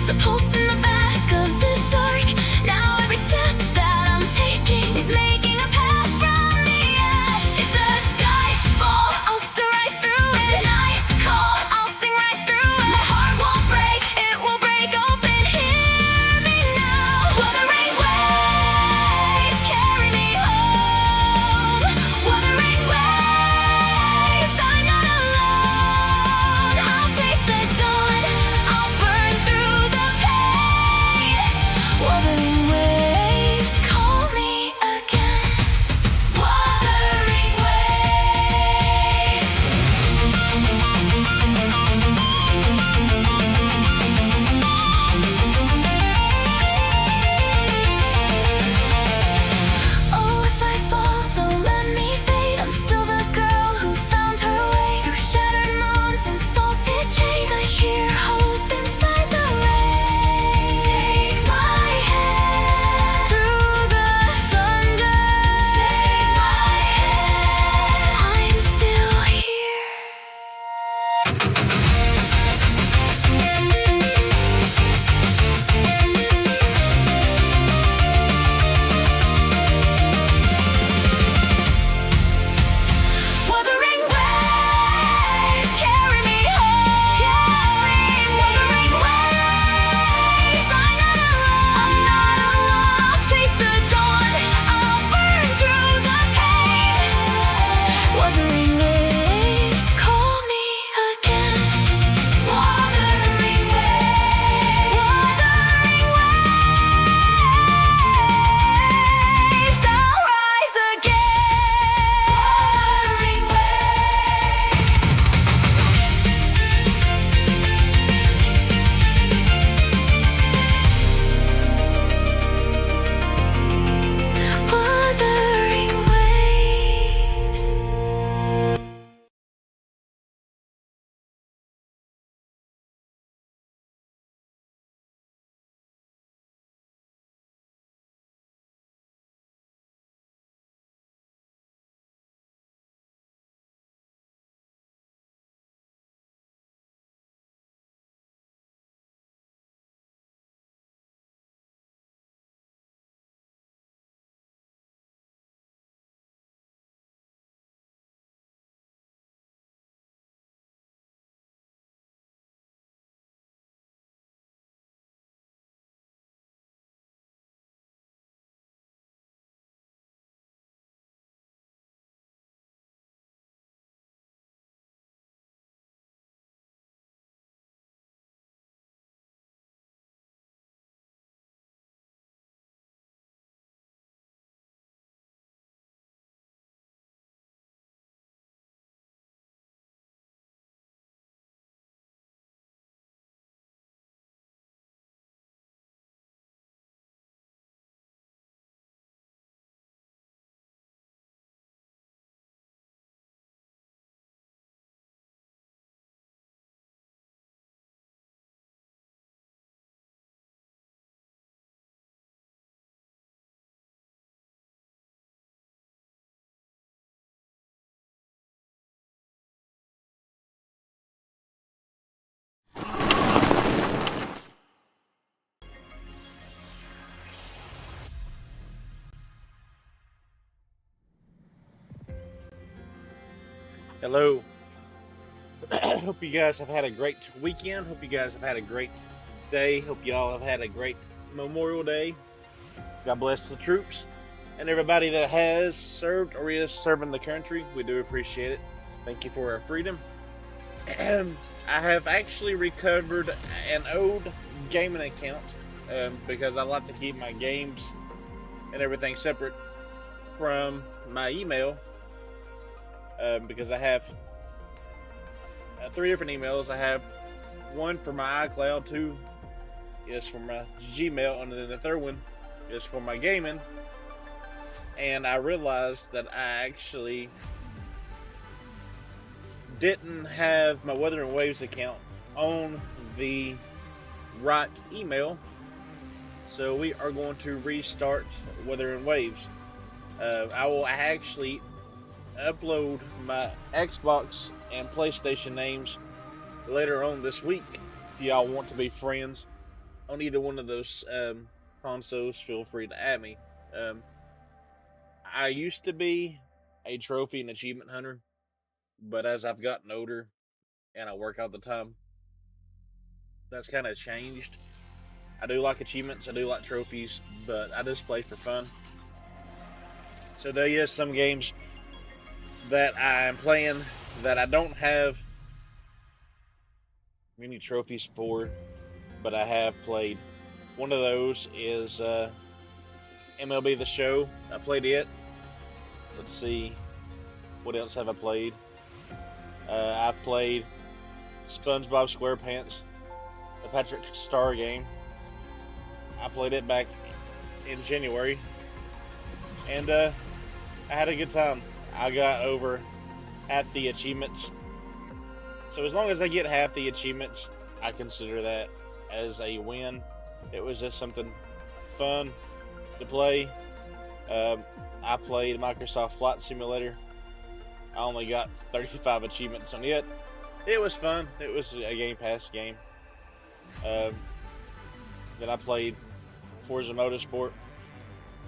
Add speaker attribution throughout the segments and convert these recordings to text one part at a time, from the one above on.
Speaker 1: the pulse in the back of the dark. Now every step that I'm taking is making a path from the ash. If the sky falls, I'll still rise through it. The night calls, I'll sing right through it. My heart won't break, it will break open. Hear me now. Wuthering waves carry me home. Wuthering waves, I'm not alone. I'll chase the dawn, I'll burn through the pain. Wuthering waves, call me again. Wuthering waves. Oh, if I fall, don't let me fade. I'm still the girl who found her way through shattered moons and salted chains. I hear hope inside the rain. Take my hand through the thunder. Take my hand, I'm still here. Wuthering waves carry me home. Wuthering waves, I'm not alone. I'll chase the dawn, I'll burn through the pain. Wuthering waves, call me again. Wuthering waves, I'll rise again. Wuthering waves. Wuthering waves.
Speaker 2: Hello. Hope you guys have had a great weekend. Hope you guys have had a great day. Hope y'all have had a great Memorial Day. God bless the troops and everybody that has served or is serving the country. We do appreciate it. Thank you for our freedom. I have actually recovered an old gaming account because I like to keep my games and everything separate from my email. Because I have 3 different emails. I have one for my iCloud, 2 is for my Gmail, and then the third one is for my gaming. And I realized that I actually didn't have my Wuthering Waves account on the right email, so we are going to restart Wuthering Waves. I will actually upload my Xbox and PlayStation names later on this week if y'all want to be friends on either one of those consoles, feel free to add me. Um, I used to be a trophy and achievement hunter, but as I've gotten older and I work all the time, that's kind of changed. I do like achievements, I do like trophies, but I just play for fun. So there is some games that I'm playing that I don't have many trophies for, but I have played. One of those is MLB The Show. I played it. Let's see, what else have I played? I've played SpongeBob SquarePants, the Patrick Star game. I played it back in January, and I had a good time. I got over half the achievements. So as long as I get half the achievements, I consider that as a win. It was just something fun to play. I played Microsoft Flight Simulator. I only got 35 achievements on it. It was fun. It was a Game Pass game. Um, then I played Forza Motorsport.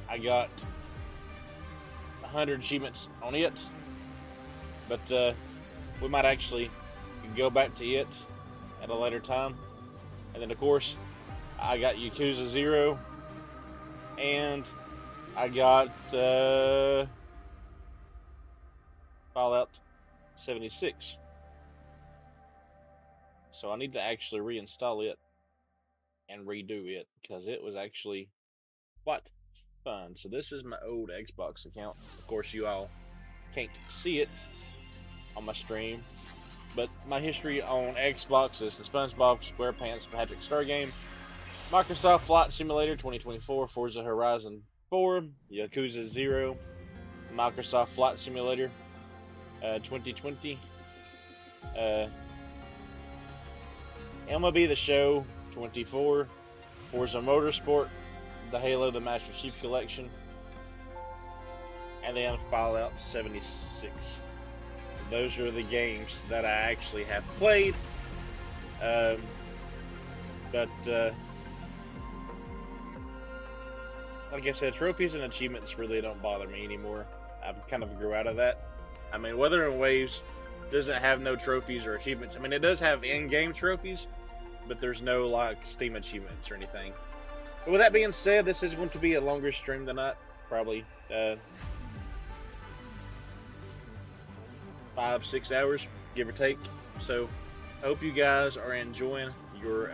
Speaker 2: I got 100 achievements on it, but we might actually go back to it at a later time. And then, of course, I got Yakuza 0, and I got Fallout 76. So I need to actually reinstall it and redo it because it was actually quite fun. So this is my old Xbox account. Of course, you all can't see it on my stream, but my history on Xbox is the SpongeBob SquarePants Patrick Star game, Microsoft Flight Simulator 2024, Forza Horizon 4, Yakuza 0, Microsoft Flight Simulator 2020, MLB The Show 24, Forza Motorsport, the Halo the Master Chief Collection, and then Fallout 76. Those are the games that I actually have played. But like I said, trophies and achievements really don't bother me anymore. I've kind of grew out of that. I mean, Wuthering Waves doesn't have no trophies or achievements. I mean, it does have in-game trophies, but there's no like Steam achievements or anything. But with that being said, this is going to be a longer stream tonight, probably 5-6 hours, give or take. So I hope you guys are enjoying your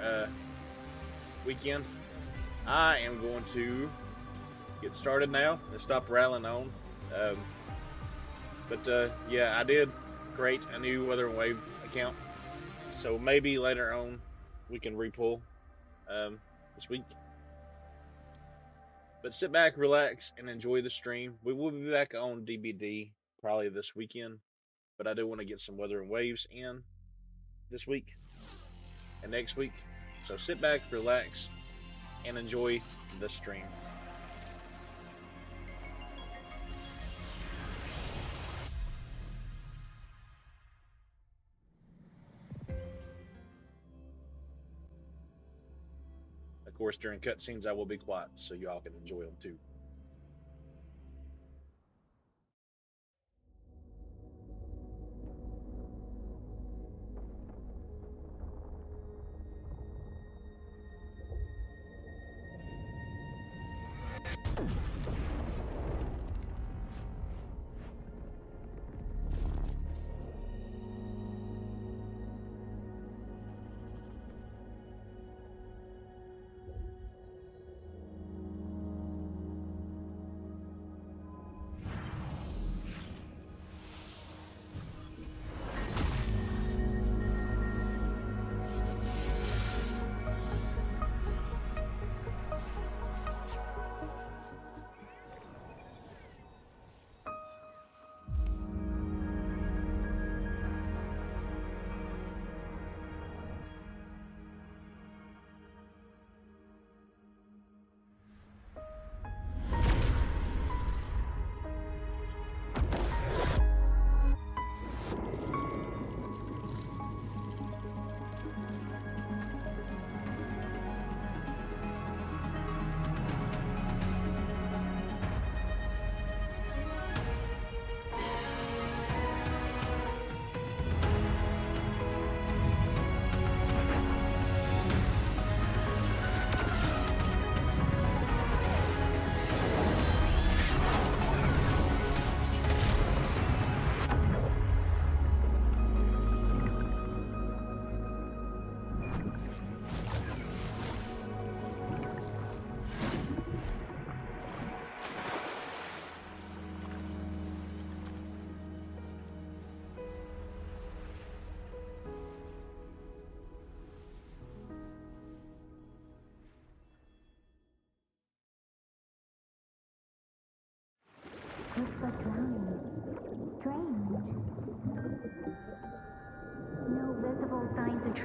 Speaker 2: weekend. I am going to get started now and stop rattling on. But yeah, I did create a new Wuthering Wave account, so maybe later on we can repull this week. But sit back, relax, and enjoy the stream. We will be back on DBD probably this weekend, but I do want to get some Wuthering Waves in this week and next week. So sit back, relax, and enjoy the stream. Of course, during cutscenes, I will be quiet so y'all can enjoy them too.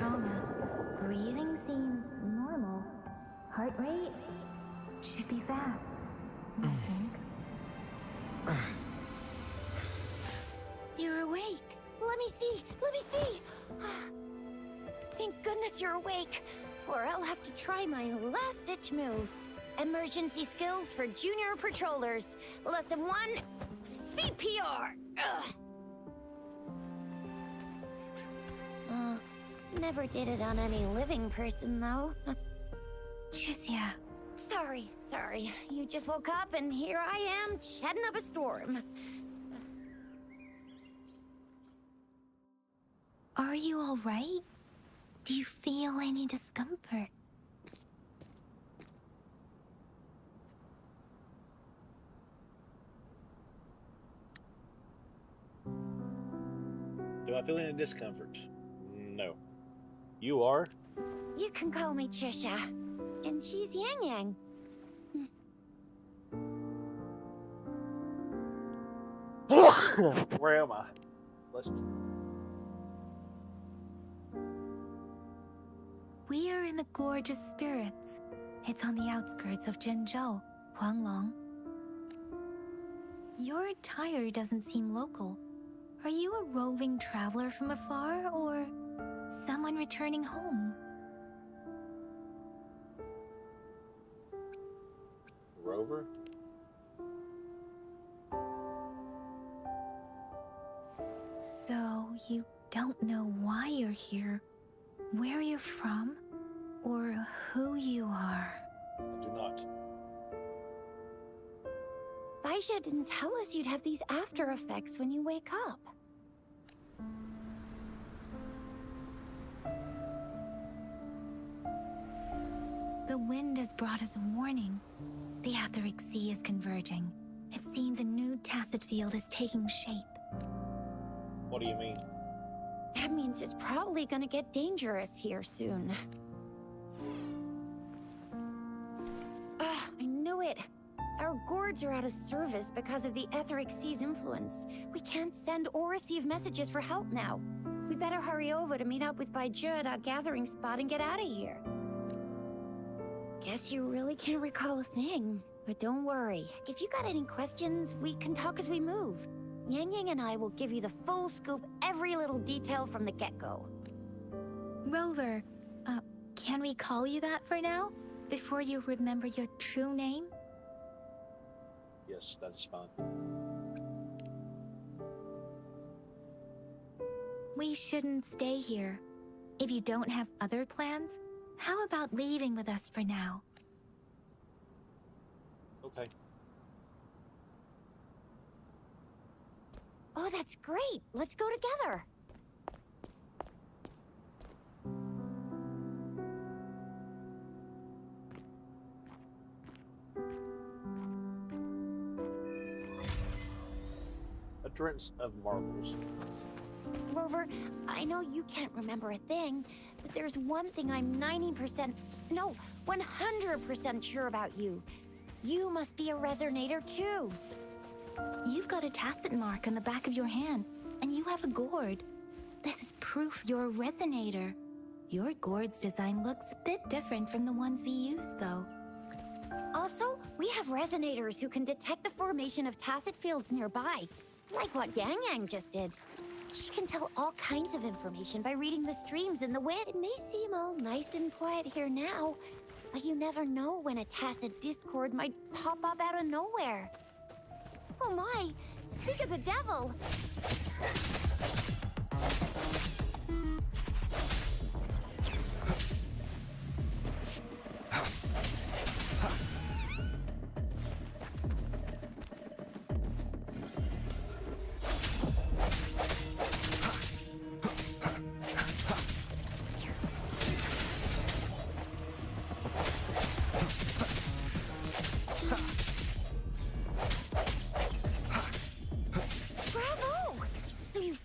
Speaker 3: trauma. Breathing seems normal. Heart rate should be fast, I think.
Speaker 1: You're awake. Let me see. Let me see. Thank goodness you're awake, or I'll have to try my last-ditch move. Emergency skills for junior patrollers. Lesson 1, CPR. Ugh. Never did it on any living person, though.
Speaker 3: Jusia.
Speaker 1: Sorry. You just woke up, and here I am, chatting up a storm.
Speaker 3: Are you all right? Do you feel any discomfort?
Speaker 2: Do I feel any discomfort? No. You are?
Speaker 1: You can call me Trisha, and she's Yang Yang.
Speaker 2: Where am I? Bless me.
Speaker 3: We are in the Gorgeous Spirits. It's on the outskirts of Zhenzhou, Huanglong. Your attire doesn't seem local. Are you a roving traveler from afar, or someone returning home?
Speaker 2: Rover?
Speaker 3: So you don't know why you're here, where you're from, or who you are?
Speaker 2: I do not.
Speaker 1: Baisha didn't tell us you'd have these after effects when you wake up.
Speaker 3: The wind has brought us a warning. The Etheric Sea is converging. It seems a new tacit field is taking shape.
Speaker 2: What do you mean?
Speaker 1: That means it's probably gonna get dangerous here soon. I knew it. Our gourds are out of service because of the Etheric Sea's influence. We can't send or receive messages for help now. We better hurry over to meet up with Baizhi at our gathering spot and get out of here. Guess you really can't recall a thing, but don't worry. If you got any questions, we can talk as we move. Yang Yang and I will give you the full scoop, every little detail from the get-go.
Speaker 3: Rover, can we call you that for now? Before you remember your true name?
Speaker 2: Yes, that's fine.
Speaker 3: We shouldn't stay here. If you don't have other plans, how about leaving with us for now?
Speaker 2: Okay.
Speaker 1: Oh, that's great. Let's go together.
Speaker 2: A drench of marbles.
Speaker 1: Rover, I know you can't remember a thing, but there's one thing I'm 90%, no, 100% sure about you. You must be a resonator too.
Speaker 3: You've got a tacit mark on the back of your hand, and you have a gourd. This is proof you're a resonator. Your gourd's design looks a bit different from the ones we use, though.
Speaker 1: Also, we have resonators who can detect the formation of tacit fields nearby, like what Yang Yang just did. She can tell all kinds of information by reading the streams in the wind. It may seem all nice and quiet here now, but you never know when a tacit discord might pop up out of nowhere. Oh my! Speak of the devil!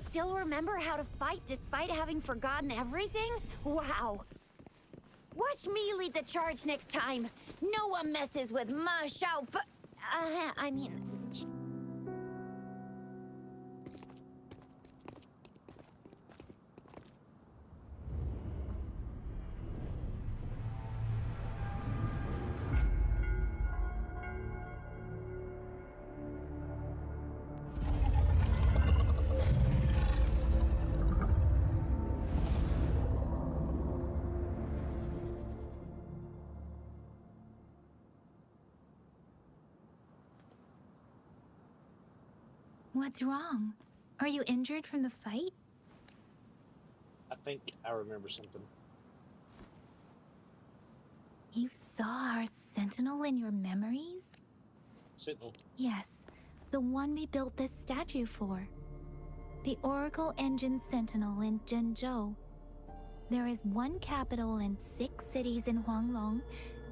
Speaker 1: Still remember how to fight despite having forgotten everything? Wow. Watch me lead the charge next time. No one messes with Ma Shao Fu. I mean...
Speaker 3: What's wrong? Are you injured from the fight?
Speaker 2: I think I remember something.
Speaker 3: You saw our sentinel in your memories?
Speaker 2: Sentinel.
Speaker 3: Yes, the one we built this statue for. The Oracle Engine Sentinel in Zhenzhou. There is one capital and 6 cities in Huanglong,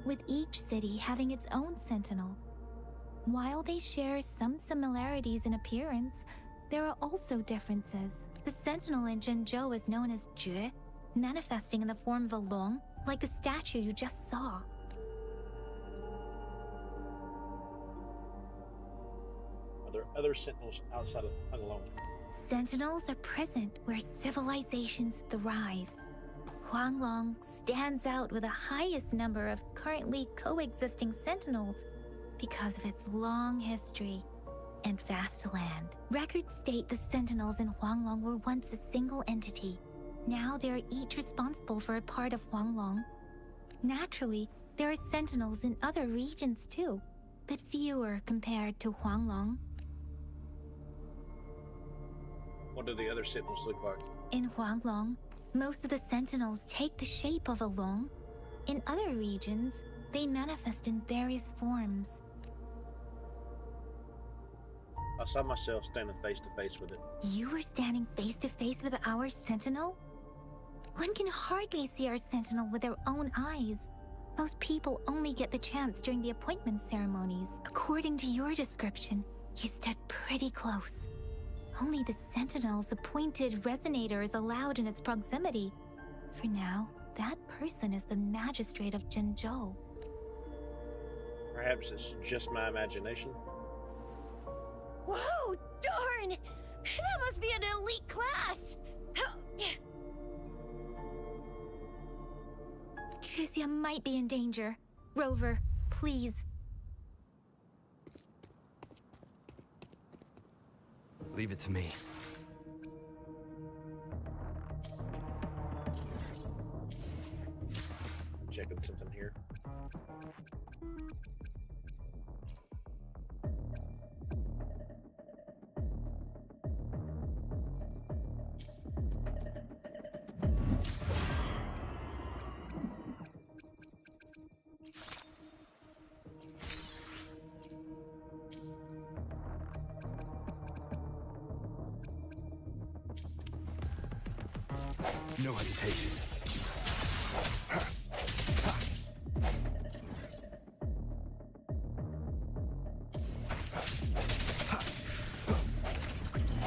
Speaker 3: with each city having its own sentinel. While they share some similarities in appearance, there are also differences. The sentinel in Zhenzhou is known as Jue, manifesting in the form of a long, like the statue you just saw.
Speaker 2: Are there other sentinels outside of Huanglong?
Speaker 3: Sentinels are present where civilizations thrive. Huanglong stands out with the highest number of currently coexisting sentinels because of its long history and vast land. Records state the sentinels in Huanglong were once a single entity. Now they are each responsible for a part of Huanglong. Naturally, there are sentinels in other regions too, but fewer compared to Huanglong.
Speaker 2: What do the other sentinels look like?
Speaker 3: In Huanglong, most of the sentinels take the shape of a long. In other regions, they manifest in various forms.
Speaker 2: I saw myself standing face to face with it.
Speaker 3: You were standing face to face with our sentinel? One can hardly see our sentinel with their own eyes. Most people only get the chance during the appointment ceremonies. According to your description, you stood pretty close. Only the sentinel's appointed resonator is allowed in its proximity. For now, that person is the magistrate of Zhenzhou.
Speaker 2: Perhaps it's just my imagination.
Speaker 4: Whoa, darn! That must be an elite class!
Speaker 3: Tricia might be in danger. Rover, please.
Speaker 5: Leave it to me.
Speaker 2: Checking something here.
Speaker 5: No hesitation.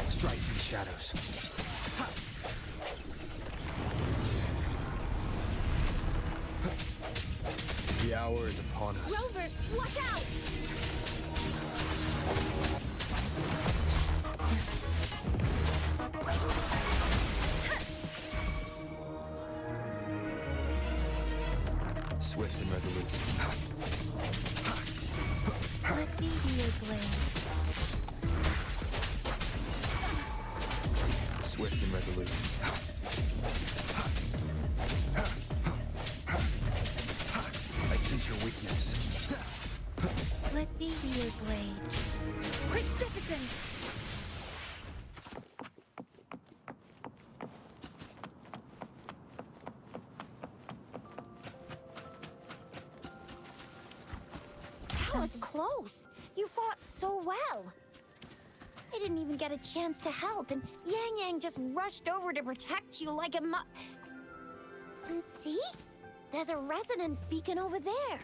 Speaker 5: Strike through the shadows. The hour is upon us.
Speaker 4: Rover, watch out!
Speaker 5: Swift and resolute.
Speaker 3: Let me be your blade.
Speaker 5: Swift and resolute. I sense your weakness.
Speaker 3: Let me be your blade.
Speaker 4: Precipitous! That was close. You fought so well. I didn't even get a chance to help, and Yang Yang just rushed over to protect you like a See? There's a resonance beacon over there.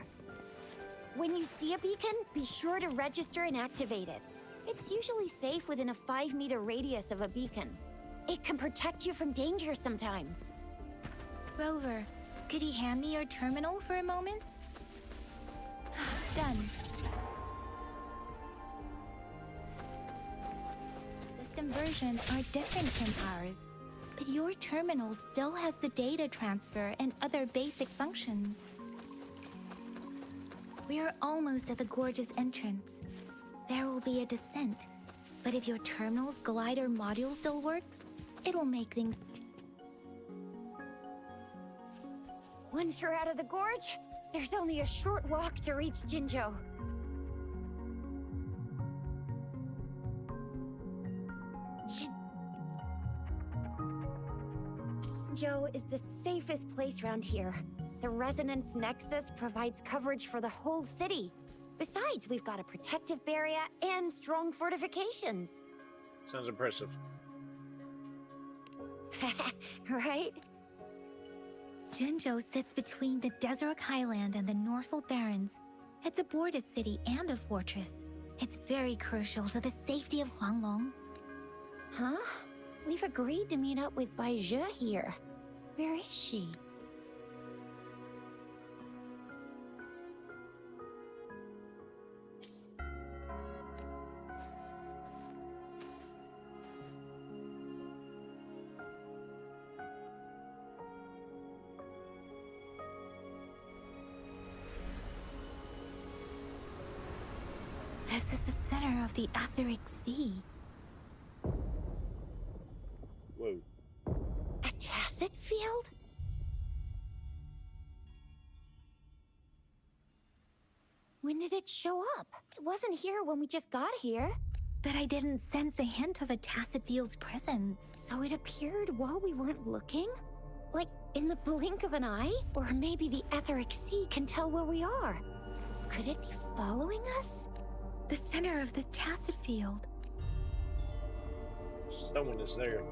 Speaker 4: When you see a beacon, be sure to register and activate it. It's usually safe within a 5-meter radius of a beacon. It can protect you from danger sometimes.
Speaker 3: Rover, could you hand me your terminal for a moment? Done. System versions are different from ours, but your terminal still has the data transfer and other basic functions. We are almost at the gorge's entrance. There will be a descent, but if your terminal's glider module still works, it will make things...
Speaker 4: Once you're out of the gorge, there's only a short walk to reach Jinzhou. Jinzhou is the safest place around here. The Resonance Nexus provides coverage for the whole city. Besides, we've got a protective barrier and strong fortifications.
Speaker 2: Sounds impressive.
Speaker 4: Right?
Speaker 3: Jinzhou sits between the Desert Highland and the Norfolk Barrens. It's a border city and a fortress. It's very crucial to the safety of Huanglong.
Speaker 4: Huh? We've agreed to meet up with Bai Zhe here. Where is she?
Speaker 3: This is the center of the Etheric Sea.
Speaker 2: Whoa.
Speaker 4: A tacit field? When did it show up? It wasn't here when we just got here.
Speaker 3: But I didn't sense a hint of a tacit field's presence.
Speaker 4: So it appeared while we weren't looking? Like in the blink of an eye? Or maybe the Etheric Sea can tell where we are. Could it be following us?
Speaker 3: The center of the tacit field.
Speaker 2: Someone is there.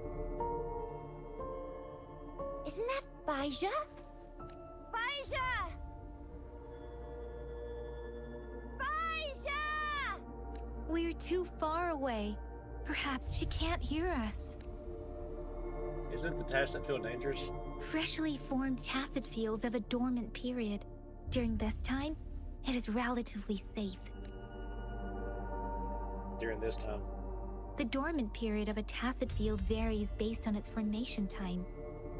Speaker 4: Isn't that Bai Zhe? Bai Zhe! Bai Zhe!
Speaker 3: We're too far away. Perhaps she can't hear us.
Speaker 2: Isn't the tacit field dangerous?
Speaker 3: Freshly formed tacit fields have a dormant period. During this time, it is relatively safe.
Speaker 2: During this time.
Speaker 3: The dormant period of a tacit field varies based on its formation time.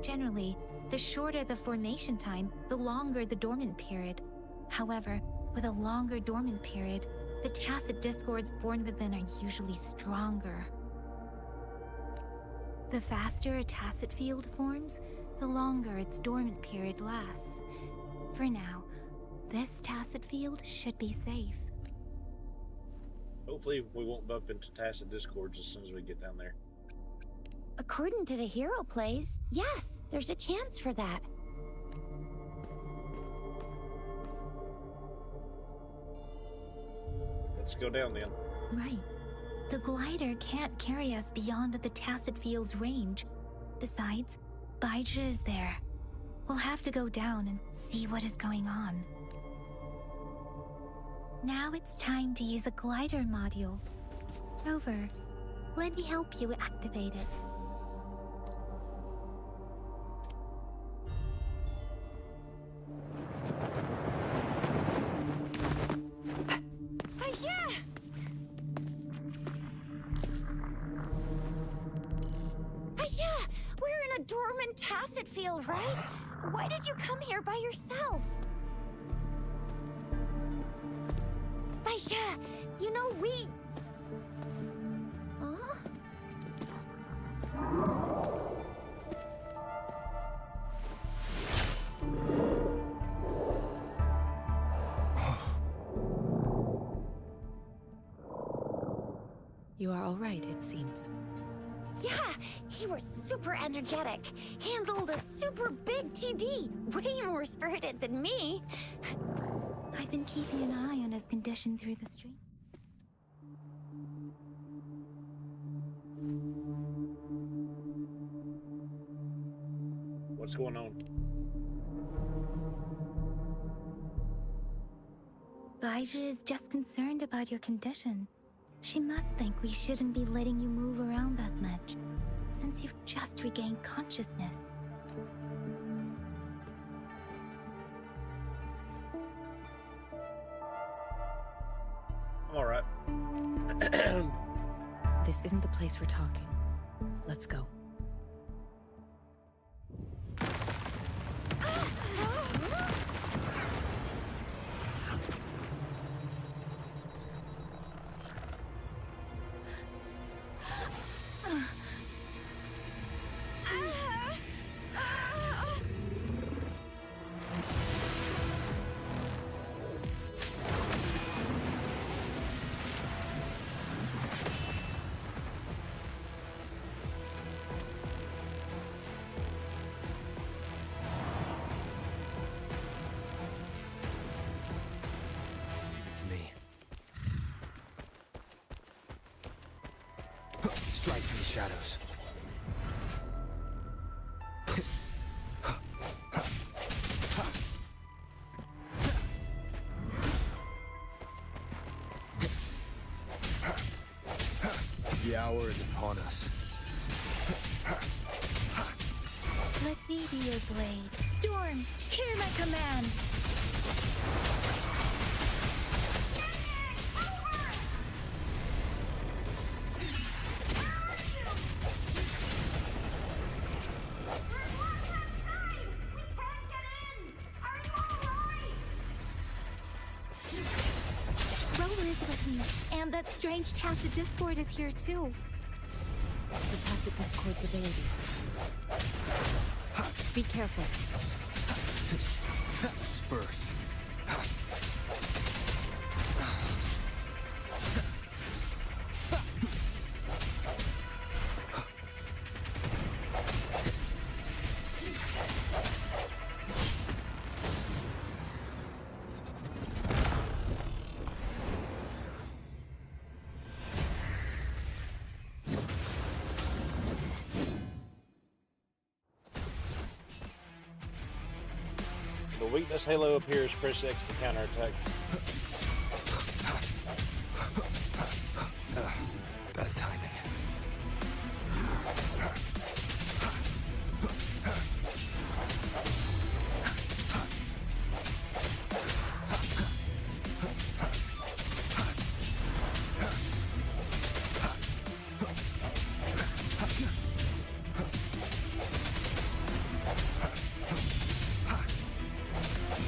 Speaker 3: Generally, the shorter the formation time, the longer the dormant period. However, with a longer dormant period, the tacit discords born within are usually stronger. The faster a tacit field forms, the longer its dormant period lasts. For now, this tacit field should be safe.
Speaker 2: Hopefully we won't bump into tacit discords as soon as we get down there.
Speaker 4: According to the hero plays, yes, there's a chance for that.
Speaker 2: Let's go down then.
Speaker 3: Right. The glider can't carry us beyond the tacit field's range. Besides, Bai Zhe is there. We'll have to go down and see what is going on. Now it's time to use the glider module. Rover, let me help you activate it.
Speaker 4: We're in a dormant tacit field, right? Why did you come here by yourself? Bai Zhe, you know we... Huh?
Speaker 6: You are all right, it seems.
Speaker 4: Yeah, he was super energetic. Handled a super big TD. Way more spirited than me.
Speaker 3: I've been keeping an eye on his condition through the stream.
Speaker 2: What's going on?
Speaker 3: Bai Zhe is just concerned about your condition. She must think we shouldn't be letting you move around that much, since you've just regained consciousness.
Speaker 2: I'm alright.
Speaker 6: This isn't the place for talking. Let's go.
Speaker 5: Strike from the shadows. The hour is upon us.
Speaker 3: Let me be your blade. Storm, hear my command. Rover is with me, and that strange Tacit Discord is here too.
Speaker 6: It's the Tacit Discord's ability. Be careful.
Speaker 5: Disperse.
Speaker 2: The weakness halo appears, press X to counterattack.
Speaker 5: Bad timing.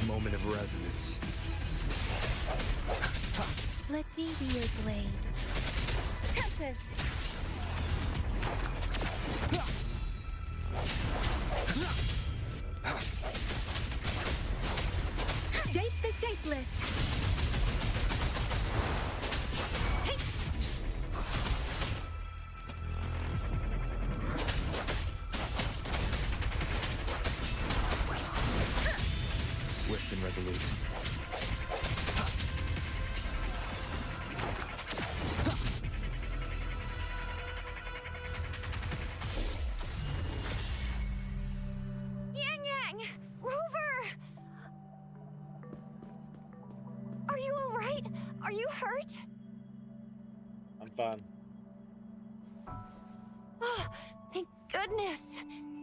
Speaker 5: Moment of resonance.
Speaker 3: Let me be your blade. Tempest! Shape the shapeless! Hey!
Speaker 5: Swift and resolute.
Speaker 4: Yang Yang! Rover! Are you alright? Are you hurt?
Speaker 2: I'm fine.
Speaker 4: Oh, thank goodness.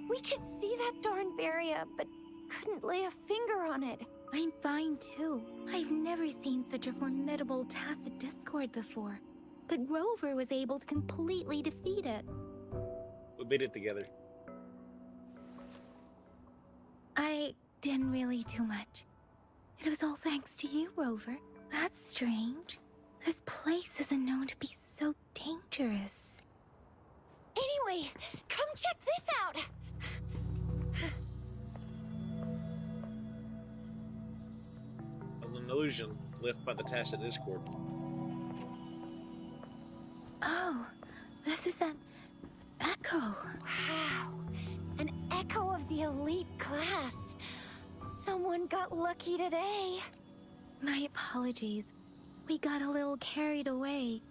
Speaker 4: We could see that darn barrier, but couldn't lay a finger on it.
Speaker 3: I'm fine too. I've never seen such a formidable Tacit Discord before. But Rover was able to completely defeat it.
Speaker 2: We beat it together.
Speaker 3: I didn't really do much. It was all thanks to you, Rover. That's strange. This place isn't known to be so dangerous.
Speaker 4: Anyway, come check this out.
Speaker 2: An illusion left by the Tacit Discord.
Speaker 3: Oh, this is an echo.
Speaker 4: Wow, an echo of the elite class. Someone got lucky today.
Speaker 3: My apologies. We got a little carried away.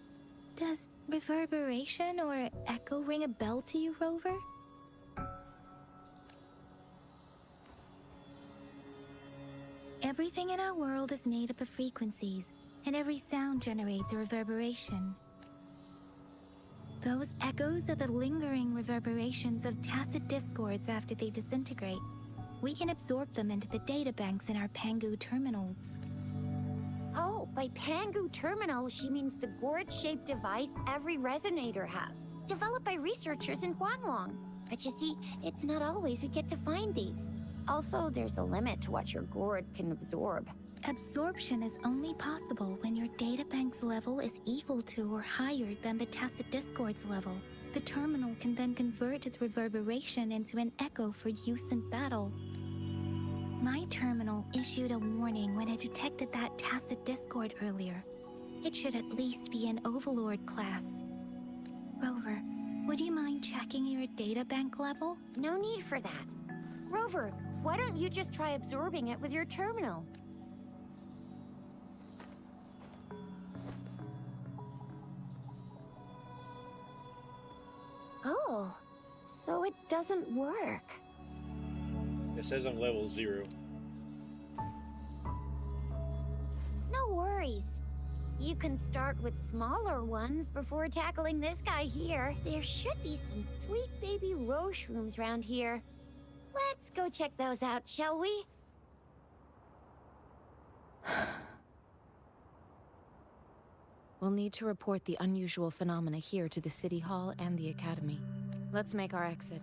Speaker 3: Does reverberation or echo ring a bell to you, Rover? Everything in our world is made up of frequencies, and every sound generates a reverberation. Those echoes are the lingering reverberations of Tacit Discords after they disintegrate. We can absorb them into the databanks in our Pangu terminals.
Speaker 4: Oh, by Pangu Terminal, she means the gourd-shaped device every resonator has, developed by researchers in Huanglong. But you see, it's not always we get to find these. Also, there's a limit to what your gourd can absorb.
Speaker 3: Absorption is only possible when your databank's level is equal to or higher than the Tacit Discord's level. The terminal can then convert its reverberation into an echo for use in battle. My terminal issued a warning when it detected that Tacit Discord earlier. It should at least be an Overlord class. Rover, would you mind checking your databank level?
Speaker 4: No need for that. Rover, why don't you just try absorbing it with your terminal? So it doesn't work.
Speaker 2: It says I'm level 0.
Speaker 4: No worries. You can start with smaller ones before tackling this guy here. There should be some sweet baby Roche rooms around here. Let's go check those out, shall we?
Speaker 6: We'll need to report the unusual phenomena here to the City Hall and the Academy. Let's make our exit.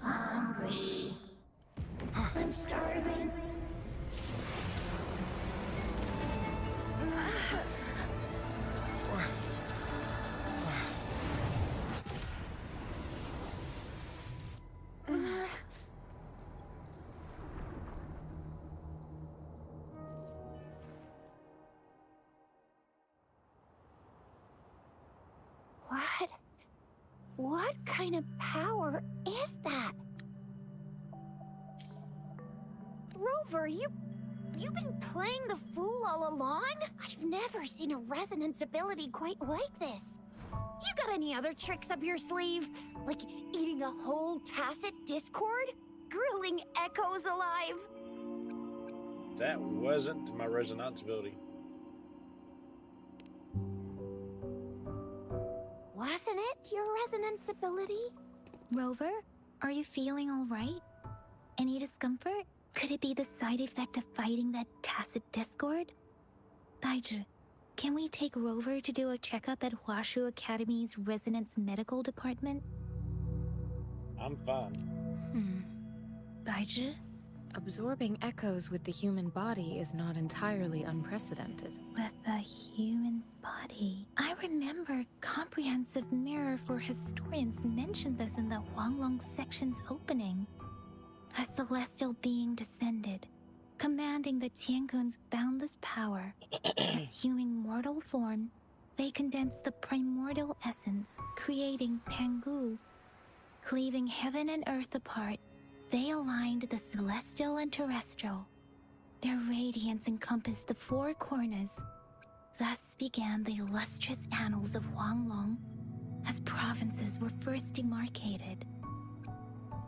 Speaker 1: Hungry. I'm starving.
Speaker 4: What? What kind of power is that? Rover, you've been playing the fool all along? I've never seen a resonance ability quite like this. You got any other tricks up your sleeve? Like eating a whole tacit discord? Grilling echoes alive?
Speaker 2: That wasn't my resonance ability.
Speaker 4: Wasn't it your resonance ability?
Speaker 3: Rover, are you feeling all right? Any discomfort? Could it be the side effect of fighting that tacit discord? Baiju, can we take Rover to do a checkup at Huashu Academy's Resonance Medical Department?
Speaker 2: I'm fine.
Speaker 3: Baiju?
Speaker 6: Absorbing echoes with the human body is not entirely unprecedented.
Speaker 3: With the human body. I remember Comprehensive Mirror for Historians mentioned this in the Huanglong section's opening. A celestial being descended, commanding the Tiankun's boundless power. Assuming mortal form, they condensed the primordial essence, creating Pangu. Cleaving heaven and earth apart, they aligned the celestial and terrestrial. Their radiance encompassed the four corners. Thus began the illustrious annals of Huanglong, as provinces were first demarcated.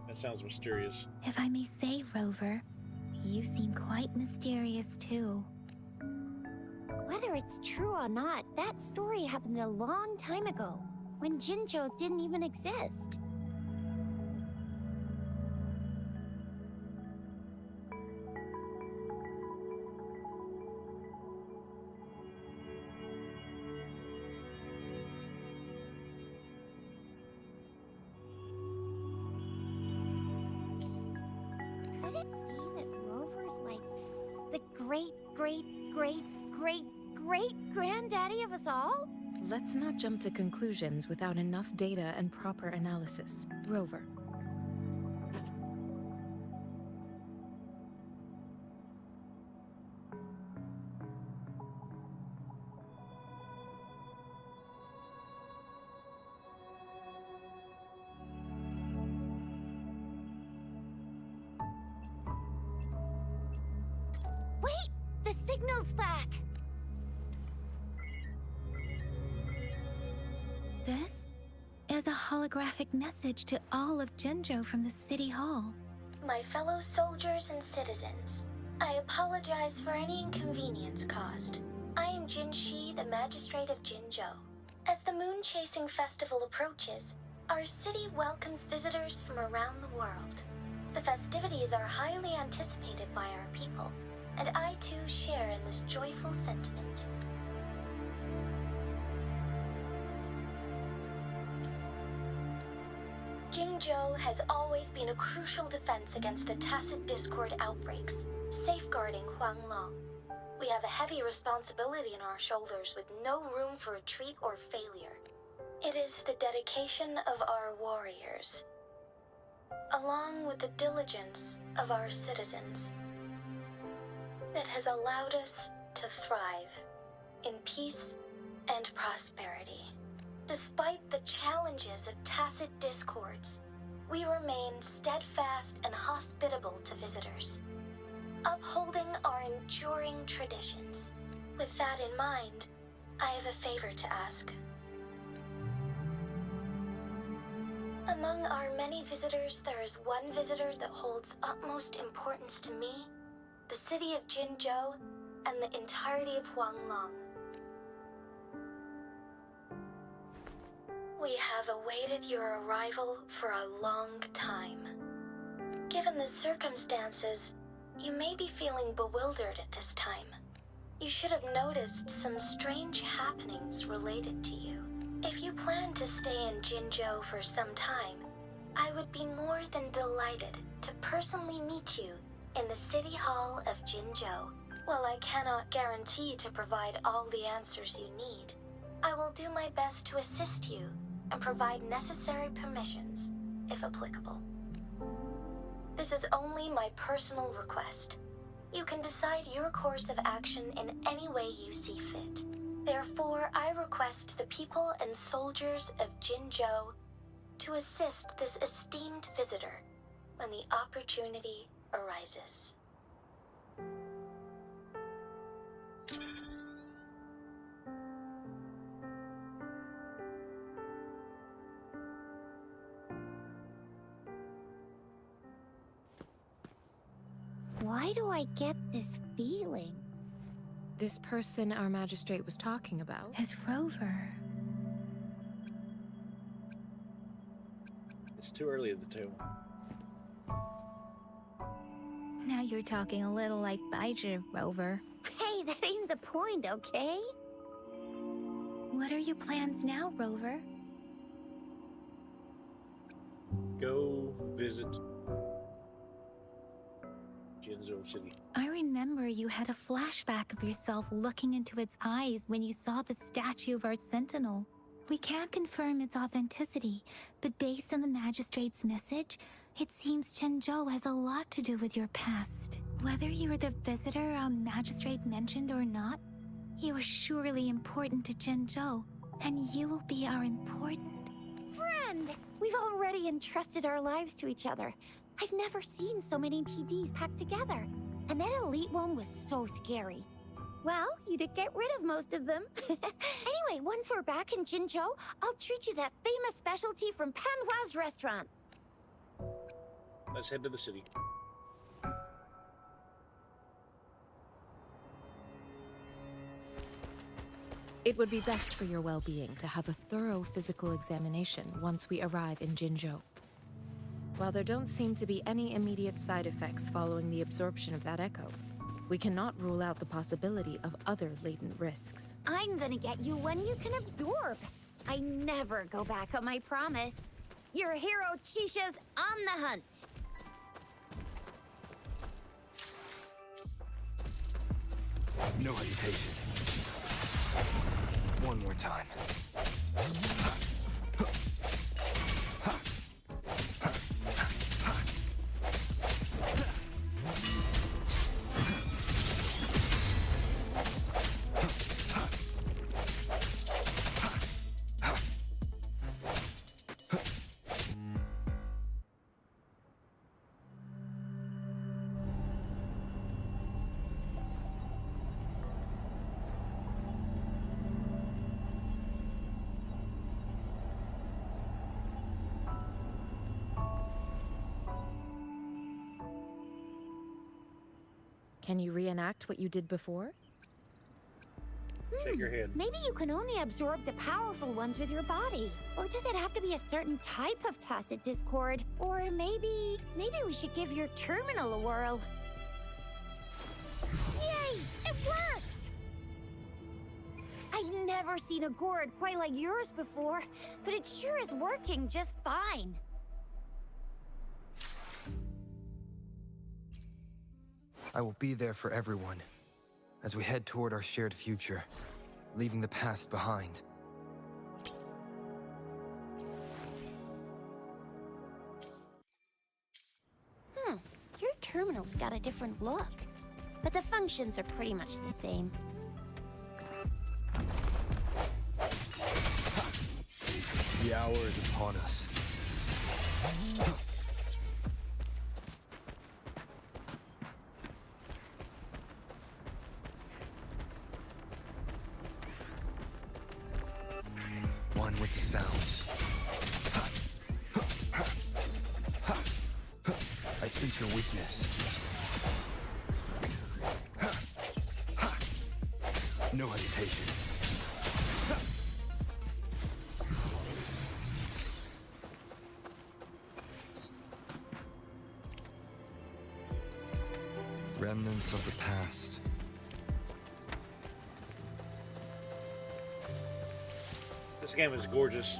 Speaker 2: That sounds mysterious.
Speaker 3: If I may say, Rover, you seem quite mysterious too.
Speaker 4: Whether it's true or not, that story happened a long time ago, when Jinzhou didn't even exist. Could it be that Rover's like the great-great-great-great-great-granddaddy of us all?
Speaker 6: Let's not jump to conclusions without enough data and proper analysis. Rover.
Speaker 4: Wait! The signal's back!
Speaker 3: This is a holographic message to all of Jinzhou from the City Hall.
Speaker 1: My fellow soldiers and citizens, I apologize for any inconvenience caused. I am Jin Shi, the Magistrate of Jinzhou. As the Moon Chasing Festival approaches, our city welcomes visitors from around the world. The festivities are highly anticipated by our people, and I too share in this joyful sentiment. Jinzhou has always been a crucial defense against the tacit discord outbreaks, safeguarding Huanglong. We have a heavy responsibility on our shoulders with no room for retreat or failure. It is the dedication of our warriors, along with the diligence of our citizens, that has allowed us to thrive in peace and prosperity. Despite the challenges of tacit discords, we remain steadfast and hospitable to visitors.
Speaker 3: upholding our enduring traditions. With that in mind, I have a favor to ask. Among our many visitors, there is one visitor that holds utmost importance to me, the city of Jinzhou, and the entirety of Huanglong. We have awaited your arrival for a long time. Given the circumstances, you may be feeling bewildered at this time. You should have noticed some strange happenings related to you. If you plan to stay in Jinzhou for some time, I would be more than delighted to personally meet you in the City Hall of Jinzhou. While I cannot guarantee to provide all the answers you need, I will do my best to assist you and provide necessary permissions, if applicable. This is only my personal request. You can decide your course of action in any way you see fit. Therefore, I request the people and soldiers of Jinzhou to assist this esteemed visitor when the opportunity arises.
Speaker 4: Why do I get this feeling?
Speaker 6: This person our magistrate was talking about?
Speaker 3: As Rover.
Speaker 2: It's too early at the table.
Speaker 3: Now you're talking a little like Bijah, Rover.
Speaker 4: Hey, that ain't the point, okay?
Speaker 3: What are your plans now, Rover?
Speaker 2: Go visit Jinzhou City.
Speaker 3: I remember you had a flashback of yourself looking into its eyes when you saw the statue of our sentinel. We can't confirm its authenticity, but based on the magistrate's message, it seems Jinzhou has a lot to do with your past. Whether you were the visitor our magistrate mentioned or not, you are surely important to Jinzhou, and you will be our important...
Speaker 4: Friend! We've already entrusted our lives to each other. I've never seen so many TDs packed together. And that elite one was so scary. Well, you did get rid of most of them. Anyway, once we're back in Jinzhou, I'll treat you that famous specialty from Panhua's restaurant.
Speaker 2: Let's head to the city.
Speaker 6: It would be best for your well-being to have a thorough physical examination once we arrive in Jinzhou. While there don't seem to be any immediate side effects following the absorption of that echo, we cannot rule out the possibility of other latent risks.
Speaker 4: I'm gonna get you one you can absorb. I never go back on my promise. Your hero Chisha's on the hunt.
Speaker 5: No hesitation. One more time.
Speaker 6: Can you reenact what you did before?
Speaker 2: Shake your head.
Speaker 4: Maybe you can only absorb the powerful ones with your body. Or does it have to be a certain type of tacit discord? Or maybe we should give your terminal a whirl. Yay! It worked! I've never seen a gourd quite like yours before, but it sure is working just fine.
Speaker 5: I will be there for everyone as we head toward our shared future, leaving the past behind.
Speaker 4: Your terminal's got a different look, but the functions are pretty much the same.
Speaker 5: The hour is upon us. weakness. No hesitation. Remnants of the past.
Speaker 2: This game is gorgeous.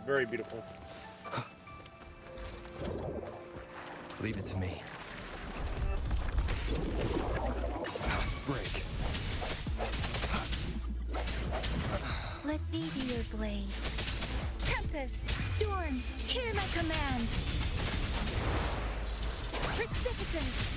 Speaker 2: Very beautiful.
Speaker 5: Leave it to me. Break.
Speaker 3: Let me be your blade. Tempest, storm, hear my command. Precipitant.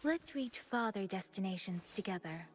Speaker 3: Let's reach farther destinations together.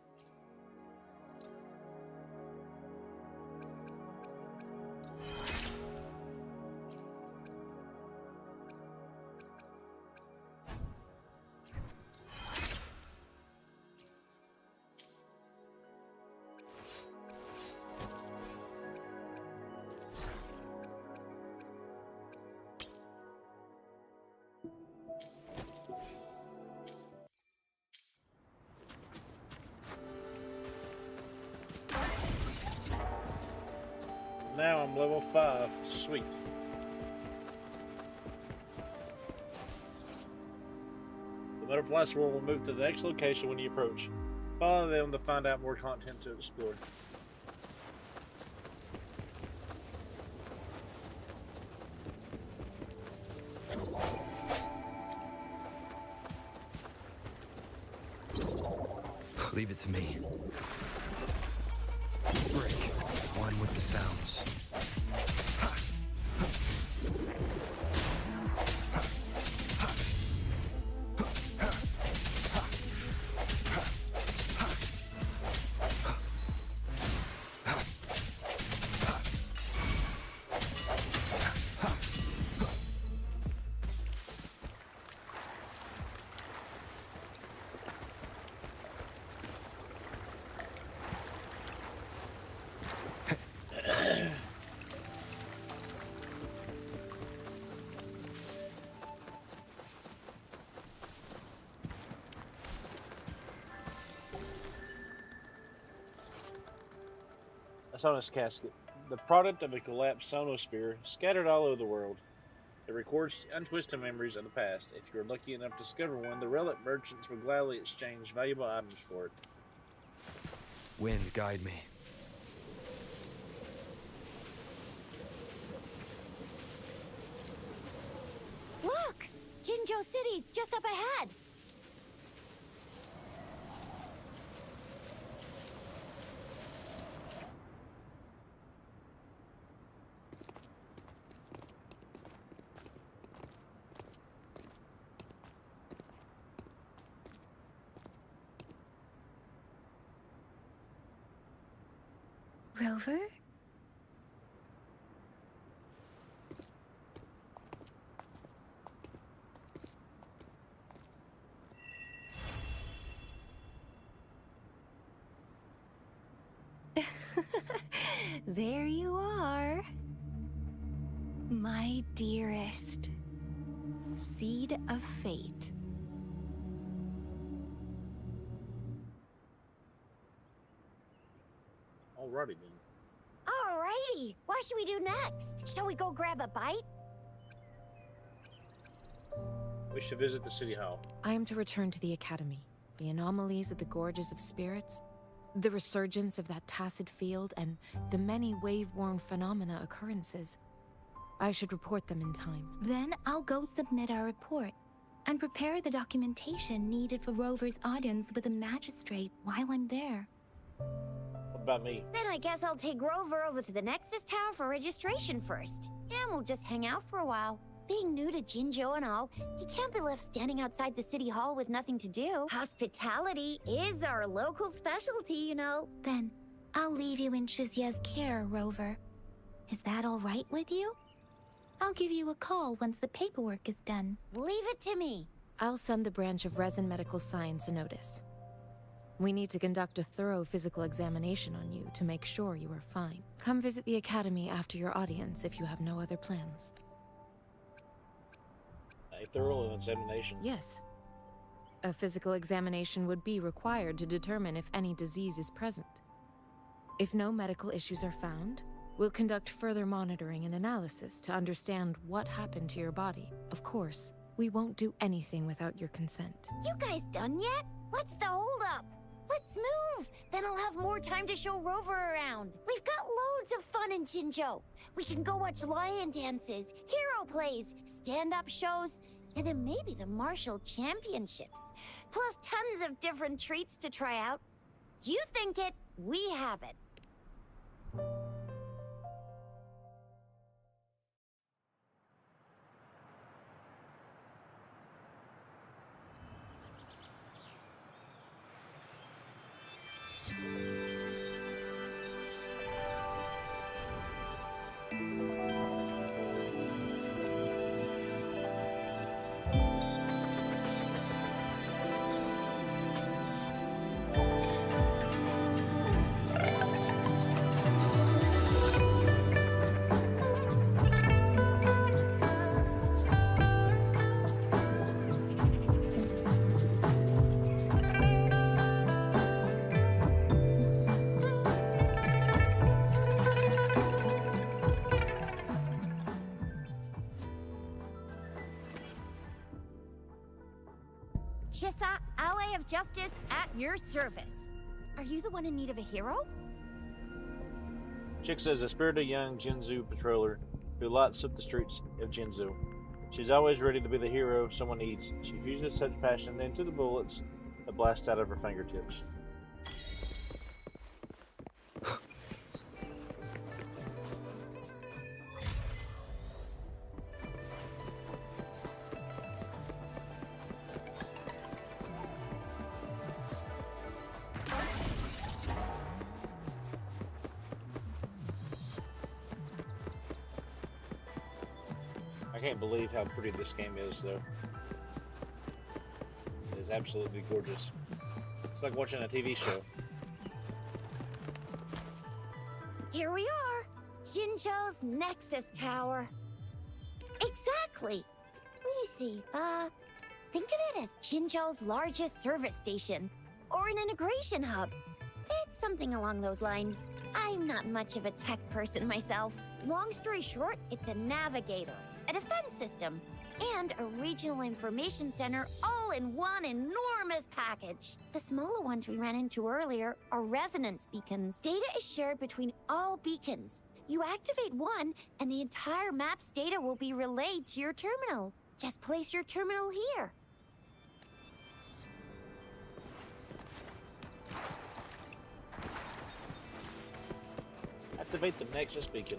Speaker 2: Now I'm level 5. Sweet. The butterfly swirl will move to the next location when you approach. Follow them to find out more content to explore.
Speaker 5: Leave it to me. Break. One with the sounds.
Speaker 2: A Sonus casket, the product of a collapsed sonosphere scattered all over the world. It records untwisted memories of the past. If you are lucky enough to discover one, the relic merchants will gladly exchange valuable items for it.
Speaker 5: Wind, guide me.
Speaker 4: Look! Jinzhou City's just up ahead!
Speaker 3: Rover? There you are. My dearest. Seed of fate.
Speaker 2: Alrighty then.
Speaker 4: Alrighty, what should we do next? Shall we go grab a bite?
Speaker 2: We should visit the city hall.
Speaker 6: I am to return to the Academy. The anomalies of the Gorges of Spirits, the resurgence of that tacit field, and the many wave-worn phenomena occurrences. I should report them in time.
Speaker 3: Then I'll go submit our report and prepare the documentation needed for Rover's audience with a magistrate while I'm there.
Speaker 2: What about me?
Speaker 4: Then I guess I'll take Rover over to the Nexus Tower for registration first. And we'll just hang out for a while. Being new to Jinzhou and all, he can't be left standing outside the city hall with nothing to do. Hospitality is our local specialty, you know.
Speaker 3: Then I'll leave you in Shizya's care, Rover. Is that all right with you? I'll give you a call once the paperwork is done.
Speaker 4: Leave it to me.
Speaker 6: I'll send the branch of Resin Medical Science a notice. We need to conduct a thorough physical examination on you to make sure you are fine. Come visit the academy after your audience if you have no other plans.
Speaker 2: A thorough examination.
Speaker 6: Yes. A physical examination would be required to determine if any disease is present. If no medical issues are found, we'll conduct further monitoring and analysis to understand what happened to your body. Of course, we won't do anything without your consent.
Speaker 4: You guys done yet? What's the holdup? Let's move! Then I'll have more time to show Rover around. We've got loads of fun in Jinzhou. We can go watch lion dances, hero plays, stand-up shows, and then maybe the martial championships. Plus tons of different treats to try out. You think it, we have it. Chissa, ally of justice at your service. Are you the one in need of a hero?
Speaker 2: Chix is a spirited young Jinzhou patroller who lights up the streets of Jinzhou. She's always ready to be the hero someone needs. She fuses such passion into the bullets that blast out of her fingertips. I can't believe how pretty this game is, though. It is absolutely gorgeous. It's like watching a TV show.
Speaker 4: Here we are, Jinzhou's Nexus Tower. Exactly. Let me see, think of it as Jinzhou's largest service station, or an integration hub. It's something along those lines. I'm not much of a tech person myself. Long story short, it's a navigator, a defense system, and a regional information center all in one enormous package. The smaller ones we ran into earlier are resonance beacons. Data is shared between all beacons. You activate one, and the entire map's data will be relayed to your terminal. Just place your terminal here.
Speaker 2: Activate the Nexus beacon.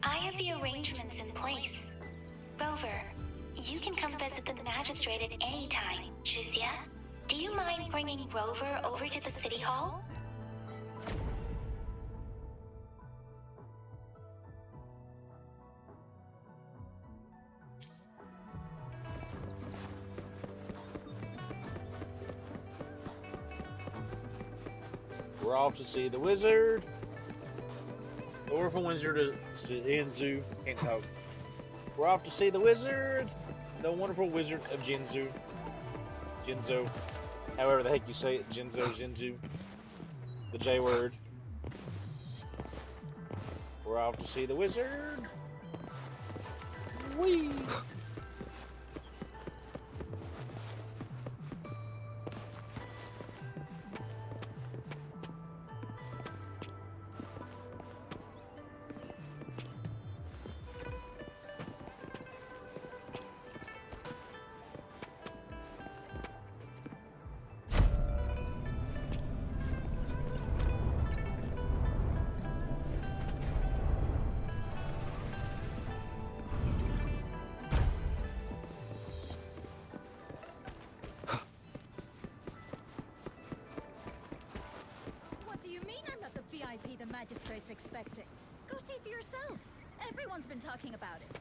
Speaker 3: I have the arrangements in place. Rover, you can come visit the magistrate at any time. Shizya, do you mind bringing Rover over to the city hall?
Speaker 2: We're off to see the wizard. The orphan wizard of Jinzhou. Can't talk. We're off to see the wizard. The wonderful wizard of Jinzhou. Jinzhou. However the heck you say it. Jinzhou. The J word. We're off to see the wizard. Whee!
Speaker 7: magistrate's expecting. Go see for yourself. Everyone's been talking about it.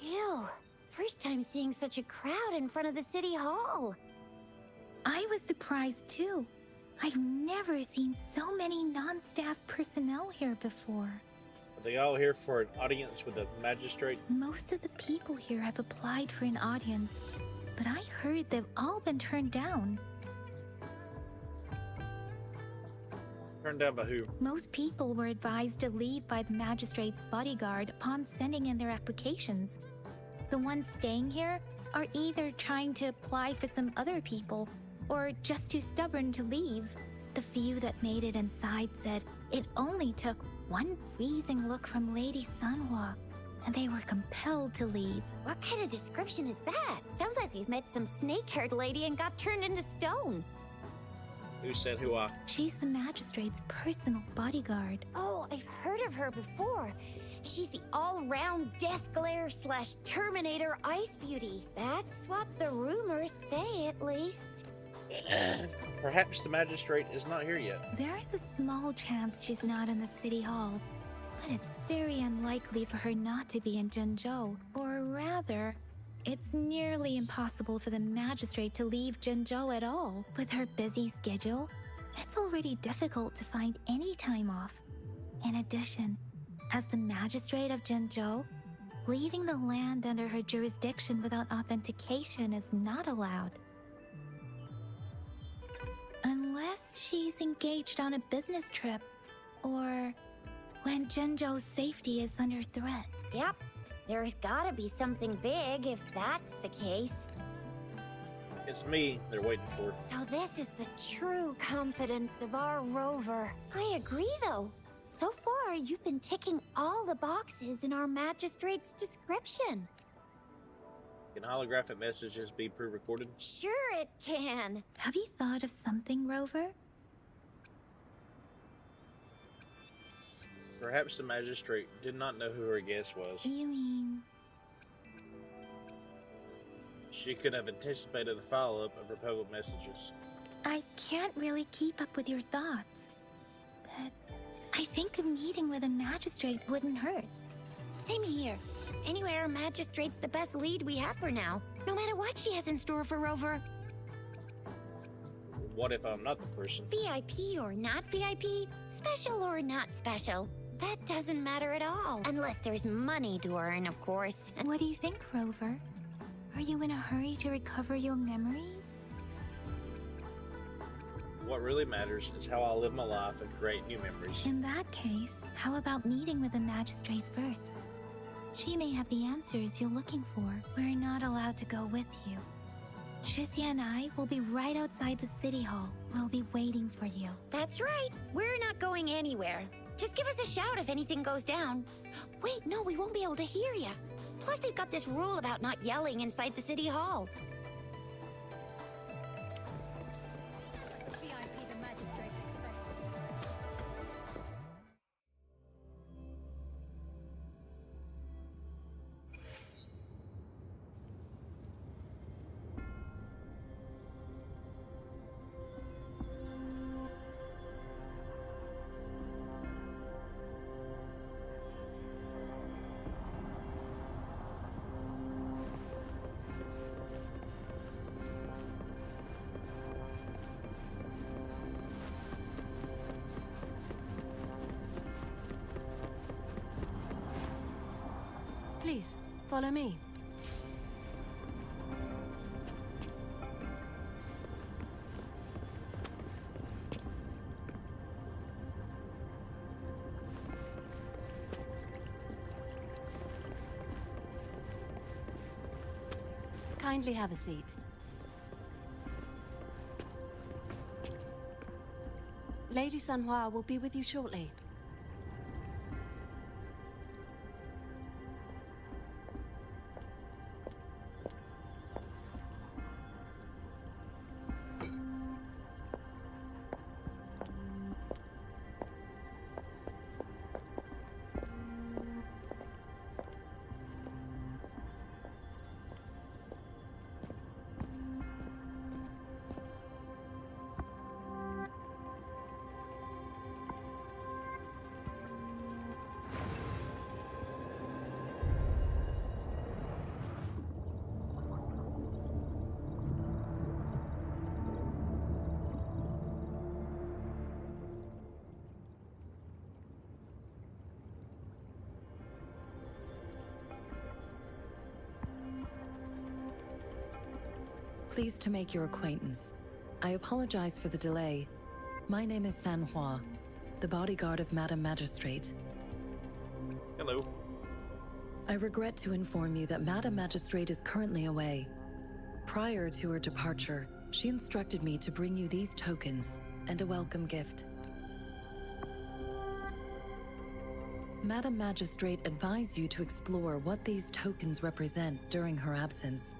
Speaker 4: Ew. First time seeing such a crowd in front of the city hall.
Speaker 3: I was surprised too. I've never seen so many non-staff personnel here before.
Speaker 2: Are they all here for an audience with the magistrate?
Speaker 3: Most of the people here have applied for an audience, but I heard they've all been turned down.
Speaker 2: Turned down by who?
Speaker 3: Most people were advised to leave by the magistrate's bodyguard upon sending in their applications. The ones staying here are either trying to apply for some other people or just too stubborn to leave. The few that made it inside said it only took one freezing look from Lady Sanhua, and they were compelled to leave.
Speaker 4: What kind of description is that? Sounds like they've met some snake-haired lady and got turned into stone.
Speaker 2: Who said who I?
Speaker 3: She's the magistrate's personal bodyguard.
Speaker 4: Oh, I've heard of her before. She's the all-round death glare / Terminator ice beauty. That's what the rumors say, at least.
Speaker 2: Perhaps the magistrate is not here yet.
Speaker 3: There is a small chance she's not in the city hall, but it's very unlikely for her not to be in Jinzhou. Or rather, it's nearly impossible for the magistrate to leave Jinzhou at all. With her busy schedule, it's already difficult to find any time off. In addition, as the magistrate of Jinzhou, leaving the land under her jurisdiction without authentication is not allowed. Unless she's engaged on a business trip, or when Jinzhou's safety is under threat.
Speaker 4: Yep. There's gotta be something big if that's the case.
Speaker 2: It's me they're waiting for.
Speaker 4: So this is the true confidence of our rover. I agree, though. So far, you've been ticking all the boxes in our magistrate's description.
Speaker 2: Can holographic messages be pre-recorded?
Speaker 4: Sure it can.
Speaker 3: Have you thought of something, Rover?
Speaker 2: Perhaps the magistrate did not know who her guest was.
Speaker 3: You mean...
Speaker 2: She could have anticipated the follow-up of her public messages.
Speaker 3: I can't really keep up with your thoughts, but I think a meeting with a magistrate wouldn't hurt.
Speaker 4: Same here. Anyway, our magistrate's the best lead we have for now, no matter what she has in store for Rover.
Speaker 2: What if I'm not the person?
Speaker 4: VIP or not VIP, special or not special, that doesn't matter at all. Unless there's money to earn, of course.
Speaker 3: And what do you think, Rover? Are you in a hurry to recover your memories?
Speaker 2: What really matters is how I live my life and create new memories.
Speaker 3: In that case, how about meeting with the magistrate first? She may have the answers you're looking for. We're not allowed to go with you. Shixia and I will be right outside the city hall. We'll be waiting for you.
Speaker 4: That's right. We're not going anywhere. Just give us a shout if anything goes down. Wait, no, we won't be able to hear you. Plus, they've got this rule about not yelling inside the city hall.
Speaker 7: VIP the magistrate's expecting. Please, follow me. Kindly have a seat. Lady Sanhua will be with you shortly.
Speaker 8: Pleased to make your acquaintance. I apologize for the delay. My name is Sanhua, the bodyguard of Madam Magistrate.
Speaker 2: Hello.
Speaker 8: I regret to inform you that Madam Magistrate is currently away. Prior to her departure, she instructed me to bring you these tokens and a welcome gift. Madam Magistrate advised you to explore what these tokens represent during her absence.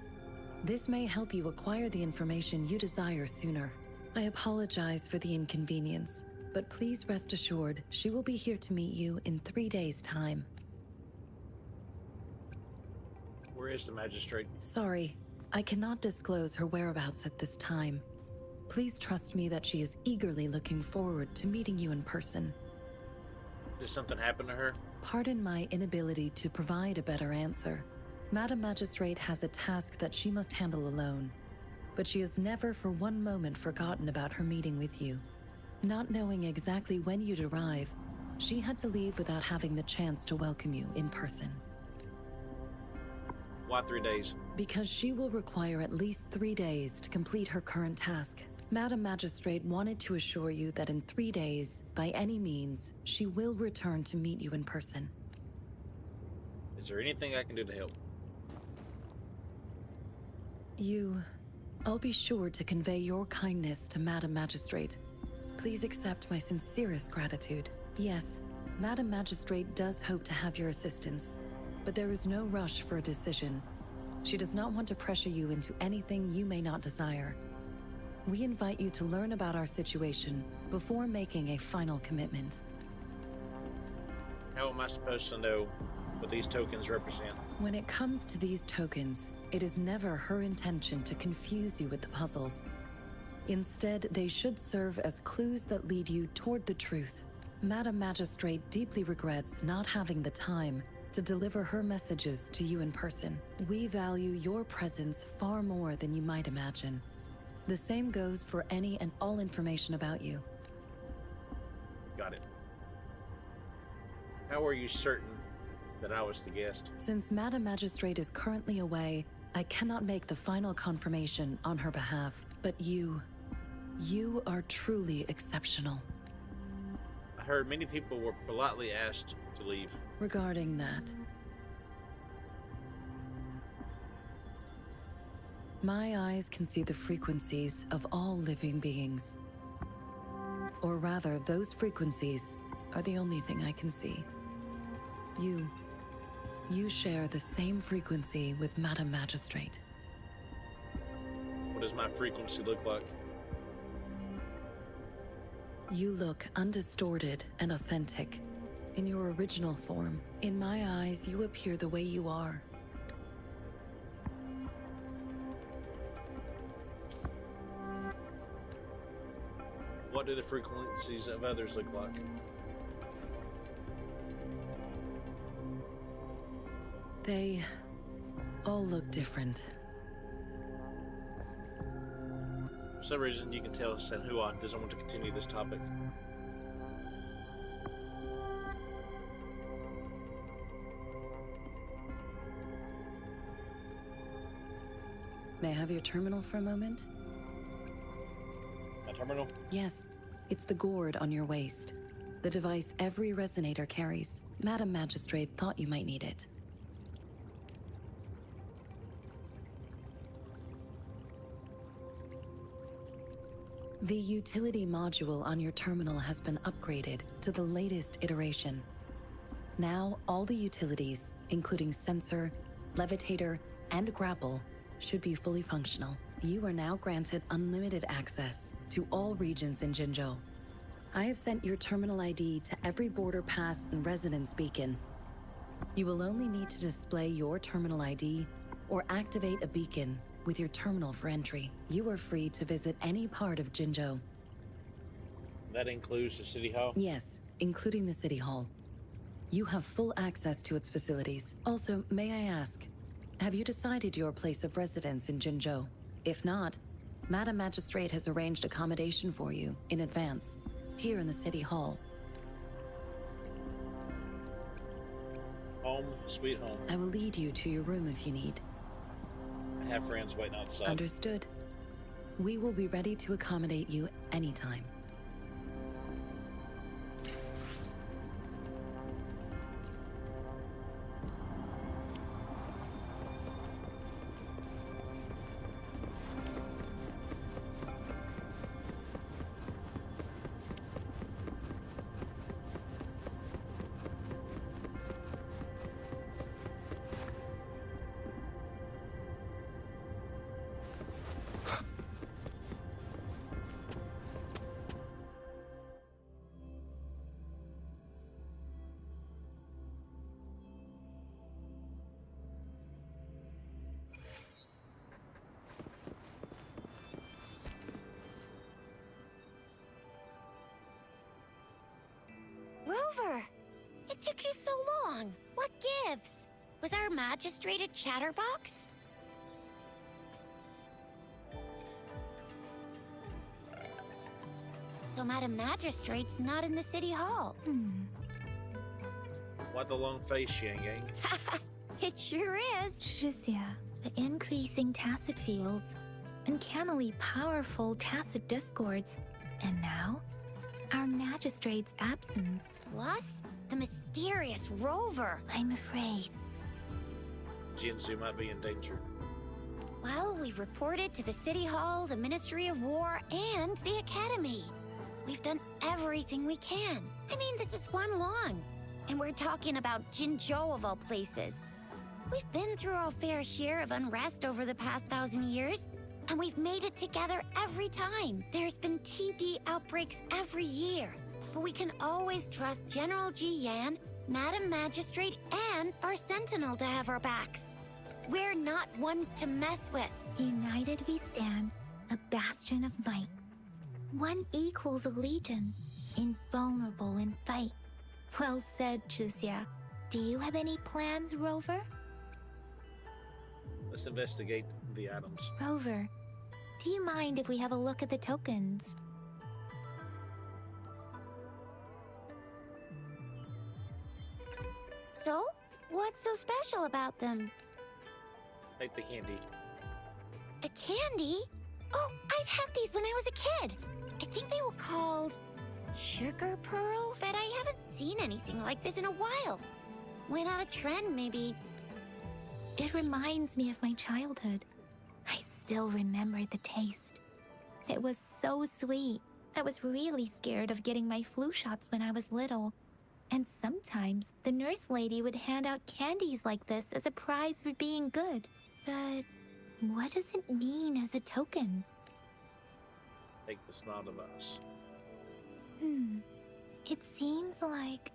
Speaker 8: This may help you acquire the information you desire sooner. I apologize for the inconvenience, but please rest assured she will be here to meet you in 3 days' time.
Speaker 2: Where is the magistrate?
Speaker 8: Sorry, I cannot disclose her whereabouts at this time. Please trust me that she is eagerly looking forward to meeting you in person.
Speaker 2: Did something happen to her?
Speaker 8: Pardon my inability to provide a better answer. Madam Magistrate has a task that she must handle alone, but she has never for one moment forgotten about her meeting with you. Not knowing exactly when you'd arrive, she had to leave without having the chance to welcome you in person.
Speaker 2: Why 3 days?
Speaker 8: Because she will require at least 3 days to complete her current task. Madam Magistrate wanted to assure you that in 3 days, by any means, she will return to meet you in person.
Speaker 2: Is there anything I can do to help?
Speaker 8: I'll be sure to convey your kindness to Madam Magistrate. Please accept my sincerest gratitude. Yes, Madam Magistrate does hope to have your assistance, but there is no rush for a decision. She does not want to pressure you into anything you may not desire. We invite you to learn about our situation before making a final commitment.
Speaker 2: How am I supposed to know what these tokens represent?
Speaker 8: When it comes to these tokens, it is never her intention to confuse you with the puzzles. Instead, they should serve as clues that lead you toward the truth. Madam Magistrate deeply regrets not having the time to deliver her messages to you in person. We value your presence far more than you might imagine. The same goes for any and all information about you.
Speaker 2: Got it. How are you certain that I was the guest?
Speaker 8: Since Madam Magistrate is currently away, I cannot make the final confirmation on her behalf. But you are truly exceptional.
Speaker 2: I heard many people were politely asked to leave.
Speaker 8: Regarding that, my eyes can see the frequencies of all living beings. Or rather, those frequencies are the only thing I can see. You share the same frequency with Madam Magistrate.
Speaker 2: What does my frequency look like?
Speaker 8: You look undistorted and authentic. In your original form, in my eyes, you appear the way you are.
Speaker 2: What do the frequencies of others look like?
Speaker 8: They all look different.
Speaker 2: For some reason, you can tell Sanhua doesn't want to continue this topic.
Speaker 8: May I have your terminal for a moment?
Speaker 2: My terminal?
Speaker 8: Yes, it's the gourd on your waist. The device every resonator carries. Madam Magistrate thought you might need it. The utility module on your terminal has been upgraded to the latest iteration. Now, all the utilities, including sensor, levitator, and grapple, should be fully functional. You are now granted unlimited access to all regions in Jinzhou. I have sent your terminal ID to every border pass and residence beacon. You will only need to display your terminal ID or activate a beacon with your terminal for entry. You are free to visit any part of Jinzhou.
Speaker 2: That includes the city hall?
Speaker 8: Yes, including the city hall. You have full access to its facilities. Also, may I ask, have you decided your place of residence in Jinzhou? If not, Madam Magistrate has arranged accommodation for you in advance, here in the city hall.
Speaker 2: Home, sweet home.
Speaker 8: I will lead you to your room if you need.
Speaker 2: I have friends waiting outside.
Speaker 8: Understood. We will be ready to accommodate you anytime.
Speaker 4: Rover! It took you so long. What gives? Was our magistrate a chatterbox? So Madam Magistrate's not in the city hall.
Speaker 2: What the long face, Yang Yang?
Speaker 4: It sure is.
Speaker 3: Shizia, the increasing tacit fields, uncannily powerful tacit discords, and now, our magistrate's absence.
Speaker 4: Plus, the mysterious Rover.
Speaker 3: I'm afraid.
Speaker 2: Jinzu might be in danger.
Speaker 4: Well, we've reported to the City Hall, the Ministry of War, and the Academy. We've done everything we can. I mean, this is one long. And we're talking about Jinzhou of all places. We've been through our fair share of unrest over the past 1,000 years, and we've made it together every time. There's been TD outbreaks every year, but we can always trust General Ji Yan, Madam Magistrate, and our Sentinel to have our backs. We're not ones to mess with.
Speaker 3: United we stand, a bastion of might. One equals a legion, invulnerable in fight. Well said, Chuzia. Do you have any plans, Rover?
Speaker 2: Let's investigate the items.
Speaker 3: Rover, do you mind if we have a look at the tokens?
Speaker 4: So, what's so special about them?
Speaker 2: Take the candy.
Speaker 4: A candy? Oh, I've had these when I was a kid. I think they were called sugar pearls, but I haven't seen anything like this in a while. Went out of trend, maybe.
Speaker 3: It reminds me of my childhood. I still remember the taste. It was so sweet. I was really scared of getting my flu shots when I was little. And sometimes the nurse lady would hand out candies like this as a prize for being good. But what does it mean as a token?
Speaker 2: Take the smile device.
Speaker 3: It seems like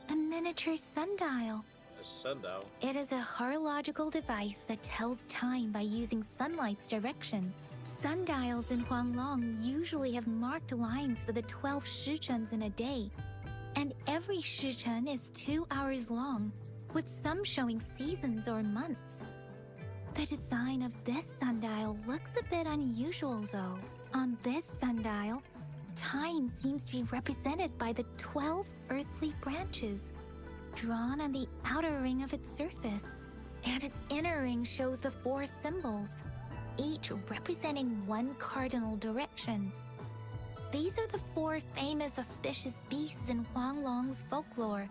Speaker 3: a miniature sundial.
Speaker 2: A sundial.
Speaker 3: It is a horological device that tells time by using sunlight's direction. Sundials in Huanglong usually have marked lines for the 12 shichens in a day. And every shichen is 2 hours long, with some showing seasons or months. The design of this sundial looks a bit unusual, though. On this sundial, time seems to be represented by the 12 earthly branches, drawn on the outer ring of its surface. And its inner ring shows the 4 symbols, each representing one cardinal direction. These are the 4 famous auspicious beasts in Huanglong's folklore.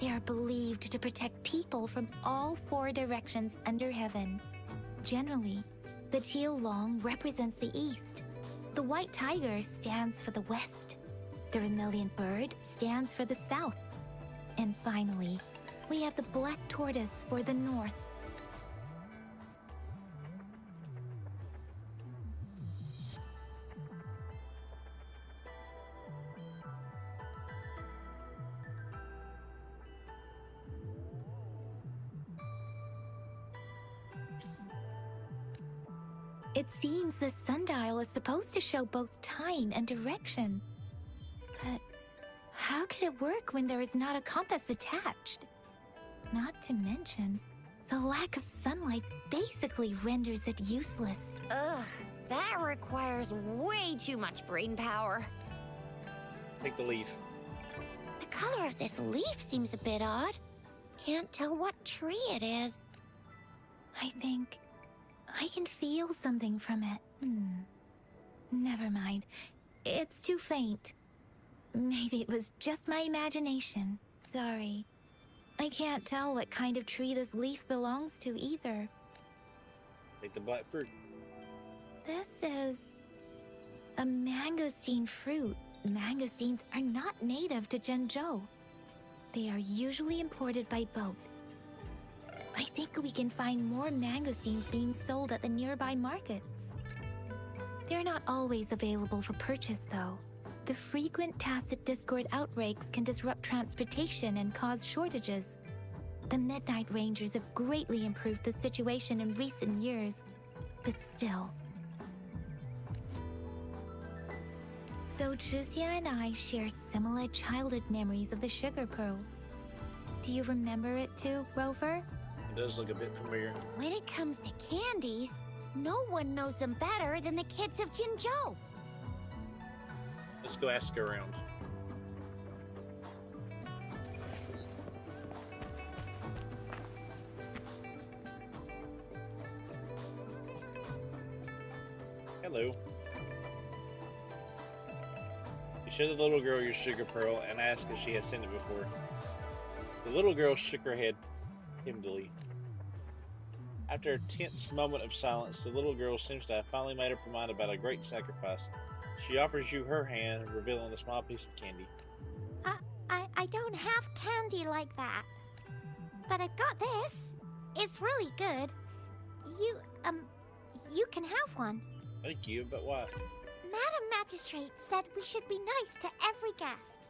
Speaker 3: They are believed to protect people from all 4 directions under heaven. Generally, the teal long represents the east. The white tiger stands for the west. The vermilion bird stands for the south. And finally, we have the black tortoise for the north. It seems the sundial is supposed to show both time and direction. But how can it work when there is not a compass attached? Not to mention, the lack of sunlight basically renders it useless.
Speaker 4: Ugh, that requires way too much brain power.
Speaker 2: Take the leaf.
Speaker 4: The color of this leaf seems a bit odd. Can't tell what tree it is.
Speaker 3: I think I can feel something from it. Never mind. It's too faint. Maybe it was just my imagination. Sorry. I can't tell what kind of tree this leaf belongs to either.
Speaker 2: Take the black fruit.
Speaker 3: This is a mangosteen fruit. Mangosteens are not native to Zhengzhou. They are usually imported by boat. I think we can find more mangosteens being sold at the nearby markets. They're not always available for purchase, though. The frequent tacit discord outbreaks can disrupt transportation and cause shortages. The Midnight Rangers have greatly improved the situation in recent years, but still. So Zhixia and I share similar childhood memories of the Sugar Pearl. Do you remember it too, Rover?
Speaker 2: It does look a bit familiar.
Speaker 4: When it comes to candies, no one knows them better than the kids of Jinzhou.
Speaker 2: Let's go ask around. Hello. You show the little girl your sugar pearl and ask if she has seen it before. The little girl shook her head timidly. After a tense moment of silence, the little girl seems to have finally made up her mind about a great sacrifice. She offers you her hand, revealing a small piece of candy.
Speaker 4: I don't have candy like that. But I've got this. It's really good. You can have one.
Speaker 2: Thank you, but why?
Speaker 4: Madam Magistrate said we should be nice to every guest.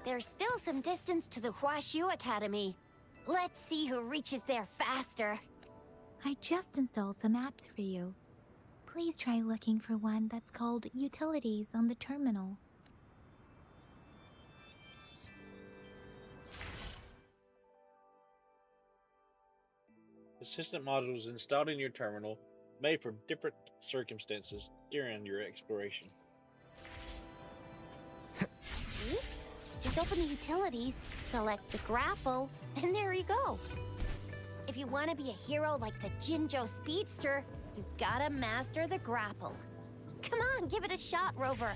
Speaker 4: There's still some distance to the Huaxiu Academy. Let's see who reaches there faster.
Speaker 3: I just installed some apps for you. Please try looking for one that's called Utilities on the terminal.
Speaker 2: Assistant modules installed in your terminal, made for different circumstances during your exploration.
Speaker 4: See? Just open the utilities, select the grapple, and there you go. If you want to be a hero like the Jinzhou Speedster, you've gotta master the grapple. Come on, give it a shot, Rover.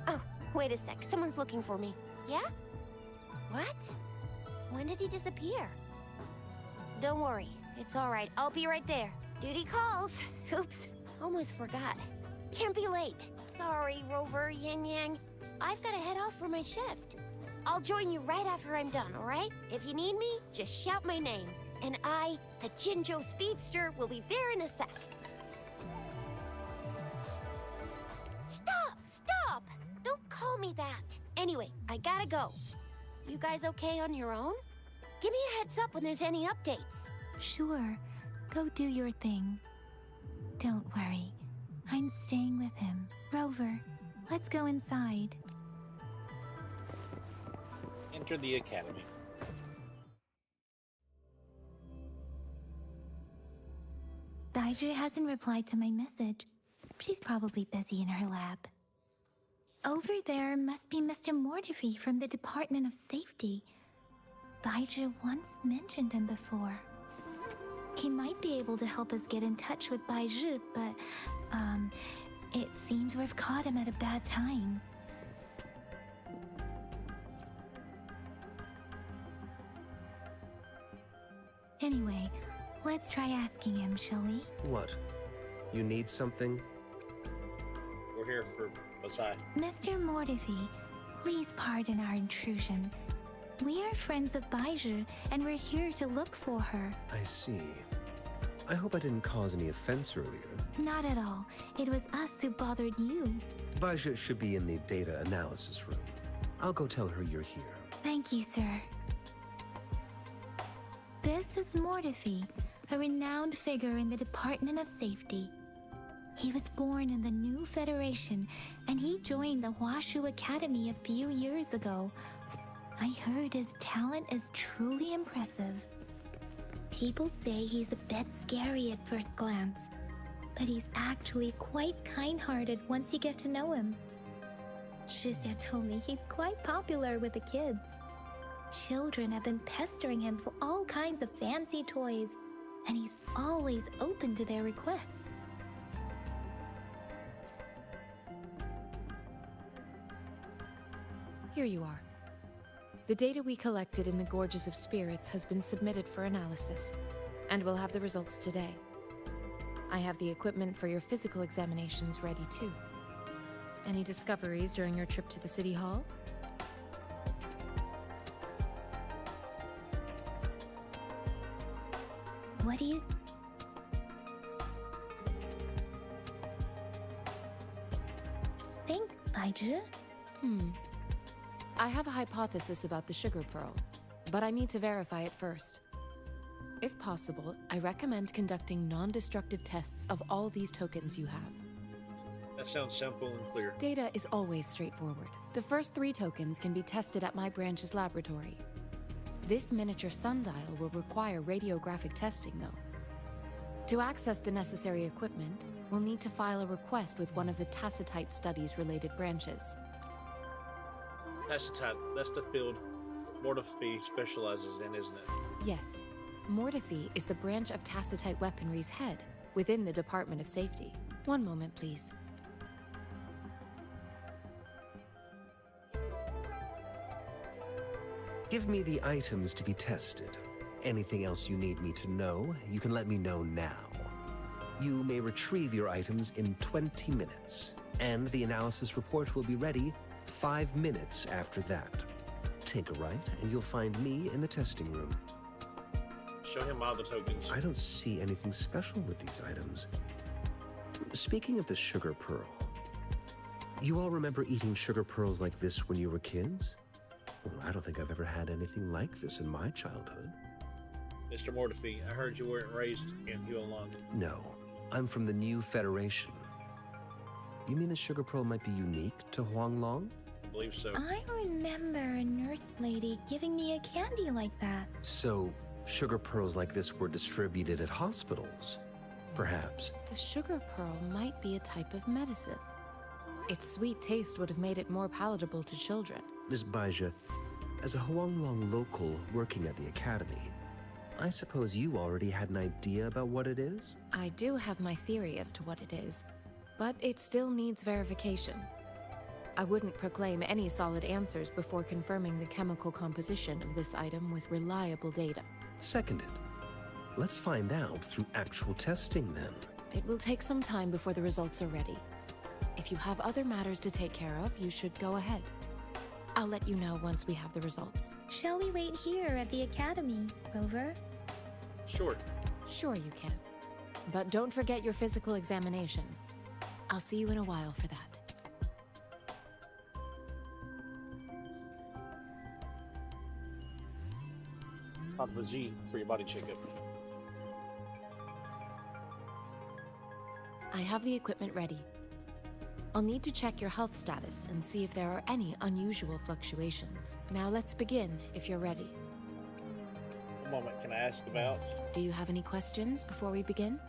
Speaker 4: Oh, wait a sec. Someone's looking for me. Yeah? What? When did he disappear? Don't worry. It's all right. I'll be right there. Duty calls. Oops. Almost forgot. Can't be late. Sorry, Rover, Yang Yang. I've got to head off for my shift. I'll join you right after I'm done, all right? If you need me, just shout my name. And I, the Jinzhou Speedster, will be there in a sec. Stop! Stop! Don't call me that. Anyway, I gotta go. You guys okay on your own? Give me a heads up when there's any updates.
Speaker 3: Sure, go do your thing. Don't worry, I'm staying with him. Rover, let's go inside.
Speaker 2: Enter the academy.
Speaker 3: Daiju hasn't replied to my message. She's probably busy in her lab. Over there must be Mr. Mortefi from the Department of Safety. Daiju once mentioned him before. He might be able to help us get in touch with Baizhi, but, it seems we've caught him at a bad time. Anyway, let's try asking him, shall we?
Speaker 9: What? You need something?
Speaker 2: We're here for Basai.
Speaker 3: Mr. Mortefi, please pardon our intrusion. We are friends of Baizhi, and we're here to look for her.
Speaker 9: I see. I hope I didn't cause any offense earlier.
Speaker 3: Not at all. It was us who bothered you.
Speaker 9: Baja should be in the data analysis room. I'll go tell her you're here.
Speaker 3: Thank you, sir. The This is Mortifi, a renowned figure in the Department of Safety. He was born in the new Federation, and he joined the Huashu Academy a few years ago. I heard his talent is truly impressive. People say he's a bit scary at first glance, but he's actually quite kind-hearted once you get to know him. Shizia told me he's quite popular with the kids. Children have been pestering him for all kinds of fancy toys, and he's always open to their requests.
Speaker 6: Here you are. The data we collected in the Gorges of Spirits has been submitted for analysis, and we'll have the results today. I have the equipment for your physical examinations ready too. Any discoveries during your trip to the City Hall?
Speaker 3: What do you... think, Baizhi?
Speaker 6: I have a hypothesis about the sugar pearl, but I need to verify it first. If possible, I recommend conducting non-destructive tests of all these tokens you have.
Speaker 2: That sounds simple and clear.
Speaker 6: Data is always straightforward. The first 3 tokens can be tested at my branch's laboratory. This miniature sundial will require radiographic testing, though. To access the necessary equipment, we'll need to file a request with one of the Tacitite Studies-related branches.
Speaker 2: Tacitite, that's the field Mortifi specializes in, isn't it?
Speaker 6: Yes. Mortifi is the branch of Tacitite Weaponry's head within the Department of Safety. One moment, please.
Speaker 9: Give me the items to be tested. Anything else you need me to know, you can let me know now. You may retrieve your items in 20 minutes, and the analysis report will be ready 5 minutes after that. Take a right, and you'll find me in the testing room.
Speaker 2: Show him all the tokens.
Speaker 9: I don't see anything special with these items. Speaking of the sugar pearl, you all remember eating sugar pearls like this when you were kids? Well, I don't think I've ever had anything like this in my childhood.
Speaker 2: Mr. Mortifi, I heard you weren't raised in Hualong.
Speaker 9: No, I'm from the new Federation. You mean the sugar pearl might be unique to Huanglong?
Speaker 2: I believe so.
Speaker 3: I remember a nurse lady giving me a candy like that.
Speaker 9: So, sugar pearls like this were distributed at hospitals? Perhaps.
Speaker 6: The sugar pearl might be a type of medicine. Its sweet taste would have made it more palatable to children.
Speaker 9: Ms. Baizhi, as a Huanglong local working at the Academy, I suppose you already had an idea about what it is?
Speaker 6: I do have my theory as to what it is, but it still needs verification. I wouldn't proclaim any solid answers before confirming the chemical composition of this item with reliable data.
Speaker 9: Seconded. Let's find out through actual testing then.
Speaker 6: It will take some time before the results are ready. If you have other matters to take care of, you should go ahead. I'll let you know once we have the results.
Speaker 3: Shall we wait here at the Academy, Rover?
Speaker 2: Sure.
Speaker 6: Sure you can. But don't forget your physical examination. I'll see you in a while for that.
Speaker 2: Patvaji for your body checkup.
Speaker 6: I have the equipment ready. I'll need to check your health status and see if there are any unusual fluctuations. Now let's begin, if you're ready.
Speaker 2: One moment, can I ask about?
Speaker 6: Do you have any questions before we begin?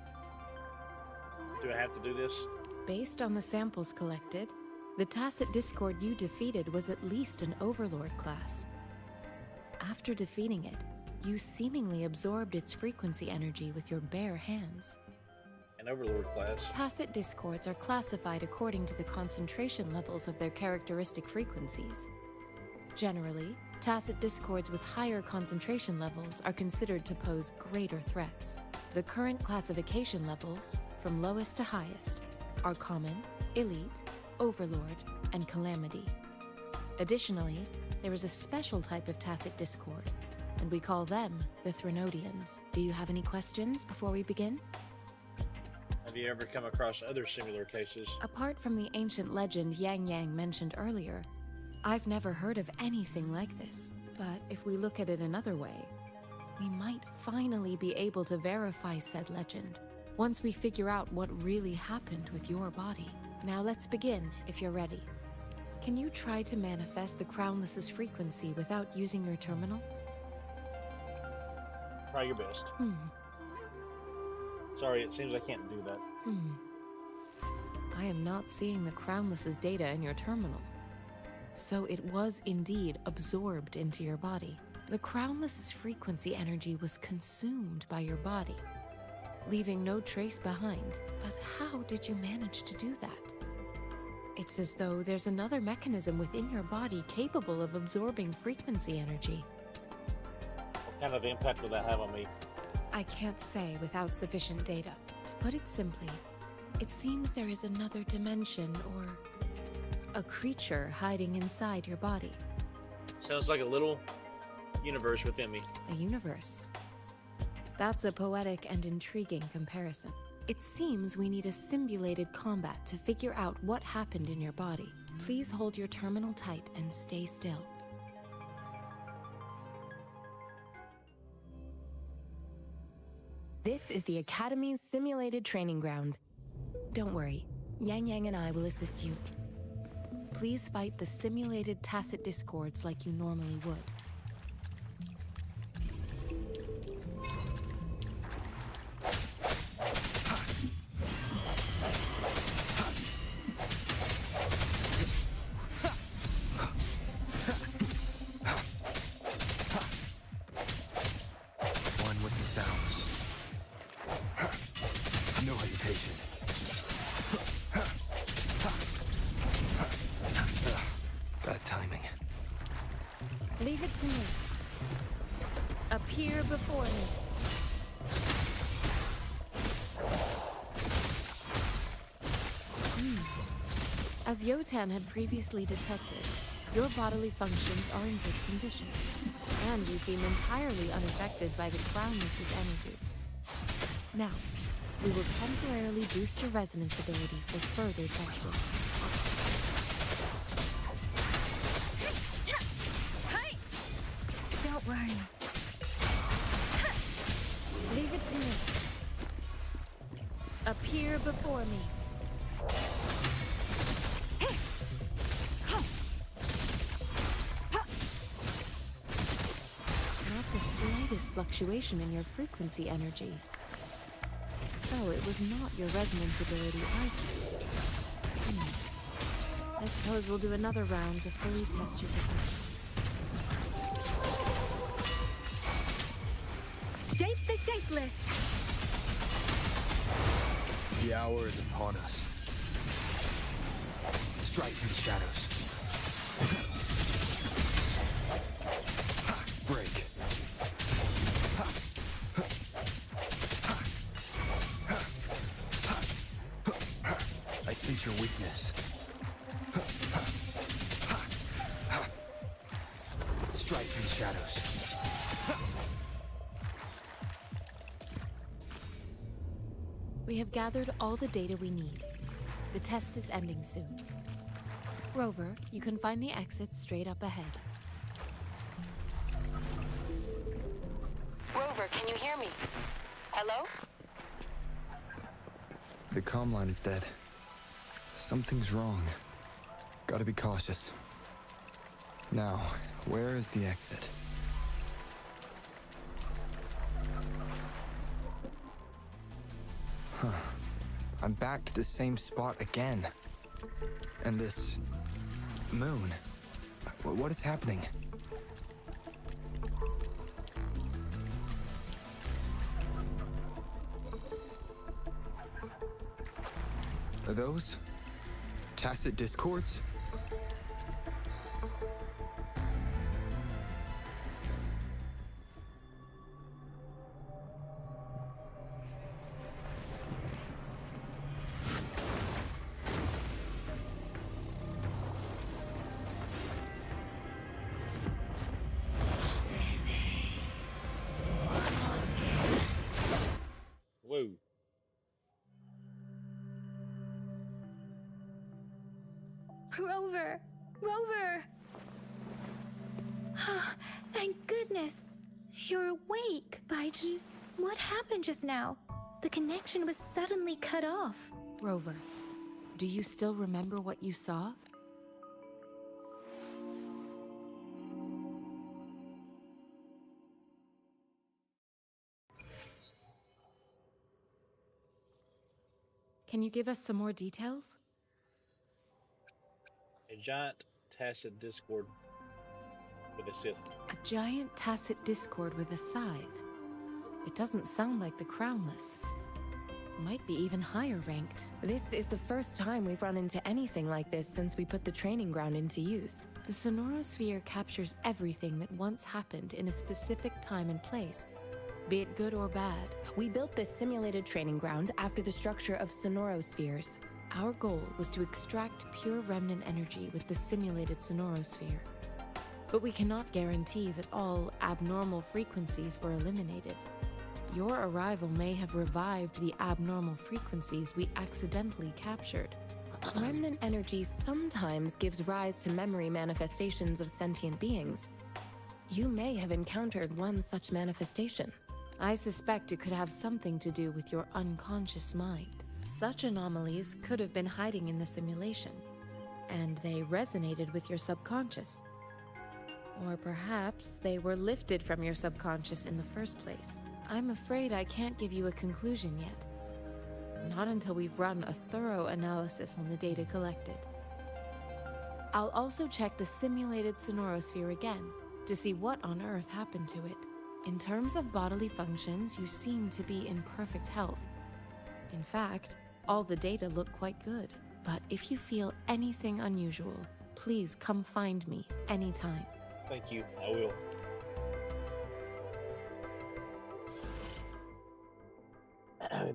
Speaker 2: Do I have to do this?
Speaker 6: Based on the samples collected, the Tacit Discord you defeated was at least an Overlord class. After defeating it, you seemingly absorbed its frequency energy with your bare hands.
Speaker 2: An Overlord class.
Speaker 6: Tacit Discords are classified according to the concentration levels of their characteristic frequencies. Generally, Tacit Discords with higher concentration levels are considered to pose greater threats. The current classification levels, from lowest to highest, are Common, Elite, Overlord, and Calamity. Additionally, there is a special type of Tacit Discord, and we call them the Threnodians. Do you have any questions before we begin?
Speaker 2: Have you ever come across other similar cases?
Speaker 6: Apart from the ancient legend Yang Yang mentioned earlier, I've never heard of anything like this. But if we look at it another way, we might finally be able to verify said legend, once we figure out what really happened with your body. Now let's begin, if you're ready. Can you try to manifest the Crownless's frequency without using your terminal?
Speaker 2: Try your best. Sorry, it seems I can't do that.
Speaker 6: I am not seeing the Crownless's data in your terminal. So it was indeed absorbed into your body. The Crownless's frequency energy was consumed by your body, leaving no trace behind. But how did you manage to do that? It's as though there's another mechanism within your body capable of absorbing frequency energy.
Speaker 2: What kind of impact will that have on me?
Speaker 6: I can't say without sufficient data. To put it simply, it seems there is another dimension or a creature hiding inside your body.
Speaker 2: Sounds like a little universe within me.
Speaker 6: A universe. That's a poetic and intriguing comparison. It seems we need a simulated combat to figure out what happened in your body. Please hold your terminal tight and stay still. This is the Academy's simulated training ground. Don't worry, Yang Yang and I will assist you. Please fight the simulated tacit discords like you normally would.
Speaker 5: One with the sounds. No hesitation. Bad timing.
Speaker 6: Leave it to me. Appear before me. As Yotan had previously detected, your bodily functions are in good condition, and you seem entirely unaffected by the Crownless's energy. Now, we will temporarily boost your resonance ability for further testing.
Speaker 3: Don't worry.
Speaker 6: Leave it to me. Appear before me. Not the slightest fluctuation in your frequency energy. So it was not your resonance ability either. I suppose we'll do another round to fully test your potential.
Speaker 3: Shape the shapeless!
Speaker 5: The hour is upon us. Strike through the shadows. Break. I sense your weakness. Strike through the shadows.
Speaker 6: We have gathered all the data we need. The test is ending soon. Rover, you can find the exit straight up ahead.
Speaker 8: Rover, can you hear me? Hello?
Speaker 5: The comm line is dead. Something's wrong. Gotta be cautious. Now, where is the exit? Huh. I'm back to the same spot again. And this moon. What is happening? Are those tacit discords?
Speaker 2: Whoa.
Speaker 3: Rover! Rover! Ah, thank goodness! You're awake, Baiji. What happened just now? The connection was suddenly cut off.
Speaker 6: Rover, do you still remember what you saw? Can you give us some more details?
Speaker 2: A giant tacit discord with a Sith.
Speaker 6: A giant tacit discord with a scythe. It doesn't sound like the Crownless. Might be even higher ranked.
Speaker 10: This is the first time we've run into anything like this since we put the training ground into use.
Speaker 6: The Sonorosphere captures everything that once happened in a specific time and place, be it good or bad.
Speaker 10: We built this simulated training ground after the structure of Sonorospheres.
Speaker 6: Our goal was to extract pure remnant energy with the simulated Sonorosphere. But we cannot guarantee that all abnormal frequencies were eliminated. Your arrival may have revived the abnormal frequencies we accidentally captured.
Speaker 10: Remnant energy sometimes gives rise to memory manifestations of sentient beings. You may have encountered one such manifestation.
Speaker 6: I suspect it could have something to do with your unconscious mind. Such anomalies could have been hiding in the simulation, and they resonated with your subconscious. Or perhaps they were lifted from your subconscious in the first place. I'm afraid I can't give you a conclusion yet. Not until we've run a thorough analysis on the data collected. I'll also check the simulated Sonorosphere again to see what on earth happened to it. In terms of bodily functions, you seem to be in perfect health. In fact, all the data look quite good. But if you feel anything unusual, please come find me anytime.
Speaker 2: Thank you, I will.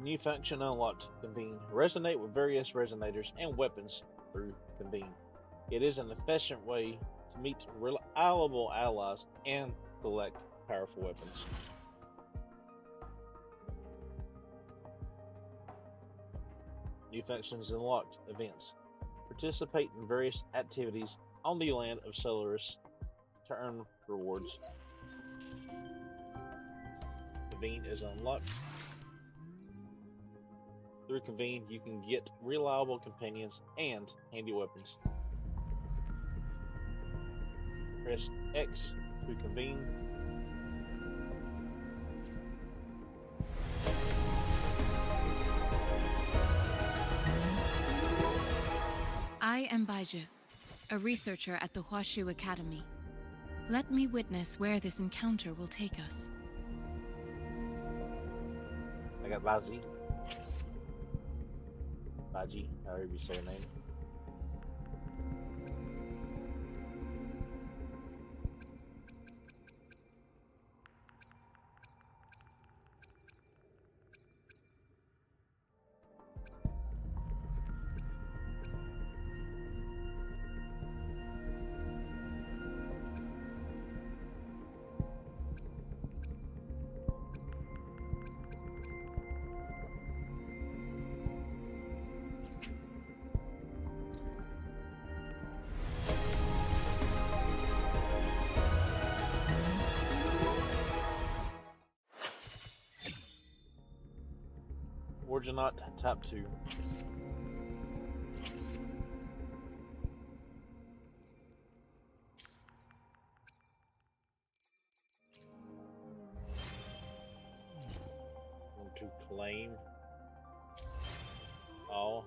Speaker 2: New function unlocked. Convene. Resonate with various resonators and weapons through Convene. It is an efficient way to meet reliable allies and collect powerful weapons. New functions unlocked. Events. Participate in various activities on the land of Solaris to earn rewards. Convene is unlocked. Through Convene, you can get reliable companions and handy weapons. Press X to convene.
Speaker 11: I am Baiju, a researcher at the Huashu Academy. Let me witness where this encounter will take us.
Speaker 2: I got Bazi. Baji, however you say your name. Originaut Type 2. Want to claim all.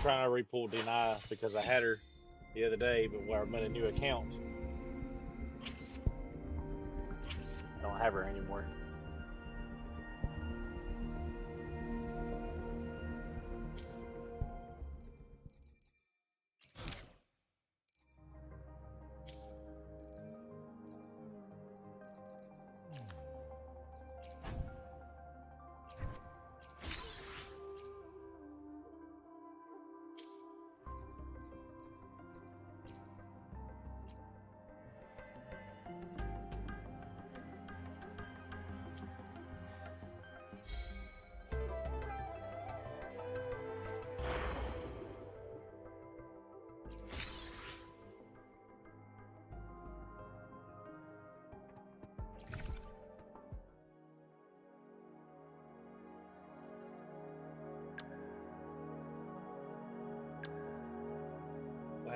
Speaker 2: Trying to repull deny because I had her the other day, but when I made a new account, I don't have her anymore.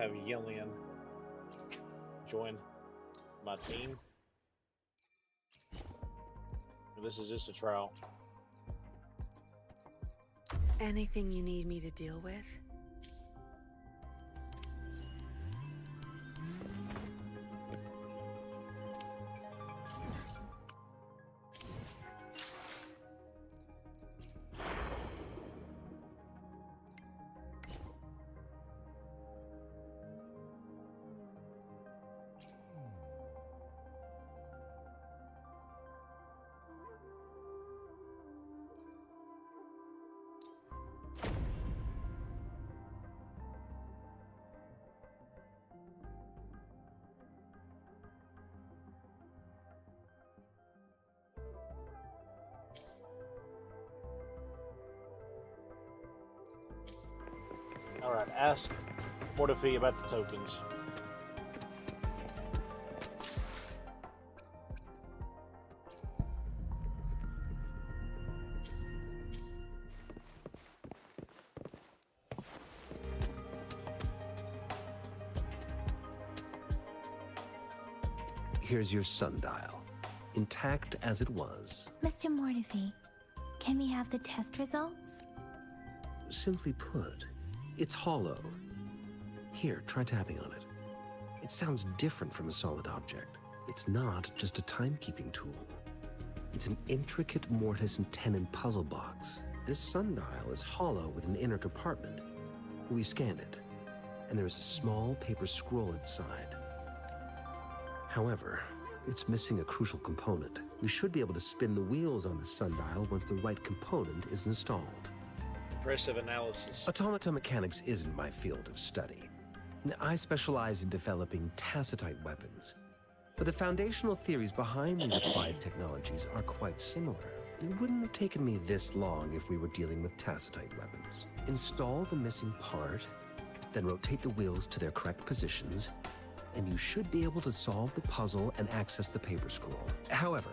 Speaker 2: have Yillian join my team. This is just a trial.
Speaker 12: Anything you need me to deal with?
Speaker 2: Alright, ask Mortifi about the tokens.
Speaker 9: Here's your sundial, intact as it was.
Speaker 3: Mr. Mortifi, can we have the test results?
Speaker 9: Simply put, it's hollow. Here, try tapping on it. It sounds different from a solid object. It's not just a timekeeping tool. It's an intricate mortise and tenon puzzle box. This sundial is hollow with an inner compartment. We scanned it, and there is a small paper scroll inside. However, it's missing a crucial component. We should be able to spin the wheels on the sundial once the right component is installed.
Speaker 2: Impressive analysis.
Speaker 9: Automata mechanics isn't my field of study. I specialize in developing tacitite weapons, but the foundational theories behind these applied technologies are quite similar. It wouldn't have taken me this long if we were dealing with tacitite weapons. Install the missing part, then rotate the wheels to their correct positions, and you should be able to solve the puzzle and access the paper scroll. However,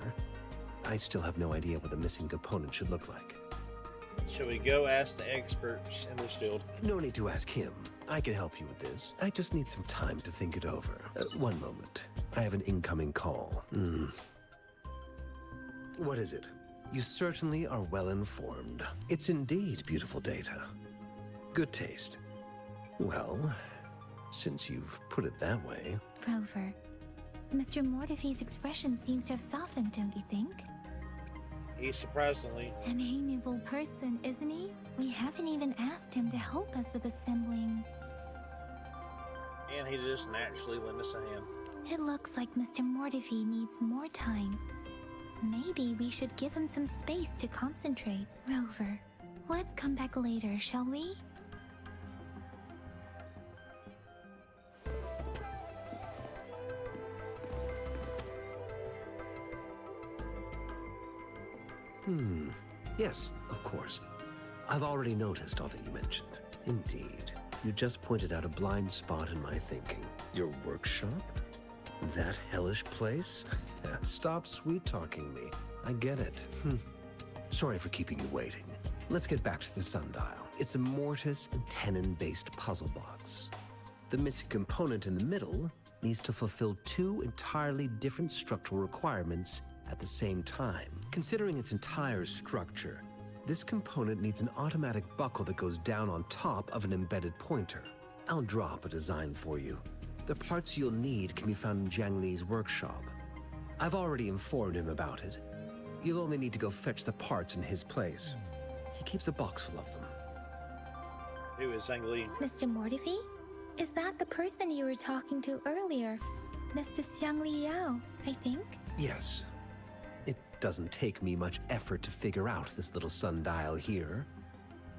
Speaker 9: I still have no idea what the missing component should look like.
Speaker 2: Shall we go ask the experts in this field?
Speaker 9: No need to ask him. I can help you with this. I just need some time to think it over. One moment. I have an incoming call. What is it? You certainly are well informed. It's indeed beautiful data. Good taste. Well, since you've put it that way.
Speaker 3: Rover, Mr. Mortifi's expression seems to have softened, don't you think?
Speaker 2: He's surprisingly
Speaker 3: An amiable person, isn't he? We haven't even asked him to help us with assembling.
Speaker 2: and he just naturally lent us a hand.
Speaker 3: It looks like Mr. Mortifi needs more time. Maybe we should give him some space to concentrate. Rover, let's come back later, shall we?
Speaker 9: Yes, of course. I've already noticed all that you mentioned. Indeed. You just pointed out a blind spot in my thinking. Your workshop? That hellish place? Stop sweet-talking me. I get it. Sorry for keeping you waiting. Let's get back to the sundial. It's a mortise and tenon-based puzzle box. The missing component in the middle needs to fulfill two entirely different structural requirements at the same time. Considering its entire structure, this component needs an automatic buckle that goes down on top of an embedded pointer. I'll drop a design for you. The parts you'll need can be found in Jiang Li's workshop. I've already informed him about it. You'll only need to go fetch the parts in his place. He keeps a box full of them.
Speaker 2: Who is Zhang Li?
Speaker 3: Mr. Mortifi? Is that the person you were talking to earlier? Mr. Xiang Li Yao, I think?
Speaker 9: Yes. It doesn't take me much effort to figure out this little sundial here.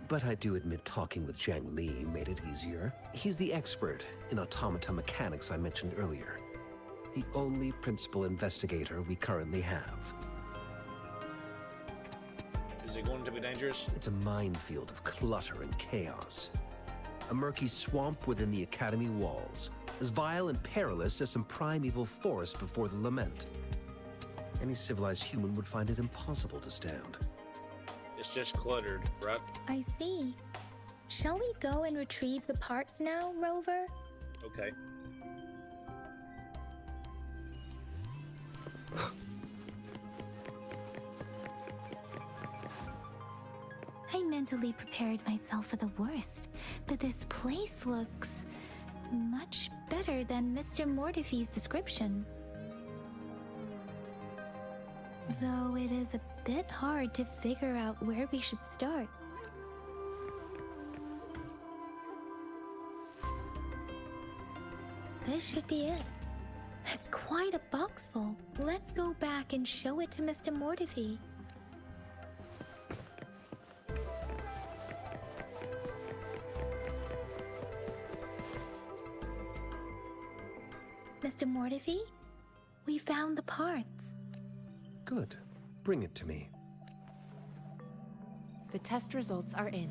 Speaker 9: But I do admit talking with Jiang Li made it easier. He's the expert in automata mechanics I mentioned earlier. The only principal investigator we currently have.
Speaker 2: Is it going to be dangerous?
Speaker 9: It's a minefield of clutter and chaos. A murky swamp within the Academy walls, as vile and perilous as some primeval forest before the Lament. Any civilized human would find it impossible to stand.
Speaker 2: It's just cluttered, right?
Speaker 3: I see. Shall we go and retrieve the parts now, Rover?
Speaker 2: Okay.
Speaker 3: I mentally prepared myself for the worst, but this place looks much better than Mr. Mortifee's description. Though it is a bit hard to figure out where we should start. This should be it. It's quite a box full. Let's go back and show it to Mr. Mortifee. Mr. Mortifee, we found the parts.
Speaker 9: Good. Bring it to me.
Speaker 6: The test results are in.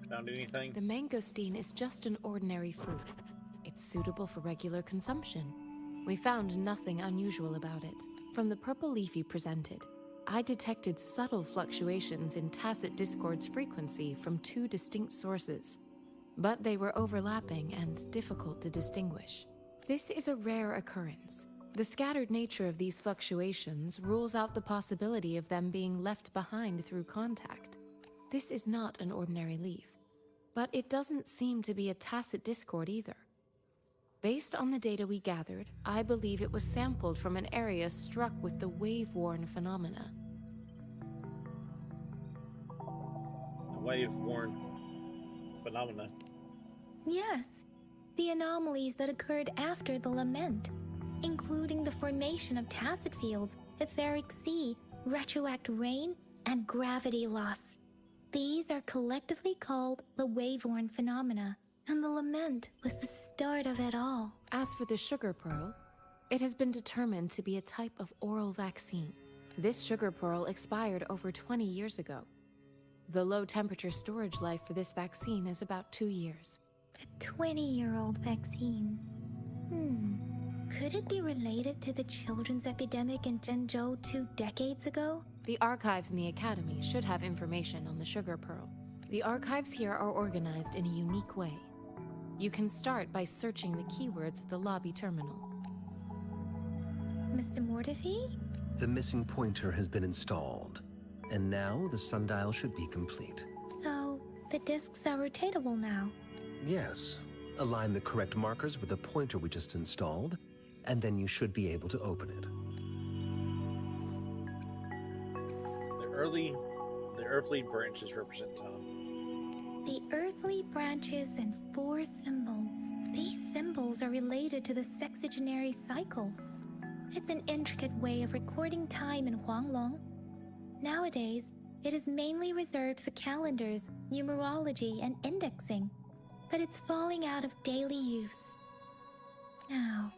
Speaker 2: Found anything?
Speaker 6: The mangosteen is just an ordinary fruit. It's suitable for regular consumption. We found nothing unusual about it. From the purple leaf you presented, I detected subtle fluctuations in Tacit Discord's frequency from two distinct sources, but they were overlapping and difficult to distinguish. This is a rare occurrence. The scattered nature of these fluctuations rules out the possibility of them being left behind through contact. This is not an ordinary leaf, but it doesn't seem to be a Tacit Discord either. Based on the data we gathered, I believe it was sampled from an area struck with the wave-worn phenomena.
Speaker 2: The wave-worn phenomena.
Speaker 3: Yes, the anomalies that occurred after the lament, including the formation of tacit fields, etheric sea, retroact rain, and gravity loss. These are collectively called the wave-worn phenomena, and the lament was the start of it all.
Speaker 6: As for the sugar pearl, it has been determined to be a type of oral vaccine. This sugar pearl expired over 20 years ago. The low-temperature storage life for this vaccine is about 2 years.
Speaker 3: A 20-year-old vaccine. Could it be related to the children's epidemic in Zhenzhou 2 decades ago?
Speaker 6: The archives in the Academy should have information on the sugar pearl. The archives here are organized in a unique way. You can start by searching the keywords at the lobby terminal.
Speaker 3: Mr. Mortifee?
Speaker 9: The missing pointer has been installed, and now the sundial should be complete.
Speaker 3: So, the discs are rotatable now?
Speaker 9: Yes. Align the correct markers with the pointer we just installed, and then you should be able to open it.
Speaker 2: The earthly branches represent time.
Speaker 3: The earthly branches and 4 symbols. These symbols are related to the sexagenary cycle. It's an intricate way of recording time in Huanglong. Nowadays, it is mainly reserved for calendars, numerology, and indexing, but it's falling out of daily use. Now,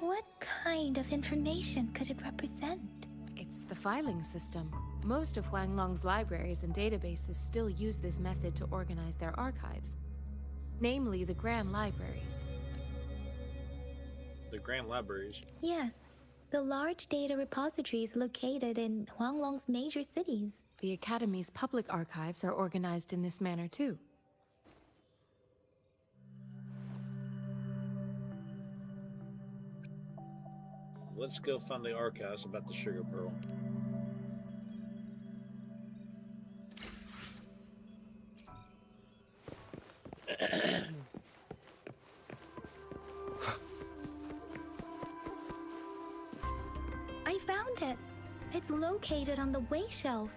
Speaker 3: what kind of information could it represent?
Speaker 6: It's the filing system. Most of Huanglong's libraries and databases still use this method to organize their archives, namely the Grand Libraries.
Speaker 2: The Grand Libraries?
Speaker 3: Yes, the large data repositories located in Huanglong's major cities.
Speaker 6: The Academy's public archives are organized in this manner too.
Speaker 2: Let's go find the archives about the sugar pearl.
Speaker 3: I found it. It's located on the way shelf.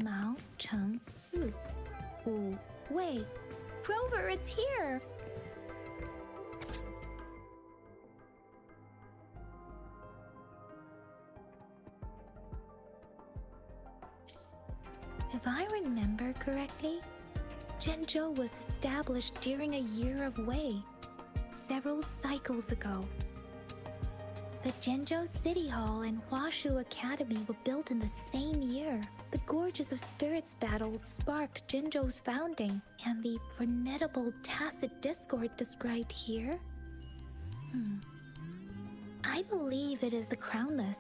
Speaker 3: Mao Cheng Si Wu Wei. Grover, it's here! If I remember correctly, Zhenzhou was established during a year of Wei, several cycles ago. The Zhenzhou City Hall and Huashu Academy were built in the same year. The Gorges of Spirits battle sparked Zhenzhou's founding, and the formidable Tacit Discord described here? I believe it is the Crownless.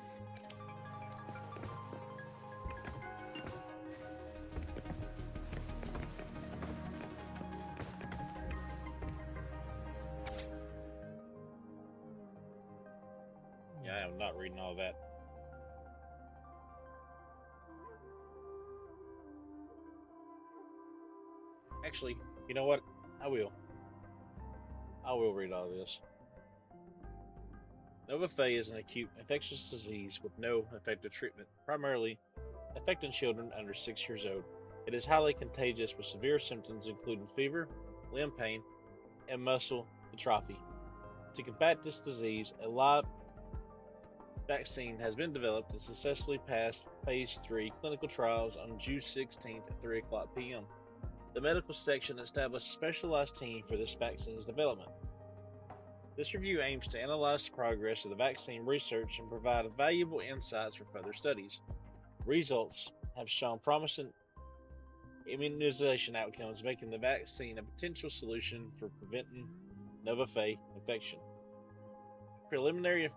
Speaker 2: Yeah, I am not reading all that. Actually, you know what? I will. I will read all this. Nova Fey is an acute infectious disease with no effective treatment, primarily affecting children under 6 years old. It is highly contagious with severe symptoms including fever, limb pain, and muscle atrophy. To combat this disease, a live vaccine has been developed and successfully passed phase 3 clinical trials on June 16th at 3 o'clock p.m. The medical section established a specialized team for this vaccine's development. This review aims to analyze the progress of the vaccine research and provide valuable insights for further studies. Results have shown promising immunization outcomes, making the vaccine a potential solution for preventing Nova Fey infection. Preliminary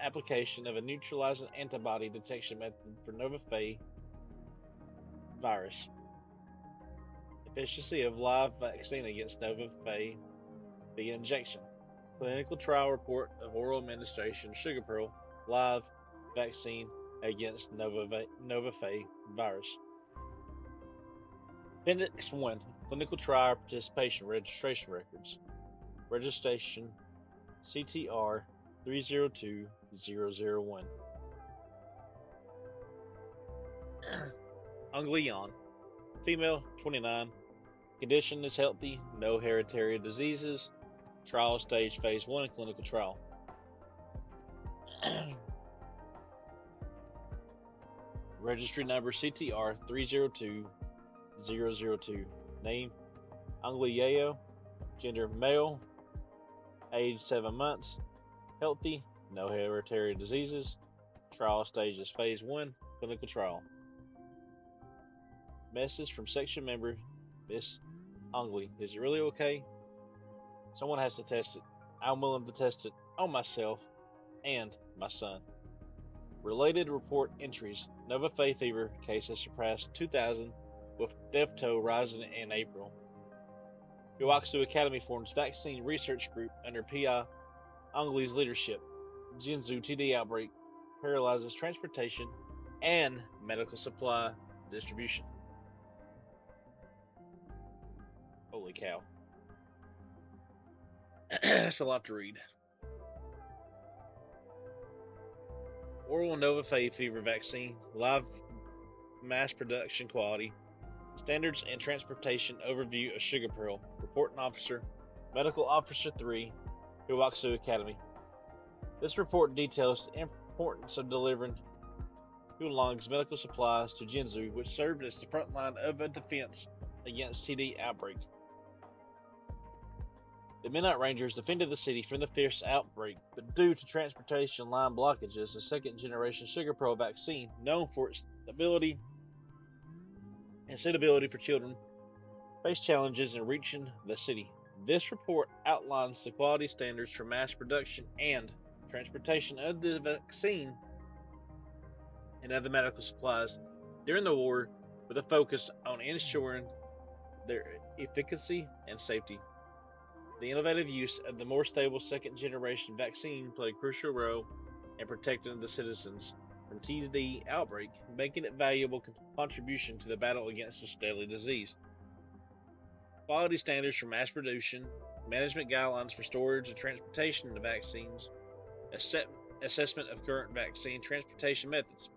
Speaker 2: application of a neutralizing antibody detection method for Nova Fey virus. Efficacy of live vaccine against Nova Fey via injection. Clinical trial report of oral administration of sugar pearl live vaccine against Nova Fey virus. Appendix 1 Clinical Trial Participation Registration Records. Registration CTR 302001. Anglian. Female, 29. Condition is healthy, no hereditary diseases. Trial stage phase 1 clinical trial. Registry number CTR 302002. Name Angliao. Gender male. Age 7 months. Healthy, no hereditary diseases. Trial stage is phase 1 clinical trial. Message from section member Miss Angley. Is it really okay? Someone has to test it. I'm willing to test it on myself and my son. Related report entries. Nova Fey fever cases surpassed 2,000 with death toll rising in April. Yowaxu Academy forms vaccine research group under P.I. Angley's leadership. Jinzu TD outbreak paralyzes transportation and medical supply distribution. Holy cow. That's a lot to read. Oral Nova Fey fever vaccine, live mass production quality, standards and transportation overview of Sugar Pearl, reporting officer, Medical Officer 3, Hiwaxu Academy. This report details the importance of delivering Huanglong's medical supplies to Jinzu, which served as the front line of a defense against TD outbreak. The Midnight Rangers defended the city from the fierce outbreak, but due to transportation line blockages, the second-generation Sugar Pearl vaccine, known for its stability and suitability for children, faced challenges in reaching the city. This report outlines the quality standards for mass production and transportation of the vaccine and other medical supplies during the war, with a focus on ensuring their efficacy and safety. The innovative use of the more stable second generation vaccine played a crucial role in protecting the citizens from TD outbreak, making it a valuable contribution to the battle against this deadly disease. Quality standards for mass production, management guidelines for storage and transportation of the vaccines, assessment of current vaccine transportation methods.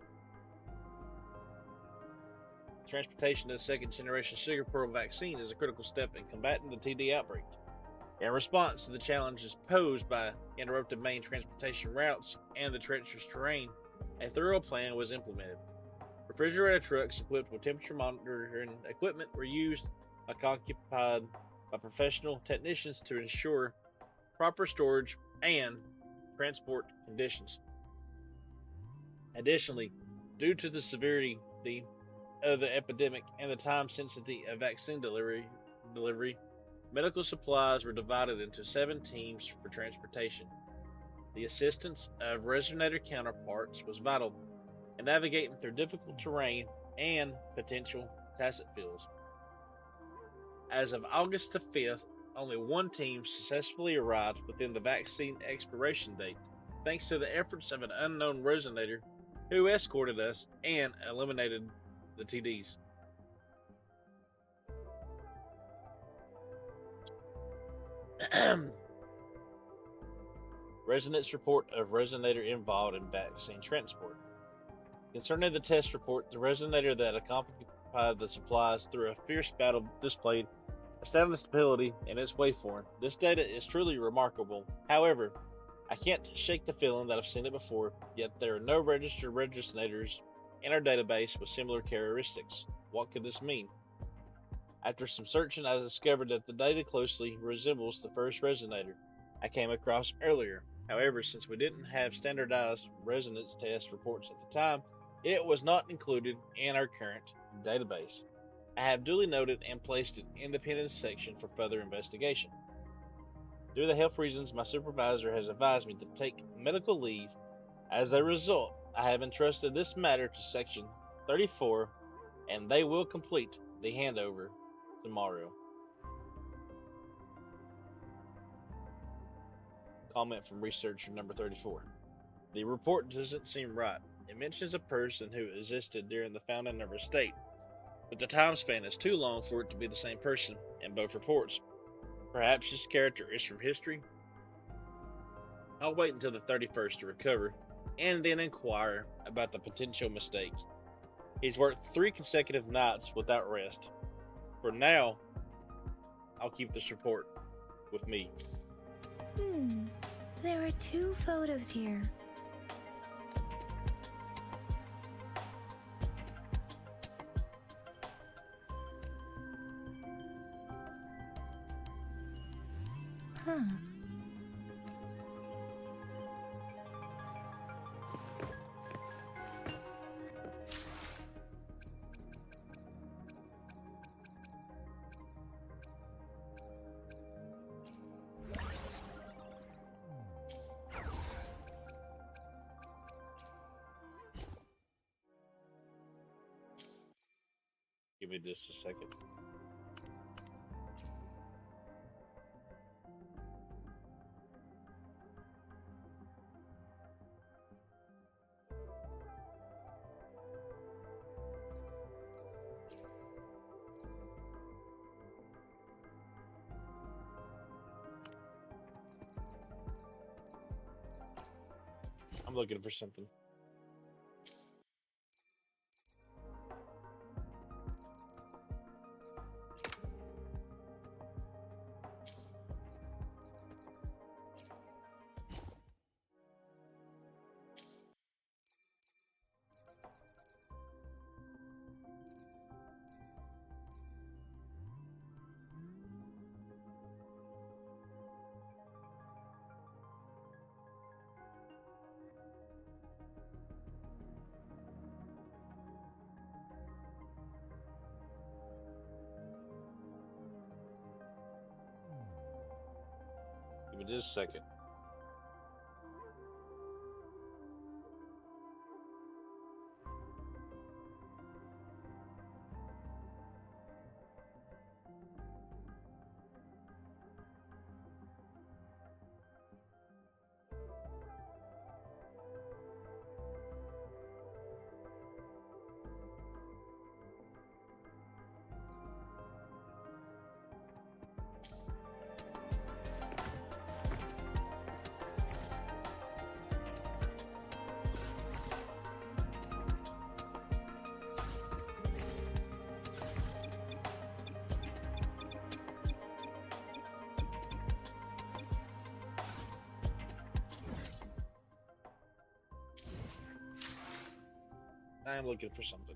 Speaker 2: Transportation of the second generation Sugar Pearl vaccine is a critical step in combating the TD outbreak. In response to the challenges posed by interrupted main transportation routes and the treacherous terrain, a thorough plan was implemented. Refrigerator trucks equipped with temperature monitoring equipment were used, occupied by professional technicians to ensure proper storage and transport conditions. Additionally, due to the severity of the epidemic and the time sensitivity of vaccine delivery, medical supplies were divided into 7 teams for transportation. The assistance of resonator counterparts was vital in navigating through difficult terrain and potential tacit fields. As of August the 5th, only one team successfully arrived within the vaccine expiration date. thanks to the efforts of an unknown resonator who escorted us and eliminated the TDs. Resonance report of resonator involved in vaccine transport. Concerning the test report, the resonator that accompanied the supplies through a fierce battle displayed astounding stability in its waveform. This data is truly remarkable. However, I can't shake the feeling that I've seen it before, yet there are no registered resonators in our database with similar characteristics. What could this mean? After some searching, I discovered that the data closely resembles the first resonator I came across earlier. However, since we didn't have standardized resonance test reports at the time, it was not included in our current database. I have duly noted and placed it in independent section for further investigation. Due to health reasons, my supervisor has advised me to take medical leave. As a result, I have entrusted this matter to Section 34, and they will complete the handover tomorrow. Comment from researcher number 34. The report doesn't seem right. It mentions a person who existed during the founding of our state, but the time span is too long for it to be the same person in both reports. Perhaps this character is from history? I'll wait until the 31st to recover, and then inquire about the potential mistake. He's worked 3 consecutive nights without rest. For now, I'll keep this report with me.
Speaker 3: There are 2 photos here. Huh.
Speaker 2: Give me just a second. I'm looking for something. Give me just a second. I'm looking for something.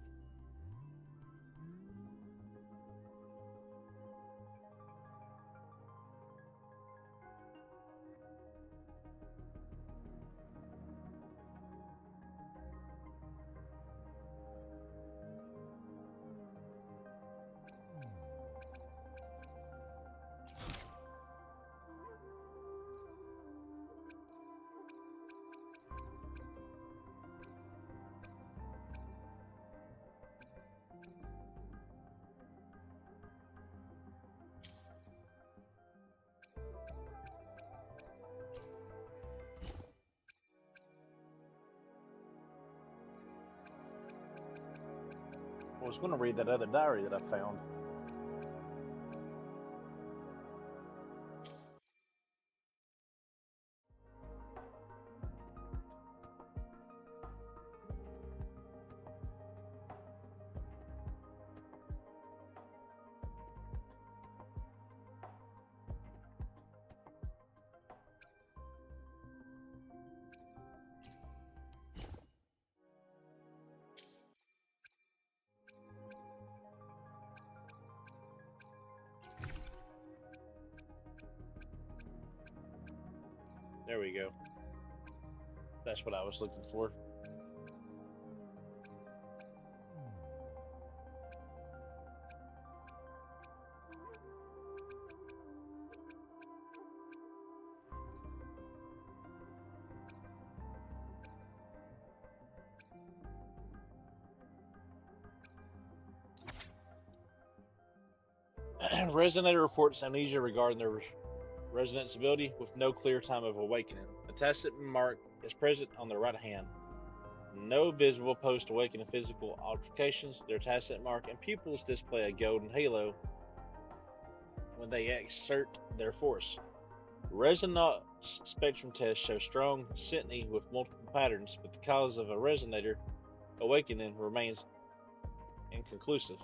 Speaker 2: was going to read that other diary that I found. There we go. That's what I was looking for. Resonator reports amnesia regarding their resonance ability with no clear time of awakening. A tacit mark is present on their right hand. No visible post-awakening physical altercations. Their tacit mark and pupils display a golden halo when they exert their force. Resonance spectrum tests show strong synteny with multiple patterns, but the cause of a resonator awakening remains inconclusive.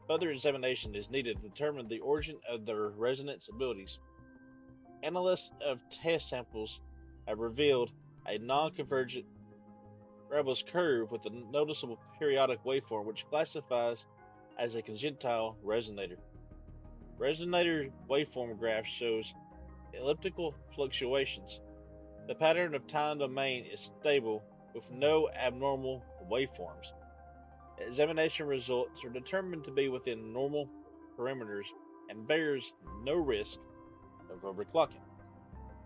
Speaker 2: Further examination is needed to determine the origin of their resonance abilities. Analysts of test samples have revealed a non-convergent Rebel's curve with a noticeable periodic waveform which classifies as a congenital resonator. Resonator waveform graph shows elliptical fluctuations. The pattern of time domain is stable with no abnormal waveforms. Examination results are determined to be within normal parameters and bears no risk of overclocking.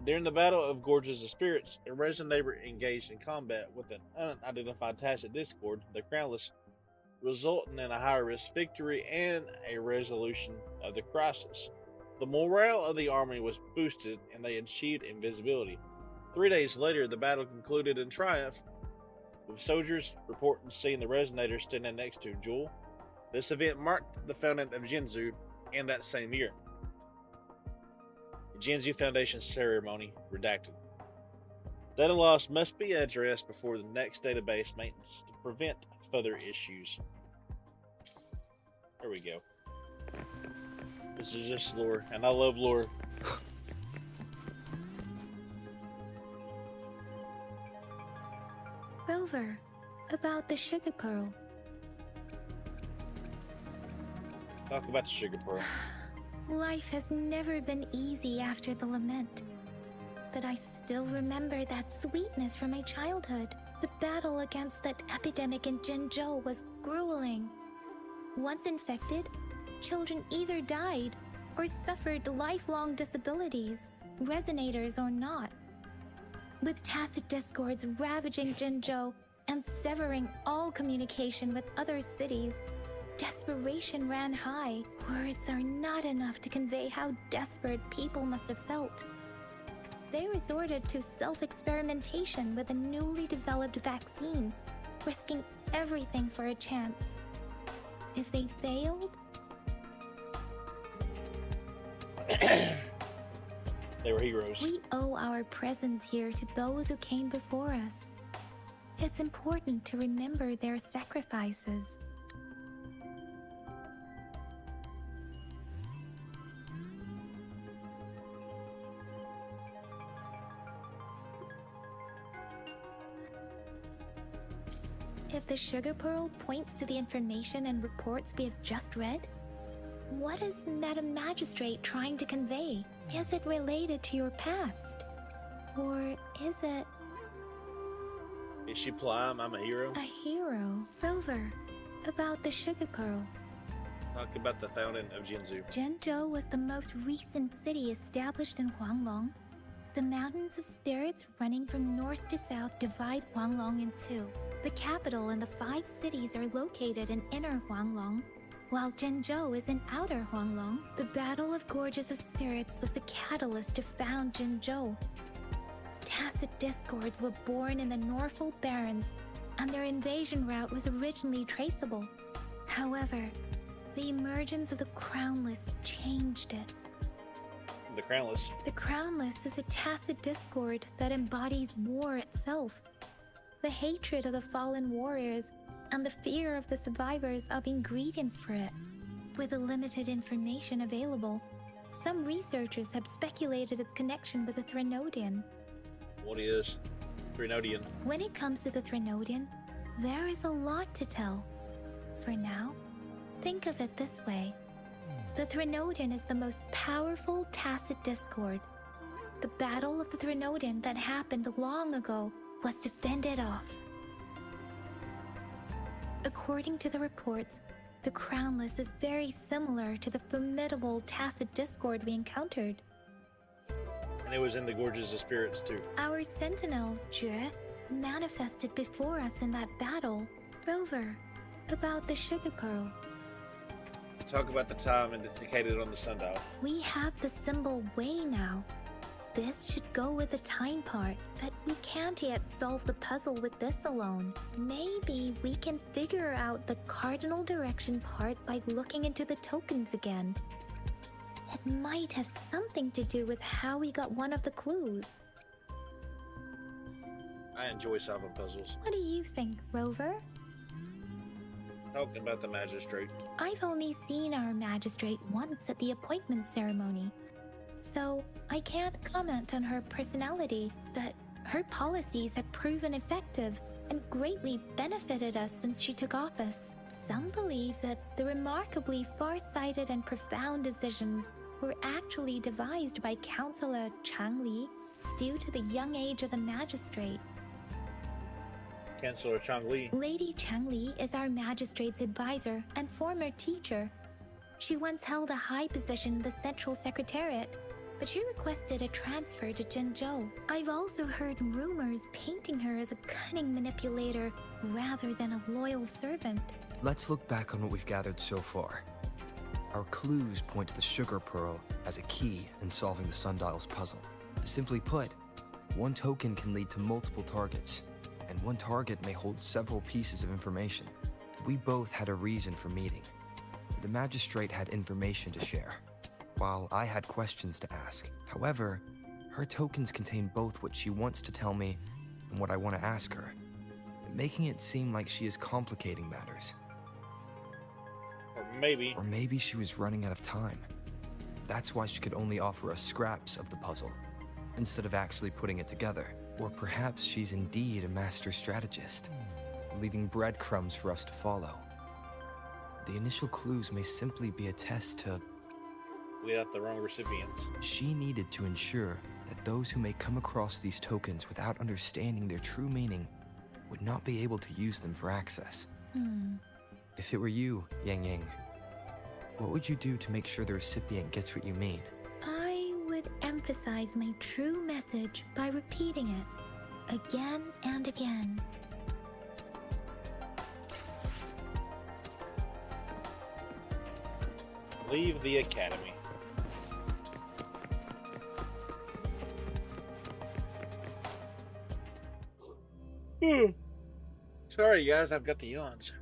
Speaker 2: During the Battle of Gorges of Spirits, a resonator engaged in combat with an unidentified tacit discord, the Crownless, resulting in a high-risk victory and a resolution of the crisis. The morale of the army was boosted and they achieved invisibility. 3 days later, the battle concluded in triumph, with soldiers reporting seeing the resonator standing next to Jewel. This event marked the founding of Jinzu in that same year. The Jinzu Foundation ceremony redacted. Data loss must be addressed before the next database maintenance to prevent further issues. There we go. This is just lore, and I love lore.
Speaker 3: Rover, about the sugar pearl.
Speaker 2: Talk about the sugar pearl.
Speaker 3: Life has never been easy after the lament. But I still remember that sweetness from my childhood. The battle against that epidemic in Jinzhou was grueling. Once infected, children either died or suffered lifelong disabilities, resonators or not. With tacit discords ravaging Jinzhou and severing all communication with other cities, desperation ran high. Words are not enough to convey how desperate people must have felt. They resorted to self-experimentation with a newly developed vaccine, risking everything for a chance. If they failed,
Speaker 2: they were heroes.
Speaker 3: We owe our presence here to those who came before us. It's important to remember their sacrifices. If the sugar pearl points to the information and reports we have just read, what is Madam Magistrate trying to convey? Is it related to your past? Or is it...
Speaker 2: Is she Plum? I'm a hero.
Speaker 3: A hero, Rover, about the sugar pearl.
Speaker 2: Talk about the founding of Jinzu.
Speaker 3: Jinzhou was the most recent city established in Huanglong. The mountains of spirits running from north to south divide Huanglong in two. The capital and the 5 cities are located in inner Huanglong, while Jinzhou is in outer Huanglong. The Battle of Gorges of Spirits was the catalyst to found Jinzhou. Tacit discords were born in the Norfolk Barrens, and their invasion route was originally traceable. However, the emergence of the Crownless changed it.
Speaker 2: The Crownless.
Speaker 3: The Crownless is a tacit discord that embodies war itself. The hatred of the fallen warriors and the fear of the survivors are the ingredients for it. With the limited information available, some researchers have speculated its connection with the Threnodian.
Speaker 2: What is Threnodian?
Speaker 3: When it comes to the Threnodian, there is a lot to tell. For now, think of it this way. The Threnodian is the most powerful tacit discord. The Battle of the Threnodian that happened long ago was to fend it off. According to the reports, the Crownless is very similar to the formidable tacit discord we encountered.
Speaker 2: And it was in the Gorges of Spirits too.
Speaker 3: Our sentinel, Jue, manifested before us in that battle. Rover, about the sugar pearl.
Speaker 2: Talk about the time indicated on the sundial.
Speaker 3: We have the symbol way now. This should go with the time part, but we can't yet solve the puzzle with this alone. Maybe we can figure out the cardinal direction part by looking into the tokens again. It might have something to do with how we got one of the clues.
Speaker 2: I enjoy solving puzzles.
Speaker 3: What do you think, Rover?
Speaker 2: Talking about the magistrate.
Speaker 3: I've only seen our magistrate once at the appointment ceremony, so I can't comment on her personality, but her policies have proven effective and greatly benefited us since she took office. Some believe that the remarkably far-sighted and profound decisions were actually devised by Councillor Changli due to the young age of the magistrate.
Speaker 2: Chancellor Changli.
Speaker 3: Lady Changli is our magistrate's advisor and former teacher. She once held a high position in the Central Secretariat, but she requested a transfer to Jinzhou. I've also heard rumors painting her as a cunning manipulator rather than a loyal servant.
Speaker 13: Let's look back on what we've gathered so far. Our clues point to the sugar pearl as a key in solving the sundial's puzzle. Simply put, one token can lead to multiple targets, and one target may hold several pieces of information. We both had a reason for meeting. The magistrate had information to share, while I had questions to ask. However, her tokens contain both what she wants to tell me and what I want to ask her, making it seem like she is complicating matters.
Speaker 2: Or
Speaker 13: maybe she was running out of time. That's why she could only offer us scraps of the puzzle, instead of actually putting it together. Or perhaps she's indeed a master strategist, leaving breadcrumbs for us to follow. The initial clues may simply be a test to...
Speaker 2: We got the wrong recipients.
Speaker 13: She needed to ensure that those who may come across these tokens without understanding their true meaning would not be able to use them for access. If it were you, Yang Yang, what would you do to make sure the recipient gets what you mean?
Speaker 3: I would emphasize my true message by repeating it again and again.
Speaker 2: Leave the academy. Sorry guys, I've got the yawns.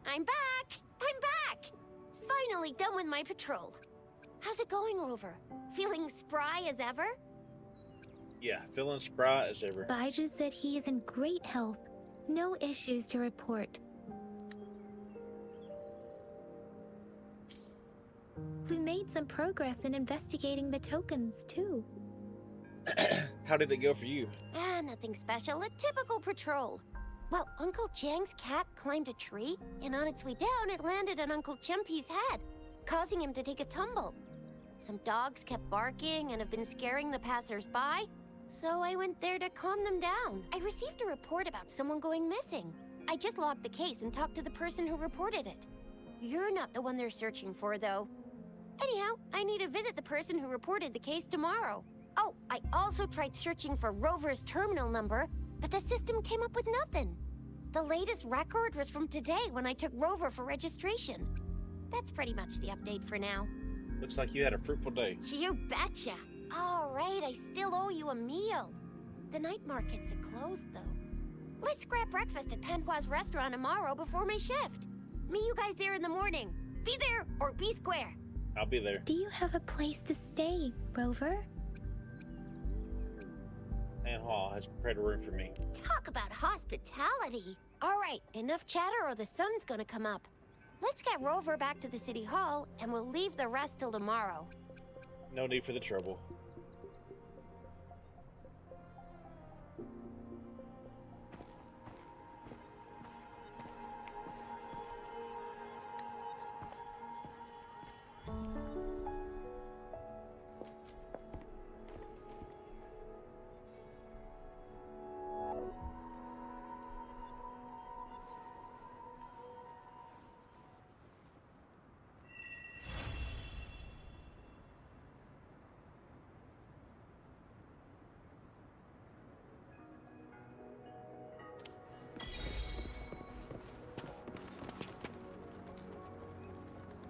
Speaker 4: I'm back! I'm back! Finally done with my patrol. How's it going, Rover? Feeling spry as ever?
Speaker 2: Yeah, feeling spry as ever.
Speaker 3: Baiju said he is in great health. No issues to report. We made some progress in investigating the tokens, too.
Speaker 2: How did it go for you?
Speaker 4: Nothing special. A typical patrol. Well, Uncle Chang's cat climbed a tree, and on its way down, it landed on Uncle Chempi's head, causing him to take a tumble. Some dogs kept barking and have been scaring the passers-by, so I went there to calm them down. I received a report about someone going missing. I just logged the case and talked to the person who reported it. You're not the one they're searching for, though. Anyhow, I need to visit the person who reported the case tomorrow. Oh, I also tried searching for Rover's terminal number, but the system came up with nothing. The latest record was from today when I took Rover for registration. That's pretty much the update for now.
Speaker 2: Looks like you had a fruitful day.
Speaker 4: You betcha. All right, I still owe you a meal. The night markets are closed, though. Let's grab breakfast at Panhua's restaurant tomorrow before my shift. Meet you guys there in the morning. Be there or be square.
Speaker 2: I'll be there.
Speaker 3: Do you have a place to stay, Rover?
Speaker 2: And Hall has prepared a room for me.
Speaker 4: Talk about hospitality. All right, enough chatter or the sun's gonna come up. Let's get Rover back to the city hall, and we'll leave the rest till tomorrow.
Speaker 2: No need for the trouble.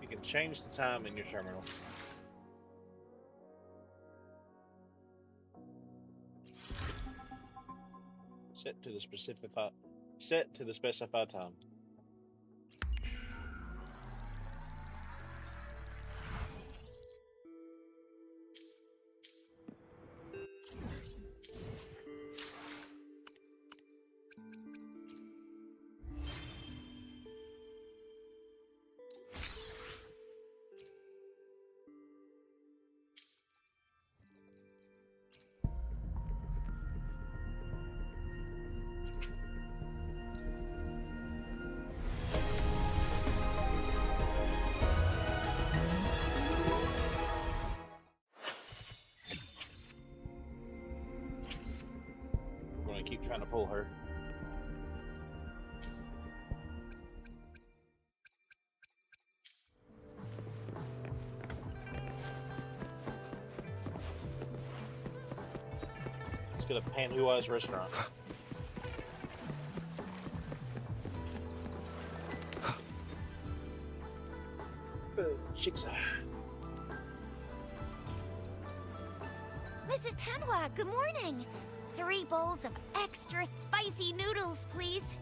Speaker 2: You can change the time in your terminal. Set to the specified time. We're going to keep trying to pull her. Let's go to Panhua's restaurant. Chicks.
Speaker 4: Mrs. Panhua, good morning. 3 bowls of extra spicy noodles, please.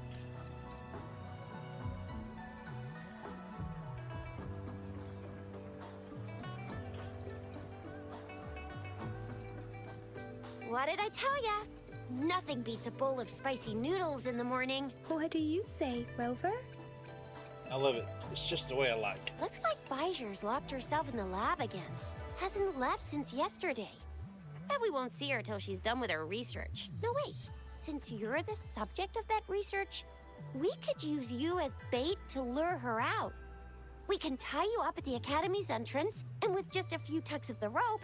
Speaker 4: What did I tell ya? Nothing beats a bowl of spicy noodles in the morning.
Speaker 3: What do you say, Rover?
Speaker 2: I love it. It's just the way I like.
Speaker 4: Looks like Baijer's locked herself in the lab again. Hasn't left since yesterday. Bet we won't see her till she's done with her research. No, wait. Since you're the subject of that research, we could use you as bait to lure her out. We can tie you up at the Academy's entrance, and with just a few tugs of the rope,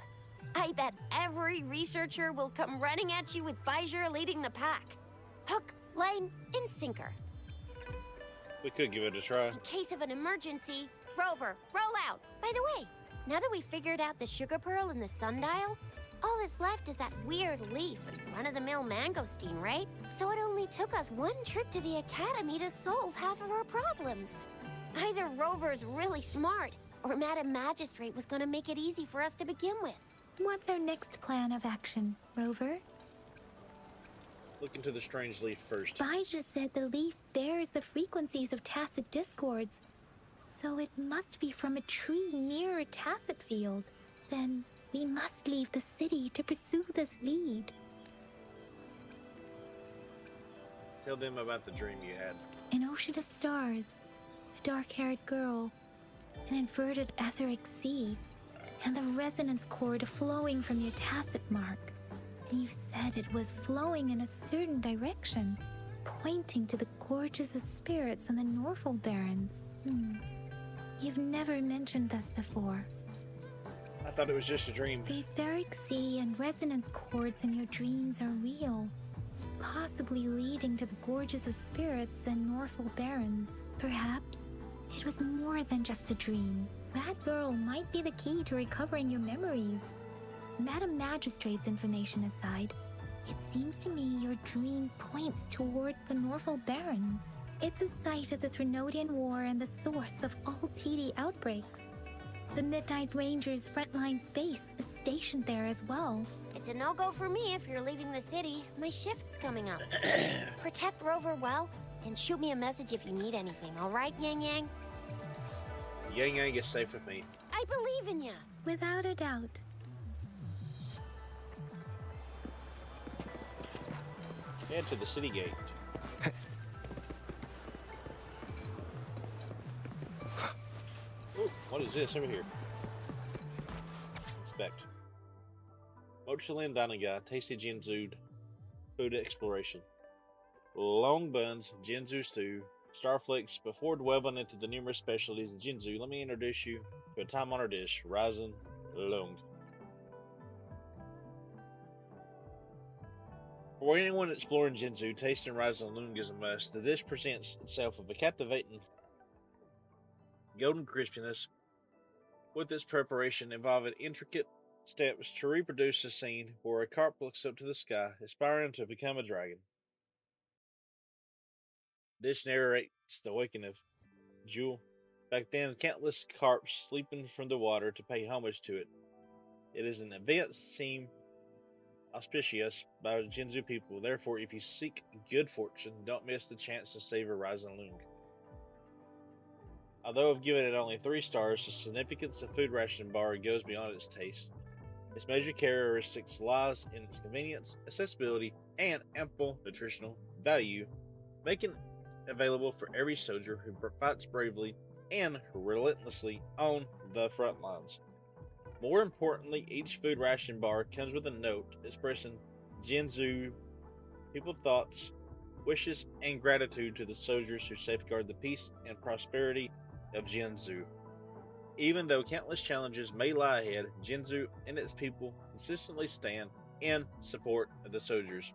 Speaker 4: I bet every researcher will come running at you with Baijer leading the pack. Hook, line, and sinker.
Speaker 2: We could give it a try.
Speaker 4: In case of an emergency, Rover, roll out. By the way, now that we've figured out the sugar pearl and the sundial, all that's left is that weird leaf and run-of-the-mill mangosteen, right? So it only took us 1 trip to the Academy to solve half of our problems. Either Rover's really smart, or Madam Magistrate was gonna make it easy for us to begin with.
Speaker 3: What's our next plan of action, Rover?
Speaker 2: Look into the strange leaf first.
Speaker 3: Baijer said the leaf bears the frequencies of tacit discords, so it must be from a tree near a tacit field. Then we must leave the city to pursue this lead.
Speaker 2: Tell them about the dream you had.
Speaker 3: An ocean of stars, a dark-haired girl, an inverted etheric sea, and the resonance cord flowing from the tacit mark. And you said it was flowing in a certain direction, pointing to the gorges of spirits and the Norfolk Barrens. You've never mentioned this before.
Speaker 2: I thought it was just a dream.
Speaker 3: The etheric sea and resonance cords in your dreams are real, possibly leading to the gorges of spirits and Norfolk Barrens. Perhaps it was more than just a dream. That girl might be the key to recovering your memories. Madam Magistrate's information aside, it seems to me your dream points toward the Norfolk Barrens. It's a site of the Threnodian War and the source of all TD outbreaks. The Midnight Rangers' frontline base is stationed there as well.
Speaker 4: It's a no-go for me if you're leaving the city. My shift's coming up. Protect Rover well, and shoot me a message if you need anything, all right, Yang Yang?
Speaker 2: Yang Yang is safe with me.
Speaker 4: I believe in ya.
Speaker 3: Without a doubt.
Speaker 2: Head to the city gate. Ooh, what is this over here? Inspect. Mochilin Danaga, tasty Jinzu food exploration. Long buns, Jinzu stew, starflakes. Before delving into the numerous specialties of Jinzu, let me introduce you to a time-honored dish, Raisin Long. For anyone exploring Jinzu, tasting Raisin Long is a must. The dish presents itself with a captivating golden crispiness, with its preparation involving intricate steps to reproduce a scene where a carp looks up to the sky, aspiring to become a dragon. This narrates the awakening of Jewel. Back then, countless carps leaping from the water to pay homage to it. It is an event seemed auspicious by the Jinzu people. Therefore, if you seek good fortune, don't miss the chance to savor Raisin Lung. Although I've given it only 3 stars, the significance of food ration bar goes beyond its taste. Its major characteristics lies in its convenience, accessibility, and ample nutritional value, making it available for every soldier who fights bravely and relentlessly on the front lines. More importantly, each food ration bar comes with a note expressing Jinzu people's thoughts, wishes, and gratitude to the soldiers who safeguard the peace and prosperity of Jinzu. Even though countless challenges may lie ahead, Jinzu and its people consistently stand in support of the soldiers.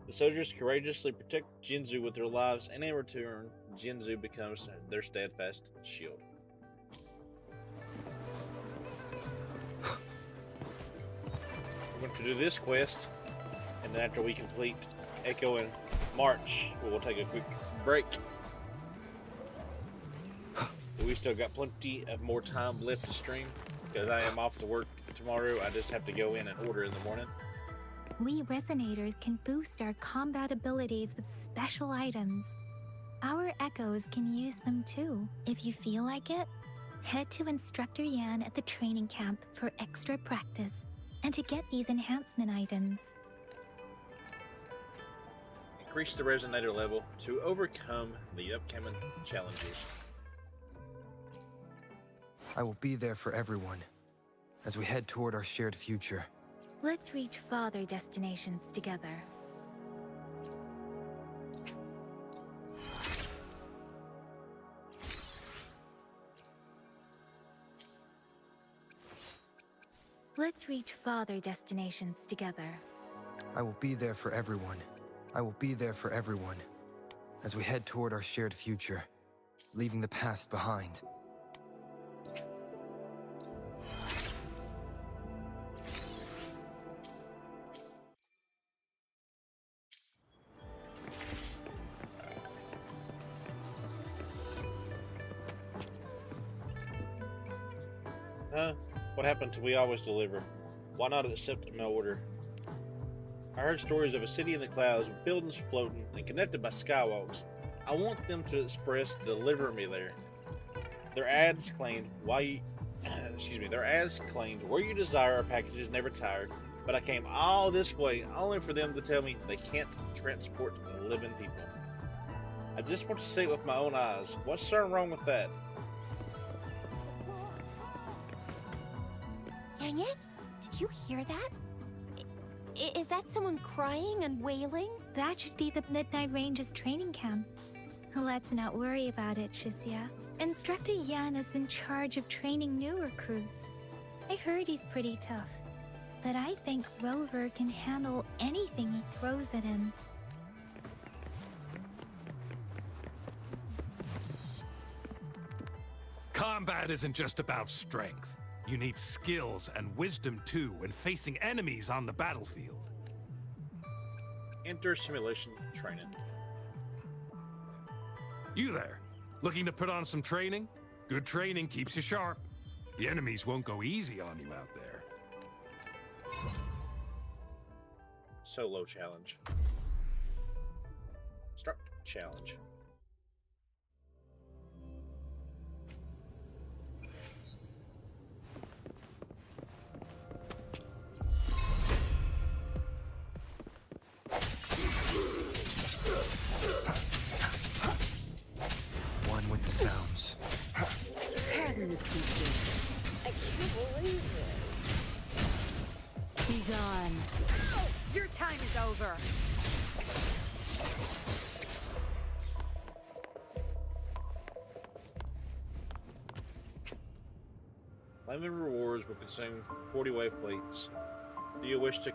Speaker 2: The soldiers courageously protect Jinzu with their lives, and in return, Jinzu becomes their steadfast shield. We're going to do this quest, and then after we complete Echo and March, we'll take a quick break. We still got plenty of more time left to stream, because I am off to work tomorrow. I just have to go in and order in the morning.
Speaker 3: We Resonators can boost our combat abilities with special items. Our Echoes can use them too. If you feel like it, head to Instructor Yan at the training camp for extra practice and to get these enhancement items.
Speaker 2: Increase the Resonator level to overcome the upcoming challenges.
Speaker 13: I will be there for everyone as we head toward our shared future.
Speaker 3: Let's reach farther destinations together. Let's reach farther destinations together.
Speaker 13: I will be there for everyone. I will be there for everyone as we head toward our shared future, leaving the past behind.
Speaker 2: Huh? What happened to we always deliver? Why not accept my order? I heard stories of a city in the clouds with buildings floating and connected by skywalks. I want them to express deliver me there. Their ads claimed where you desire our packages never tired, but I came all this way only for them to tell me they can't transport living people. I just want to see it with my own eyes. What's so wrong with that?
Speaker 4: Yang Yang, did you hear that? Is that someone crying and wailing?
Speaker 3: That should be the Midnight Range's training camp. Let's not worry about it, Shizia. Instructor Yan is in charge of training new recruits. I heard he's pretty tough, but I think Rover can handle anything he throws at him.
Speaker 14: Combat isn't just about strength. You need skills and wisdom too when facing enemies on the battlefield.
Speaker 2: Enter simulation training.
Speaker 14: You there, looking to put on some training? Good training keeps you sharp. The enemies won't go easy on you out there.
Speaker 2: Solo challenge. Start challenge.
Speaker 5: One with the sounds.
Speaker 4: I can't believe it.
Speaker 6: Be gone. Your time is over.
Speaker 2: Claiming rewards will consume 40 wave plates. Do you wish to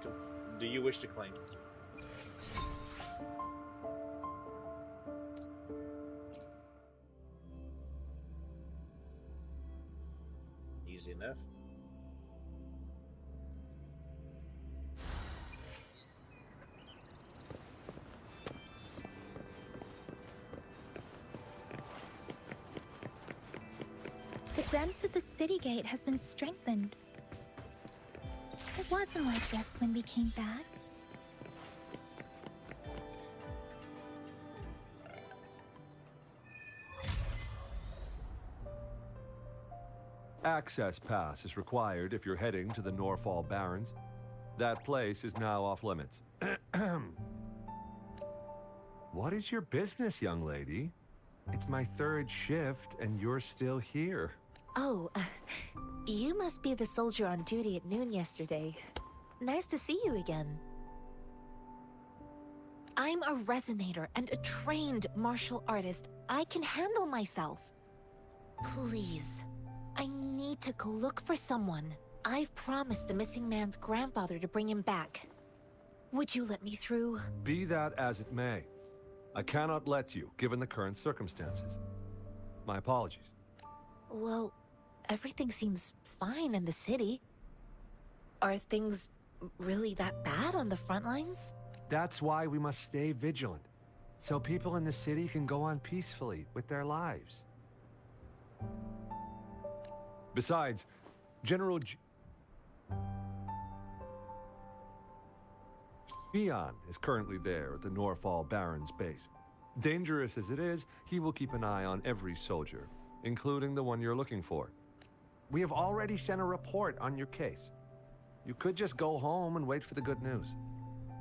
Speaker 2: claim? Easy enough.
Speaker 3: The defense of the city gate has been strengthened. It wasn't like this when we came back.
Speaker 15: Access pass is required if you're heading to the Norfall Barrens. That place is now off limits. What is your business, young lady? It's my third shift, and you're still here.
Speaker 6: Oh, you must be the soldier on duty at noon yesterday. Nice to see you again. I'm a resonator and a trained martial artist. I can handle myself. Please, I need to go look for someone. I've promised the missing man's grandfather to bring him back. Would you let me through?
Speaker 15: Be that as it may, I cannot let you, given the current circumstances. My apologies.
Speaker 6: Well, everything seems fine in the city. Are things really that bad on the front lines?
Speaker 15: That's why we must stay vigilant, so people in the city can go on peacefully with their lives. Besides, General Fion is currently there at the Norfall Barrens base. Dangerous as it is, he will keep an eye on every soldier, including the one you're looking for. We have already sent a report on your case. You could just go home and wait for the good news.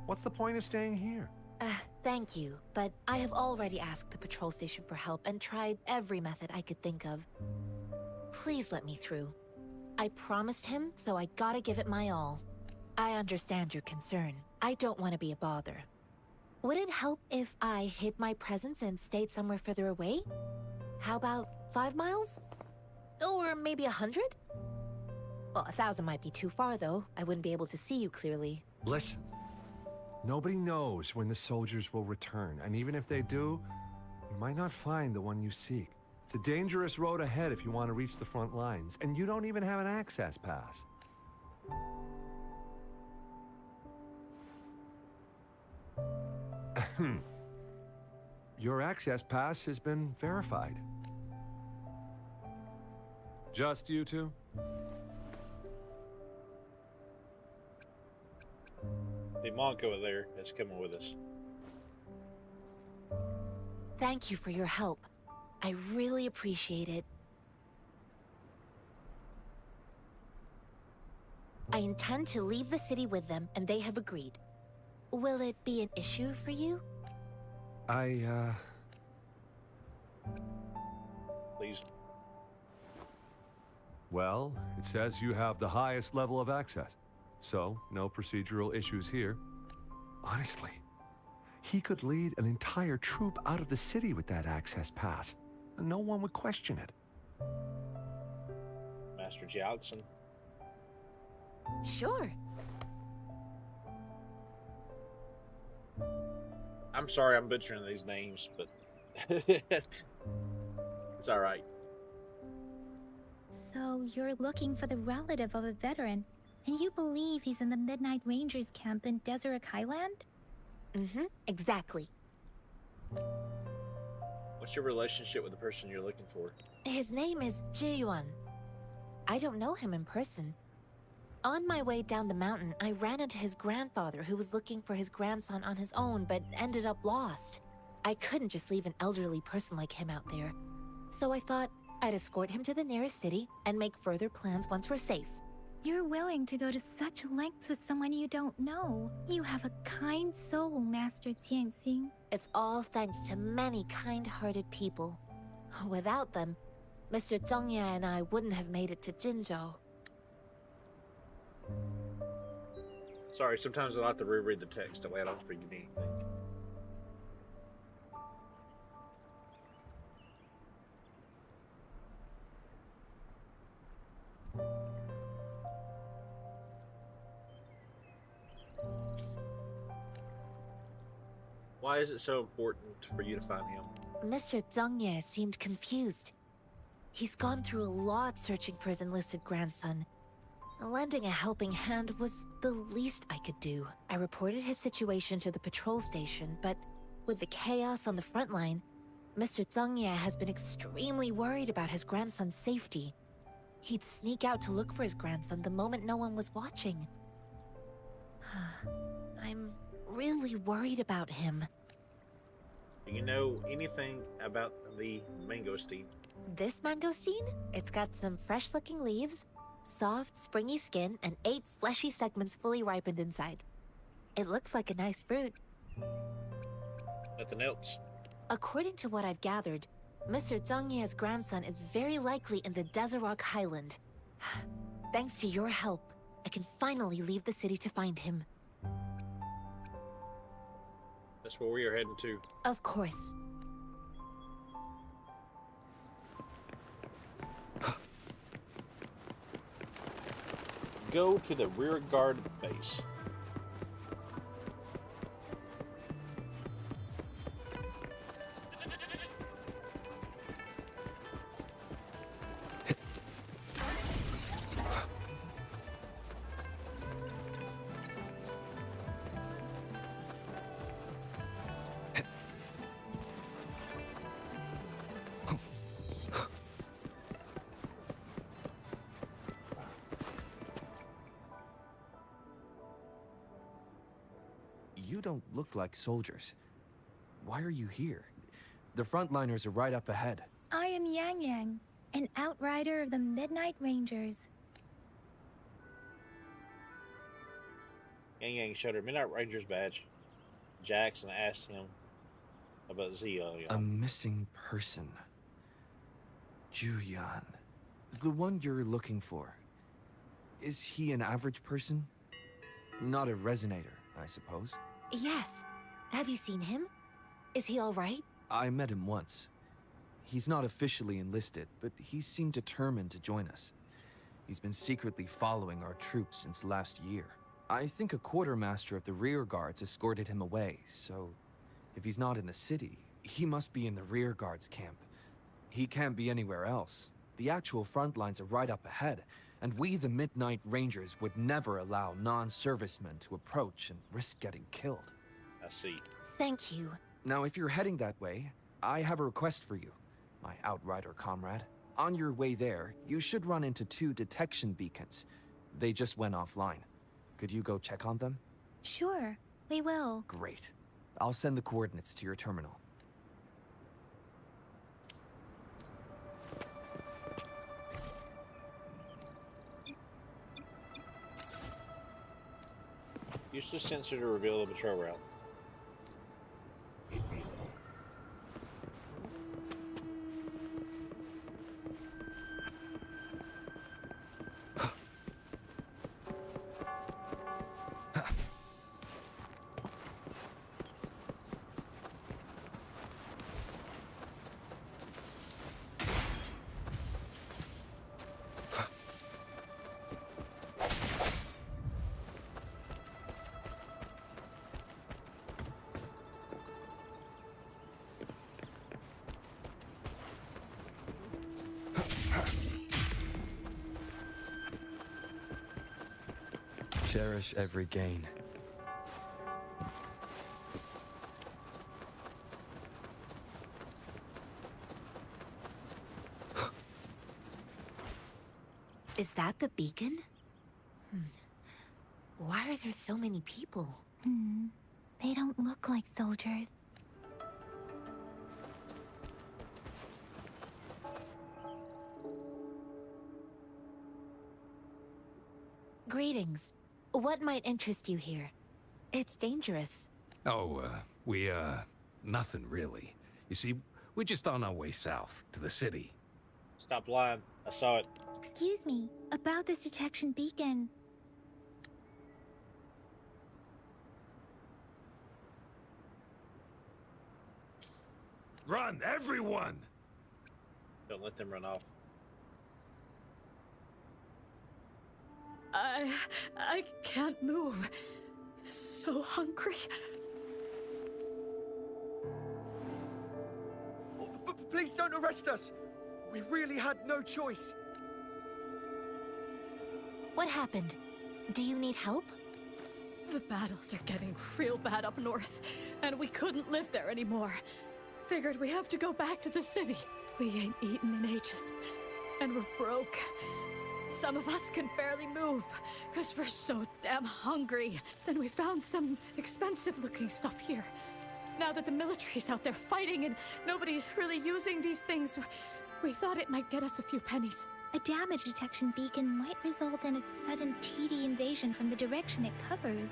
Speaker 15: What's the point of staying here?
Speaker 6: Thank you, but I have already asked the patrol station for help and tried every method I could think of. Please let me through. I promised him, so I gotta give it my all. I understand your concern. I don't want to be a bother. Would it help if I hid my presence and stayed somewhere further away? How about 5 miles? Or maybe 100? Well, 1,000 might be too far, though. I wouldn't be able to see you clearly.
Speaker 15: Listen, nobody knows when the soldiers will return, and even if they do, you might not find the one you seek. It's a dangerous road ahead if you want to reach the front lines, and you don't even have an access pass. Your access pass has been verified. Just you two?
Speaker 2: The monk over there is coming with us.
Speaker 6: Thank you for your help. I really appreciate it. I intend to leave the city with them, and they have agreed. Will it be an issue for you?
Speaker 2: Please.
Speaker 15: Well, it says you have the highest level of access, so no procedural issues here. Honestly, he could lead an entire troop out of the city with that access pass, and no one would question it.
Speaker 2: Master Jiaoxin.
Speaker 6: Sure.
Speaker 2: I'm sorry I'm butchering these names, but it's alright.
Speaker 3: So you're looking for the relative of a veteran, and you believe he's in the Midnight Rangers camp in Deseret Highland?
Speaker 6: Mm-hmm, exactly.
Speaker 2: What's your relationship with the person you're looking for?
Speaker 6: His name is Ji-Yuan. I don't know him in person. On my way down the mountain, I ran into his grandfather who was looking for his grandson on his own but ended up lost. I couldn't just leave an elderly person like him out there. So I thought I'd escort him to the nearest city and make further plans once we're safe.
Speaker 3: You're willing to go to such lengths with someone you don't know. You have a kind soul, Master Tianxing.
Speaker 6: It's all thanks to many kind-hearted people. Without them, Mr. Zhongye and I wouldn't have made it to Jinzhou.
Speaker 2: Sorry, sometimes I like to reread the text. That way I don't forget anything. Why is it so important for you to find him?
Speaker 6: Mr. Zhongye seemed confused. He's gone through a lot searching for his enlisted grandson. Lending a helping hand was the least I could do. I reported his situation to the patrol station, but with the chaos on the front line, Mr. Zhongye has been extremely worried about his grandson's safety. He'd sneak out to look for his grandson the moment no one was watching. I'm really worried about him.
Speaker 2: Do you know anything about the mangosteen?
Speaker 6: This mangosteen? It's got some fresh-looking leaves, soft, springy skin, and 8 fleshy segments fully ripened inside. It looks like a nice fruit.
Speaker 2: Nothing else?
Speaker 6: According to what I've gathered, Mr. Zhongye's grandson is very likely in the Desert Highland. Thanks to your help, I can finally leave the city to find him.
Speaker 2: That's where we are heading to.
Speaker 6: Of course.
Speaker 2: Go to the rear guard base.
Speaker 13: You don't look like soldiers. Why are you here? The frontliners are right up ahead.
Speaker 3: I am Yang Yang, an outrider of the Midnight Rangers.
Speaker 2: Yang Yang showed her Midnight Ranger's badge. Jackson asked him about Zio.
Speaker 13: A missing person. Juyan. The one you're looking for. Is he an average person? Not a resonator, I suppose.
Speaker 6: Yes. Have you seen him? Is he all right?
Speaker 13: I met him once. He's not officially enlisted, but he seemed determined to join us. He's been secretly following our troops since last year. I think a quartermaster of the rear guards escorted him away, so if he's not in the city, he must be in the rear guards camp. He can't be anywhere else. The actual front lines are right up ahead, and we, the Midnight Rangers, would never allow non-servicemen to approach and risk getting killed.
Speaker 2: I see.
Speaker 6: Thank you.
Speaker 13: Now, if you're heading that way, I have a request for you, my outrider comrade. On your way there, you should run into 2 detection beacons. They just went offline. Could you go check on them?
Speaker 3: Sure, we will.
Speaker 13: Great. I'll send the coordinates to your terminal.
Speaker 2: Use the sensor to reveal the patrol route.
Speaker 5: Cherish every gain.
Speaker 16: Is that the beacon? Why are there so many people?
Speaker 3: They don't look like soldiers.
Speaker 16: Greetings. What might interest you here? It's dangerous.
Speaker 14: Oh, nothing really. You see, we're just on our way south to the city.
Speaker 2: Stop lying. I saw it.
Speaker 3: Excuse me, about this detection beacon.
Speaker 14: Run, everyone!
Speaker 2: Don't let them run off.
Speaker 17: I can't move. So hungry.
Speaker 13: Please don't arrest us! We really had no choice.
Speaker 16: What happened? Do you need help?
Speaker 17: The battles are getting real bad up north, and we couldn't live there anymore. Figured we have to go back to the city. We ain't eaten in ages, and we're broke. Some of us can barely move, because we're so damn hungry. Then we found some expensive-looking stuff here. Now that the military's out there fighting and nobody's really using these things, we thought it might get us a few pennies.
Speaker 3: A damage detection beacon might result in a sudden TD invasion from the direction it covers.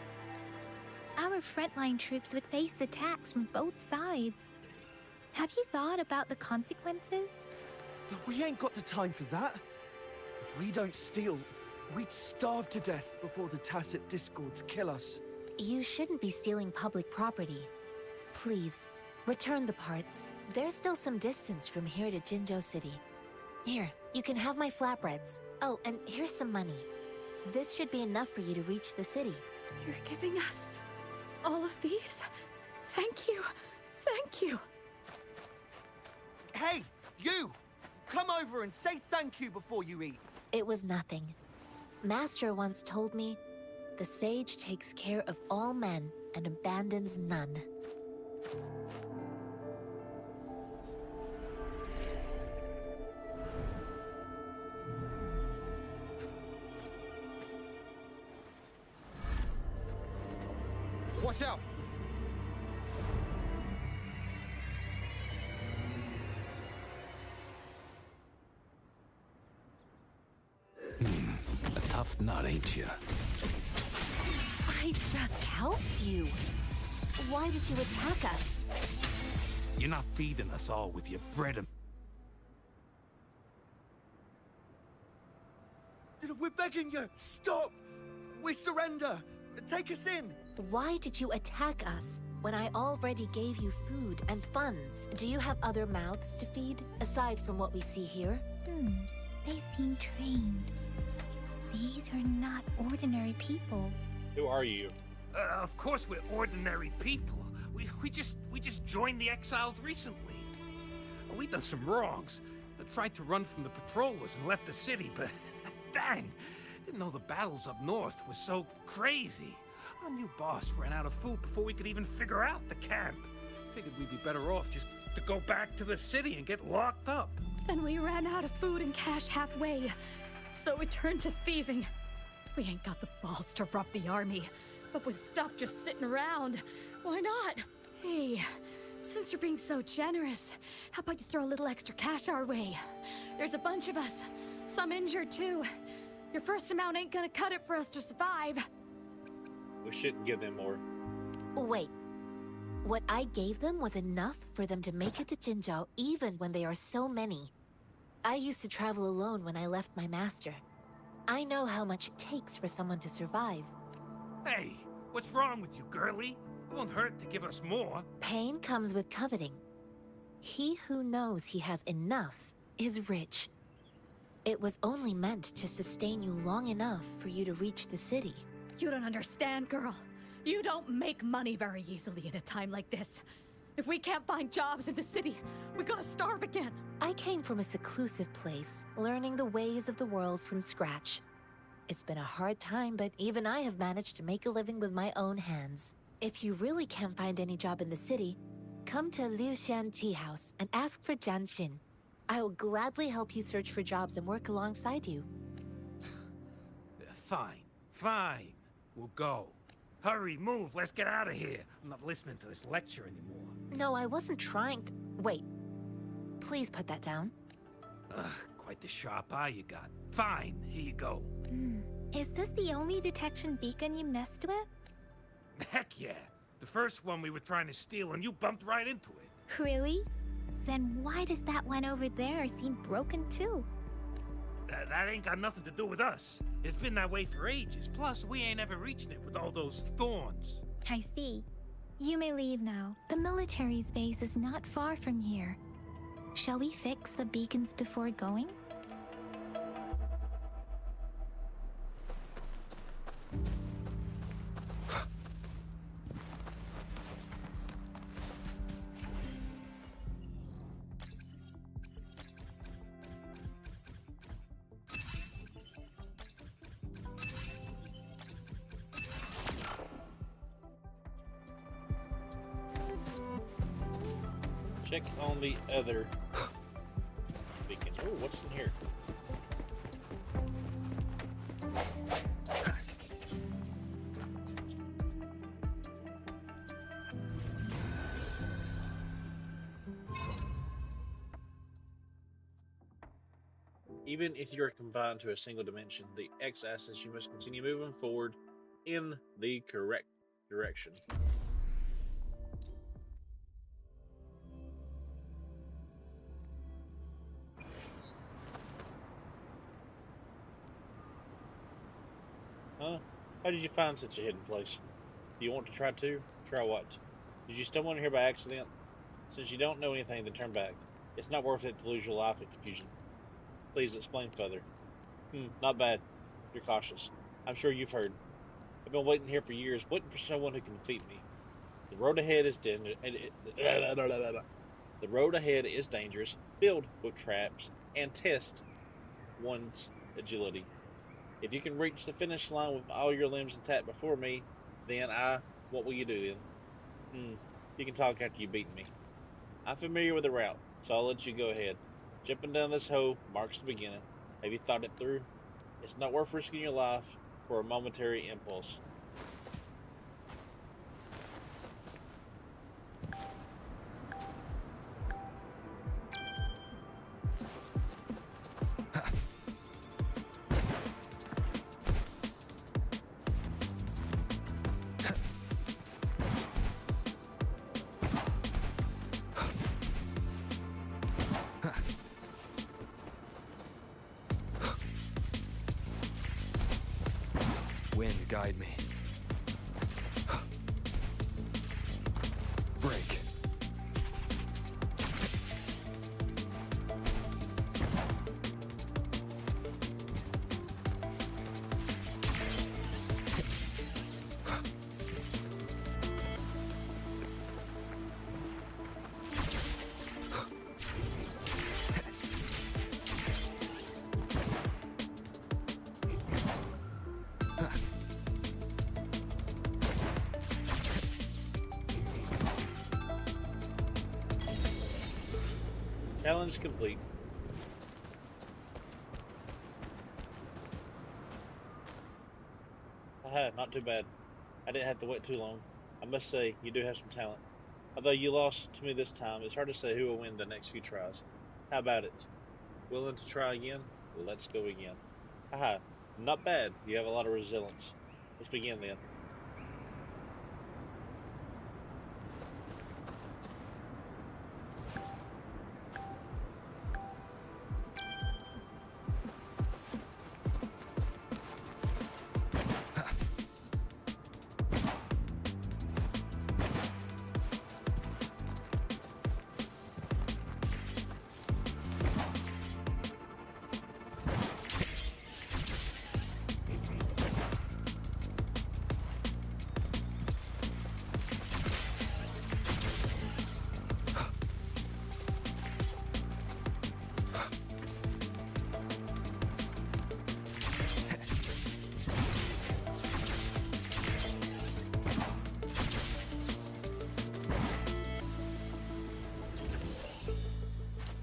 Speaker 3: Our frontline troops would face attacks from both sides. Have you thought about the consequences?
Speaker 13: We ain't got the time for that. If we don't steal, we'd starve to death before the Tacit Discords kill us.
Speaker 16: You shouldn't be stealing public property. Please, return the parts. There's still some distance from here to Jinzhou City. Here, you can have my flatbreads. Oh, and here's some money. This should be enough for you to reach the city.
Speaker 17: You're giving us all of these? Thank you. Thank you.
Speaker 13: Hey, you! Come over and say thank you before you eat.
Speaker 16: It was nothing. Master once told me, the sage takes care of all men and abandons none.
Speaker 13: Watch out!
Speaker 14: A tough nut, ain't you?
Speaker 16: I just helped you. Why did you attack us?
Speaker 14: You're not feeding us all with your bread and...
Speaker 13: We're begging you, stop! We surrender! Take us in!
Speaker 16: Why did you attack us when I already gave you food and funds? Do you have other mouths to feed, aside from what we see here?
Speaker 3: They seem trained. These are not ordinary people.
Speaker 2: Who are you?
Speaker 14: Of course we're ordinary people. We just joined the exiles recently. We done some wrongs. Tried to run from the patrollers and left the city, but dang! Didn't know the battles up north were so crazy. Our new boss ran out of food before we could even figure out the camp. Figured we'd be better off just to go back to the city and get locked up.
Speaker 17: Then we ran out of food and cash halfway, so we turned to thieving. We ain't got the balls to rob the army, but with stuff just sitting around, why not? Hey, since you're being so generous, how about you throw a little extra cash our way? There's a bunch of us, some injured too. Your first amount ain't gonna cut it for us to survive.
Speaker 2: We shouldn't give them more.
Speaker 16: Wait. What I gave them was enough for them to make it to Jinzhou even when they are so many. I used to travel alone when I left my master. I know how much it takes for someone to survive.
Speaker 14: Hey, what's wrong with you, girlie? It won't hurt to give us more.
Speaker 16: Pain comes with coveting. He who knows he has enough is rich. It was only meant to sustain you long enough for you to reach the city.
Speaker 17: You don't understand, girl. You don't make money very easily in a time like this. If we can't find jobs in the city, we're gonna starve again.
Speaker 16: I came from a seclusive place, learning the ways of the world from scratch. It's been a hard time, but even I have managed to make a living with my own hands. If you really can't find any job in the city, come to Liu Xian Tea House and ask for Jian Xin. I will gladly help you search for jobs and work alongside you.
Speaker 14: Fine, fine. We'll go. Hurry, move, let's get out of here. I'm not listening to this lecture anymore.
Speaker 16: No, I wasn't trying to. Wait. Please put that down.
Speaker 14: Ugh, quite the sharp eye you got. Fine, here you go.
Speaker 3: Is this the only detection beacon you messed with?
Speaker 14: Heck yeah. The first one we were trying to steal and you bumped right into it.
Speaker 3: Really? Then why does that one over there seem broken too?
Speaker 14: That ain't got nothing to do with us. It's been that way for ages. Plus, we ain't ever reaching it with all those thorns.
Speaker 3: I see. You may leave now. The military's base is not far from here. Shall we fix the beacons before going?
Speaker 2: Check on the other beacons. Oh, what's in here? Even if you are confined to a single dimension, the x-axis, you must continue moving forward in the correct direction. Huh? How did you find such a hidden place? Do you want to try too? Try what? Did you stumble in here by accident? Since you don't know anything, then turn back. It's not worth it to lose your life in confusion. Please explain further. Not bad. You're cautious. I'm sure you've heard. I've been waiting here for years, waiting for someone who can defeat me. The road ahead is the road ahead is dangerous, filled with traps, and tests one's agility. If you can reach the finish line with all your limbs intact before me, then what will you do then? You can talk after you've beaten me. I'm familiar with the route, so I'll let you go ahead. Jumping down this hole marks the beginning. Have you thought it through? It's not worth risking your life for a momentary impulse.
Speaker 13: Wind, guide me. Break.
Speaker 2: Challenge complete. Haha, not too bad. I didn't have to wait too long. I must say, you do have some talent. Although you lost to me this time, it's hard to say who will win the next few tries. How about it? Willing to try again? Let's go again. Haha, not bad. You have a lot of resilience. Let's begin then.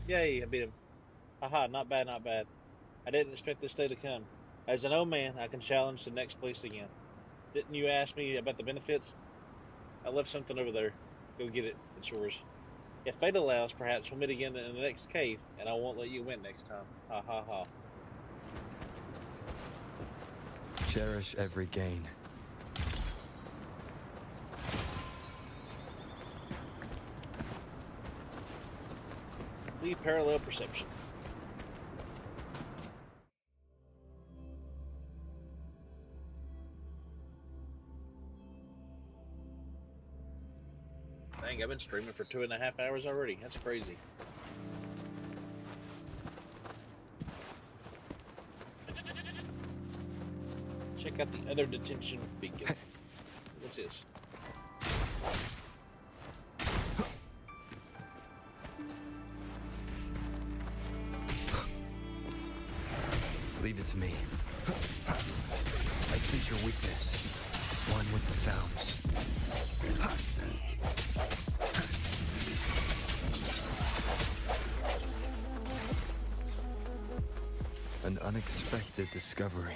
Speaker 2: Yay, I beat him. Haha, not bad, not bad. I didn't expect this day to come. As an old man, I can challenge the next place again. Didn't you ask me about the benefits? I left something over there. Go get it. It's yours. If fate allows, perhaps we'll meet again in the next cave, and I won't let you win next time. Ha ha ha.
Speaker 5: Cherish every gain.
Speaker 2: Leave parallel perception. Dang, I've been streaming for 2.5 hours already. That's crazy. Check out the other detention beacon. What's this?
Speaker 5: Leave it to me. I sense your weakness. One with the sounds. An unexpected discovery.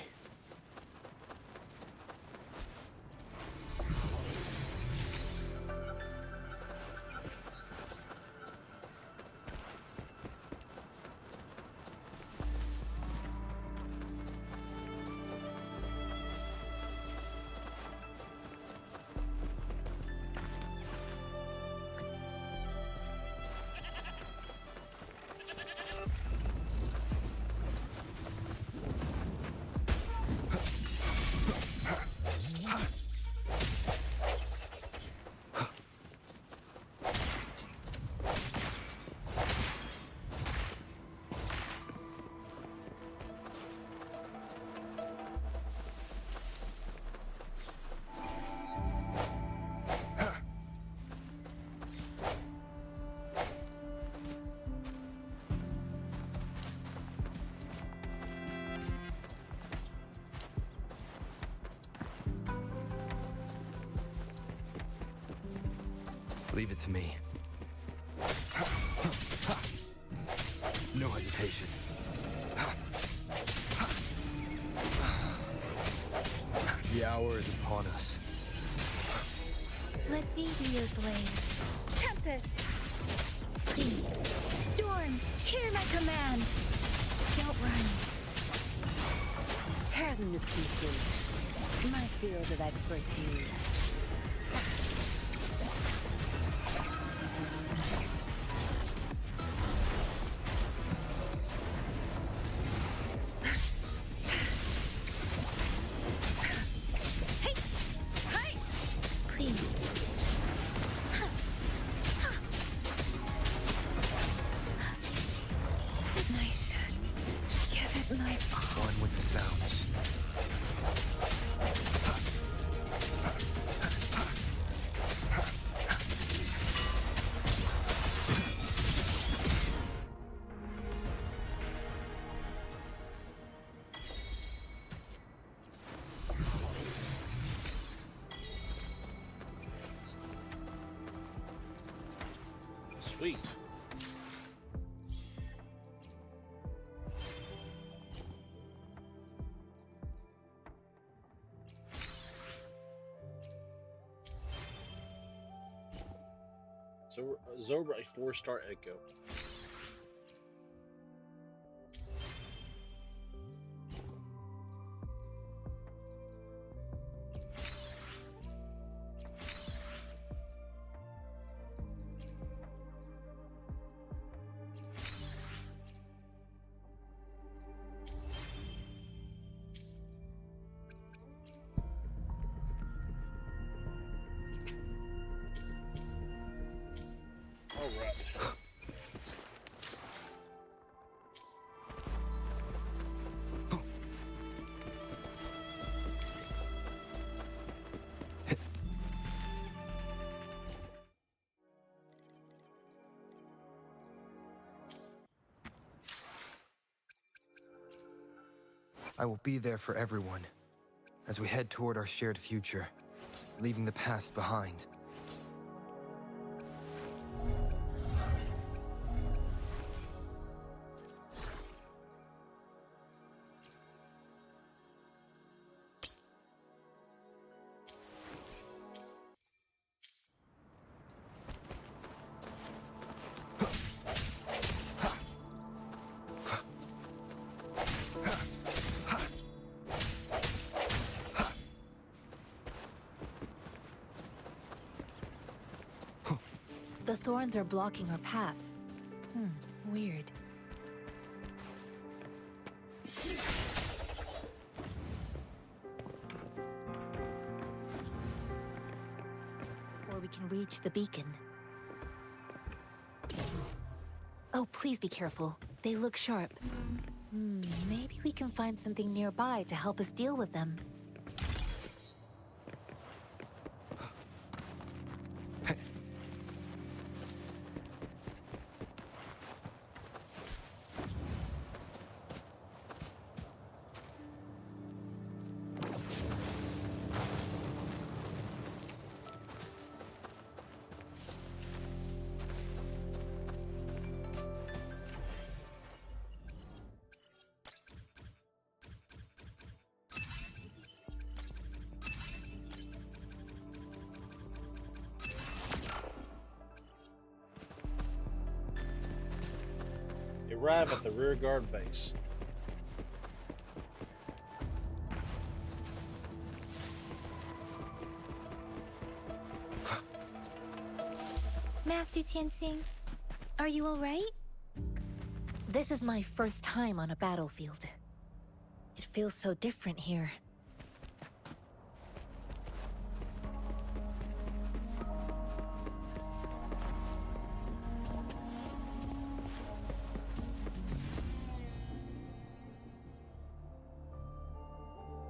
Speaker 5: Leave it to me. No hesitation. The hour is upon us.
Speaker 3: Let me be your blade. Tempest! Please. Storm, hear my command! Don't run.
Speaker 16: Tear them to pieces. My field of expertise.
Speaker 3: Please. I should give it my all.
Speaker 5: One with the sounds.
Speaker 2: Sweet. So Zobra a 4-star Echo. All right.
Speaker 13: I will be there for everyone as we head toward our shared future, leaving the past behind.
Speaker 16: The thorns are blocking our path. Weird. Before we can reach the beacon. Oh, please be careful. They look sharp. Maybe we can find something nearby to help us deal with them.
Speaker 2: Arrive at the rear guard base.
Speaker 3: Master Tianxing, are you alright?
Speaker 16: This is my first time on a battlefield. It feels so different here.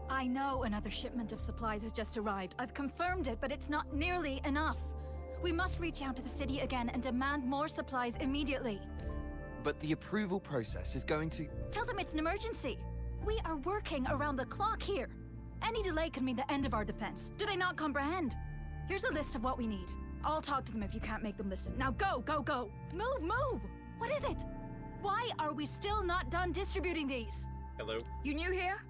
Speaker 7: I know another shipment of supplies has just arrived. I've confirmed it, but it's not nearly enough. We must reach out to the city again and demand more supplies immediately.
Speaker 13: But the approval process is going to...
Speaker 7: Tell them it's an emergency. We are working around the clock here. Any delay could mean the end of our defense. Do they not comprehend? Here's a list of what we need. I'll talk to them if you can't make them listen. Now go, go, go! Move, move! What is it? Why are we still not done distributing these?
Speaker 2: Hello?
Speaker 7: You new here?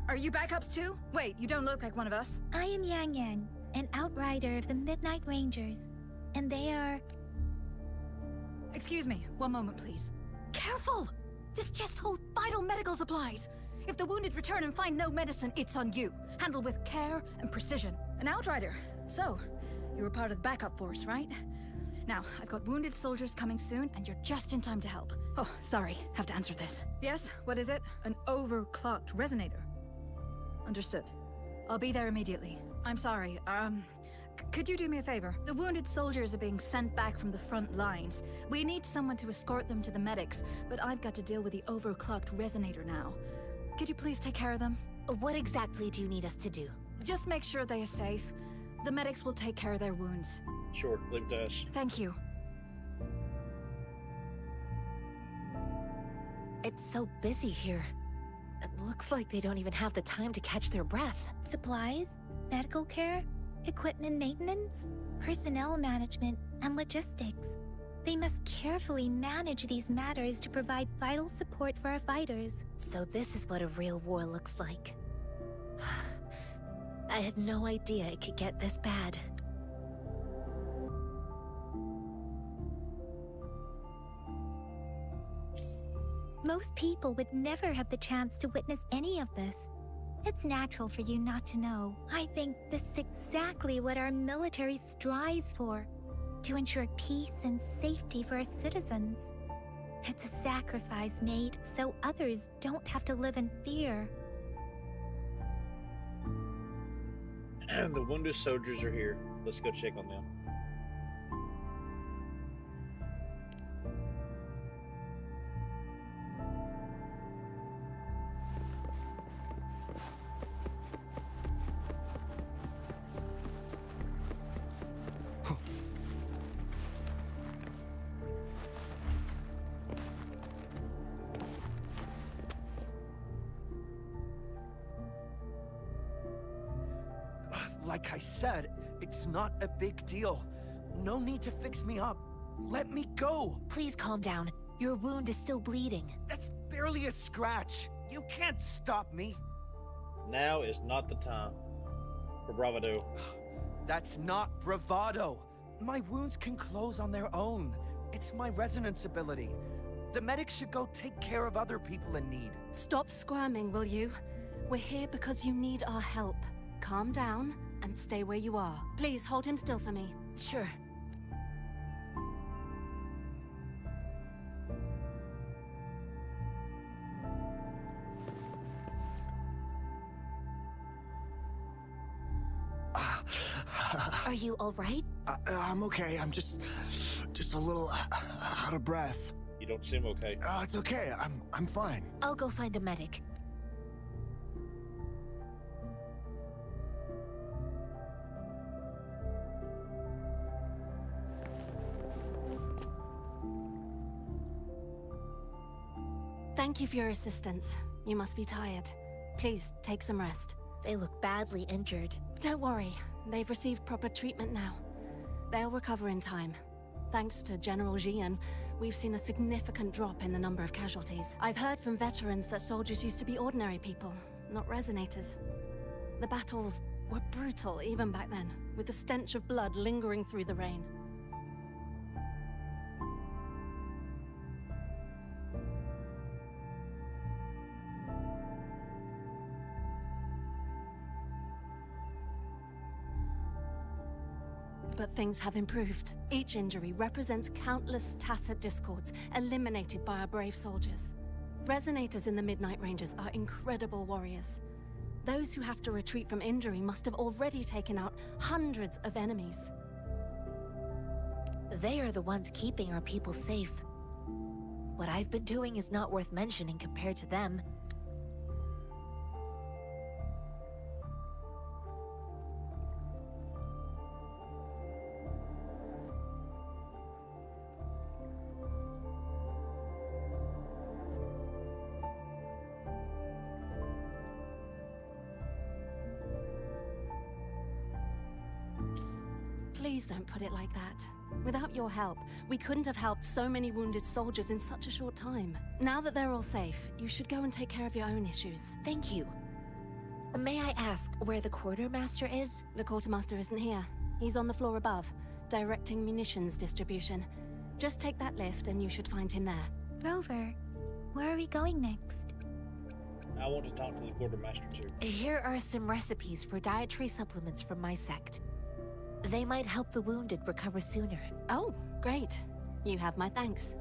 Speaker 7: Are you backups too? Wait, you don't look like one of us.
Speaker 3: I am Yang Yang, an outrider of the Midnight Rangers, and they are...
Speaker 7: Excuse me, one moment please. Careful! This chest holds vital medical supplies. If the wounded return and find no medicine, it's on you. Handle with care and precision. An outrider. So, you were part of the backup force, right? Now, I've got wounded soldiers coming soon, and you're just in time to help. Oh, sorry, have to answer this. Yes, what is it? An overclocked resonator. Understood. I'll be there immediately. I'm sorry, could you do me a favor? The wounded soldiers are being sent back from the front lines. We need someone to escort them to the medics, but I've got to deal with the overclocked resonator now. Could you please take care of them?
Speaker 16: What exactly do you need us to do?
Speaker 7: Just make sure they are safe. The medics will take care of their wounds.
Speaker 2: Sure, leave it to us.
Speaker 7: Thank you.
Speaker 16: It's so busy here. It looks like they don't even have the time to catch their breath.
Speaker 3: Supplies, medical care, equipment maintenance, personnel management, and logistics. They must carefully manage these matters to provide vital support for our fighters.
Speaker 16: So this is what a real war looks like. I had no idea it could get this bad.
Speaker 3: Most people would never have the chance to witness any of this. It's natural for you not to know. I think this is exactly what our military strives for, to ensure peace and safety for our citizens. It's a sacrifice made so others don't have to live in fear.
Speaker 2: The wounded soldiers are here. Let's go check on them.
Speaker 18: Like I said, it's not a big deal. No need to fix me up. Let me go!
Speaker 16: Please calm down. Your wound is still bleeding.
Speaker 18: That's barely a scratch. You can't stop me.
Speaker 2: Now is not the time for bravado.
Speaker 18: That's not bravado. My wounds can close on their own. It's my resonance ability. The medics should go take care of other people in need.
Speaker 7: Stop squirming, will you? We're here because you need our help. Calm down and stay where you are. Please hold him still for me.
Speaker 16: Sure. Are you all right?
Speaker 19: I'm okay. I'm just a little out of breath.
Speaker 2: You don't seem okay.
Speaker 19: It's okay. I'm fine.
Speaker 16: I'll go find a medic.
Speaker 20: Thank you for your assistance. You must be tired. Please, take some rest.
Speaker 16: They look badly injured.
Speaker 20: Don't worry. They've received proper treatment now. They'll recover in time. Thanks to General Jian, we've seen a significant drop in the number of casualties. I've heard from veterans that soldiers used to be ordinary people, not resonators. The battles were brutal even back then, with the stench of blood lingering through the rain. But things have improved. Each injury represents countless tacit discords eliminated by our brave soldiers. Resonators in the Midnight Rangers are incredible warriors. Those who have to retreat from injury must have already taken out hundreds of enemies.
Speaker 16: They are the ones keeping our people safe. What I've been doing is not worth mentioning compared to them.
Speaker 20: Please don't put it like that. Without your help, we couldn't have helped so many wounded soldiers in such a short time. Now that they're all safe, you should go and take care of your own issues.
Speaker 16: Thank you. May I ask where the quartermaster is?
Speaker 20: The quartermaster isn't here. He's on the floor above, directing munitions distribution. Just take that lift and you should find him there.
Speaker 3: Rover, where are we going next?
Speaker 2: I want to talk to the quartermaster too.
Speaker 16: Here are some recipes for dietary supplements from my sect. They might help the wounded recover sooner.
Speaker 20: Oh, great. You have my thanks.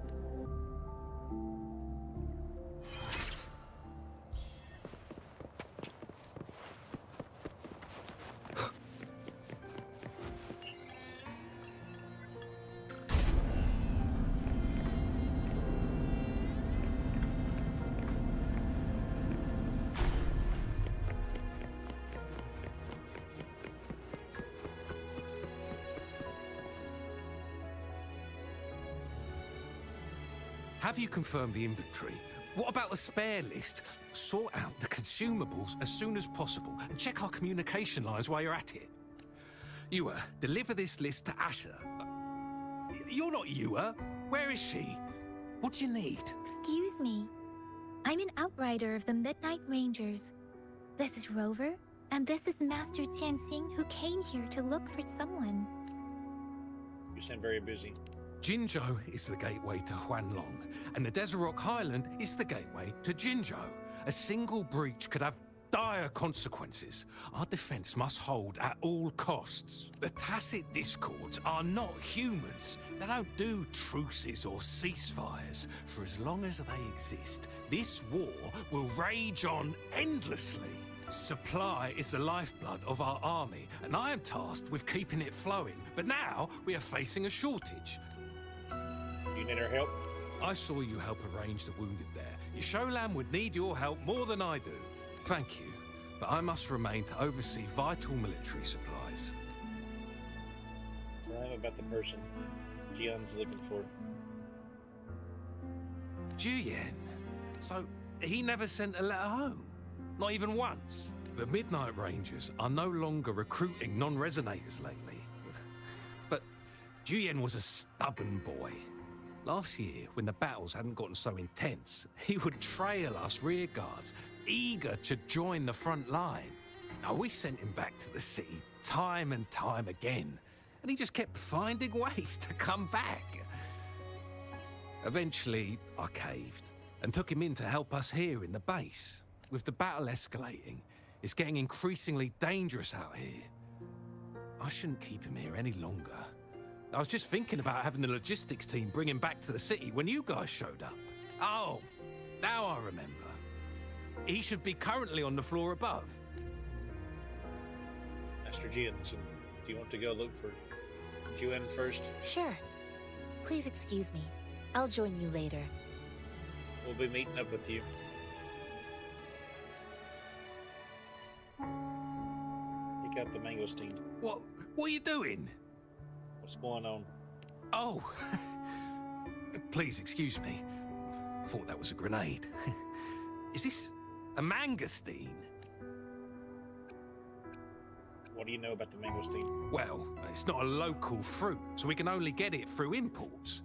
Speaker 14: Have you confirmed the inventory? What about the spare list? Sort out the consumables as soon as possible and check our communication lines while you're at it. Yua, deliver this list to Asher. You're not Yua. Where is she? What do you need?
Speaker 3: Excuse me. I'm an outrider of the Midnight Rangers. This is Rover, and this is Master Tianxing, who came here to look for someone.
Speaker 2: You seem very busy.
Speaker 14: Jinzhou is the gateway to Huanlong, and the Desert Rock Highland is the gateway to Jinzhou. A single breach could have dire consequences. Our defense must hold at all costs. The tacit discords are not humans. They don't do truces or ceasefires. For as long as they exist, this war will rage on endlessly. Supply is the lifeblood of our army, and I am tasked with keeping it flowing. But now we are facing a shortage.
Speaker 2: You need our help?
Speaker 14: I saw you help arrange the wounded there. Yasholan would need your help more than I do. Thank you, but I must remain to oversee vital military supplies.
Speaker 2: Tell him about the person Jian's looking for.
Speaker 14: Juyen? So, he never sent a letter home? Not even once? The Midnight Rangers are no longer recruiting non-resonators lately. But Juyen was a stubborn boy. Last year, when the battles hadn't gotten so intense, he would trail us rear guards, eager to join the front line. Now, we sent him back to the city time and time again, and he just kept finding ways to come back. Eventually, I caved and took him in to help us here in the base. With the battle escalating, it's getting increasingly dangerous out here. I shouldn't keep him here any longer. I was just thinking about having the logistics team bring him back to the city when you guys showed up. Oh, now I remember. He should be currently on the floor above.
Speaker 2: Master Jian's Do you want to go look for Juan first?
Speaker 16: Sure. Please excuse me. I'll join you later.
Speaker 2: We'll be meeting up with you. Pick up the mangosteen.
Speaker 14: What are you doing?
Speaker 2: What's going on?
Speaker 14: Oh, please excuse me. Thought that was a grenade. Is this a mangosteen?
Speaker 2: What do you know about the mangosteen?
Speaker 14: Well, it's not a local fruit, so we can only get it through imports.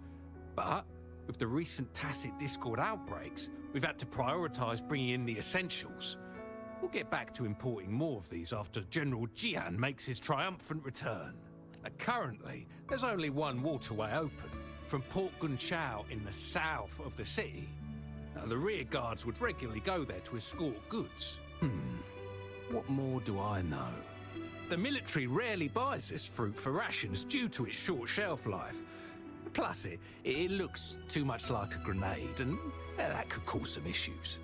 Speaker 14: But with the recent tacit discord outbreaks, we've had to prioritize bringing in the essentials. We'll get back to importing more of these after General Jian makes his triumphant return. Currently, there's only one waterway open, from Port Gunchao in the south of the city. The rear guards would regularly go there to escort goods. What more do I know? The military rarely buys this fruit for rations due to its short shelf life. Plus, it looks too much like a grenade, and that could cause some issues.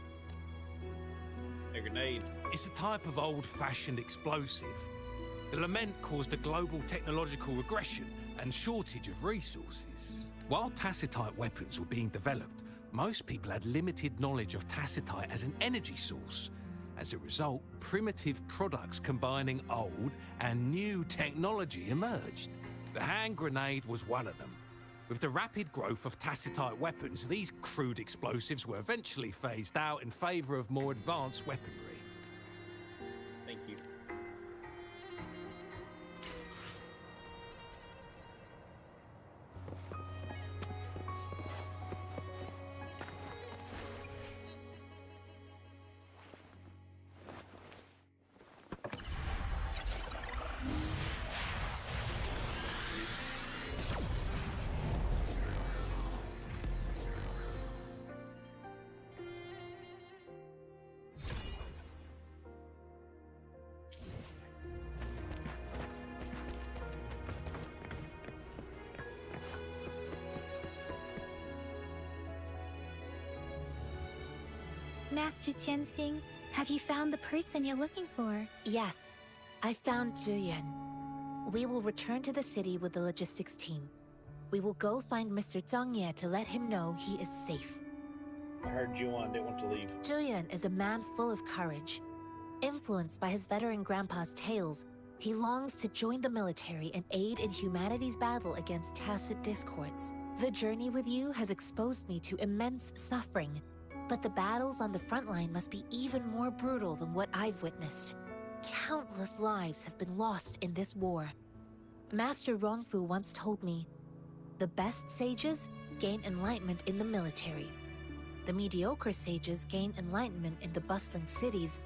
Speaker 2: A grenade?
Speaker 14: It's a type of old-fashioned explosive. The lament caused a global technological regression and shortage of resources. While tacitite weapons were being developed, most people had limited knowledge of tacitite as an energy source. As a result, primitive products combining old and new technology emerged. The hand grenade was one of them. With the rapid growth of tacitite weapons, these crude explosives were eventually phased out in favor of more advanced weaponry.
Speaker 2: Thank you.
Speaker 3: Master Tianxing, have you found the person you're looking for?
Speaker 16: Yes, I found Zhuyan. We will return to the city with the logistics team. We will go find Mr. Zhang Ye to let him know he is safe.
Speaker 2: I heard Juan didn't want to leave.
Speaker 16: Zhuyan is a man full of courage. Influenced by his veteran grandpa's tales, he longs to join the military and aid in humanity's battle against tacit discords. The journey with you has exposed me to immense suffering, but the battles on the front line must be even more brutal than what I've witnessed. Countless lives have been lost in this war. Master Rongfu once told me, the best sages gain enlightenment in the military. The mediocre sages gain enlightenment in the bustling cities,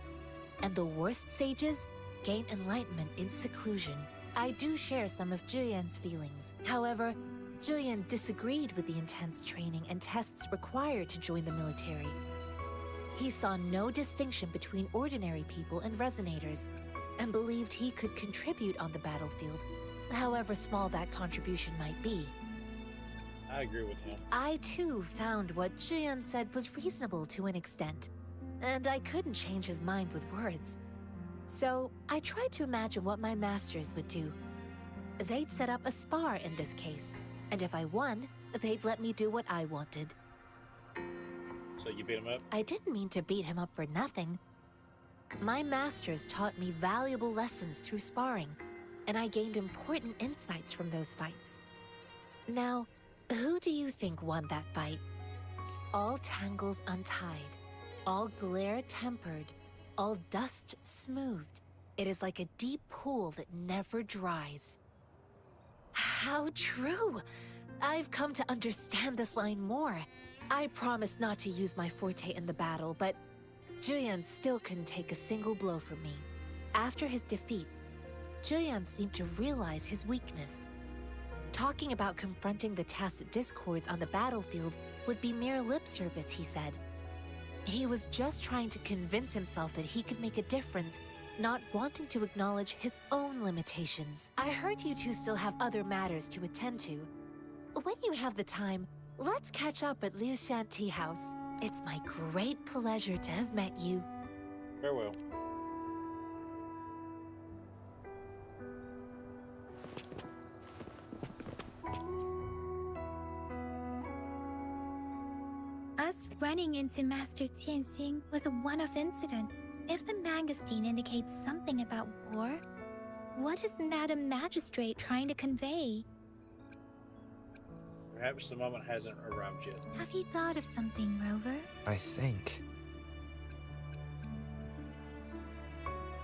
Speaker 16: and the worst sages gain enlightenment in seclusion. I do share some of Zhuyan's feelings. However, Zhuyan disagreed with the intense training and tests required to join the military. He saw no distinction between ordinary people and resonators, and believed he could contribute on the battlefield, however small that contribution might be.
Speaker 2: I agree with him.
Speaker 16: I too found what Zhuyan said was reasonable to an extent, and I couldn't change his mind with words. So I tried to imagine what my masters would do. They'd set up a spar in this case, and if I won, they'd let me do what I wanted.
Speaker 2: So you beat him up?
Speaker 16: I didn't mean to beat him up for nothing. My masters taught me valuable lessons through sparring, and I gained important insights from those fights. Now, who do you think won that fight? All tangles untied, all glare tempered, all dust smoothed. It is like a deep pool that never dries. How true! I've come to understand this line more. I promised not to use my forte in the battle, but Zhuyan still couldn't take a single blow from me. After his defeat, Zhuyan seemed to realize his weakness. Talking about confronting the tacit discords on the battlefield would be mere lip service, he said. He was just trying to convince himself that he could make a difference, not wanting to acknowledge his own limitations. I heard you two still have other matters to attend to. When you have the time, let's catch up at Liu Shan Tea House. It's my great pleasure to have met you.
Speaker 2: Farewell.
Speaker 3: Us running into Master Tianxing was a one-off incident. If the Mangosteen indicates something about war, what is Madam Magistrate trying to convey?
Speaker 2: Perhaps the moment hasn't arrived yet.
Speaker 3: Have you thought of something, Rover?
Speaker 13: I think.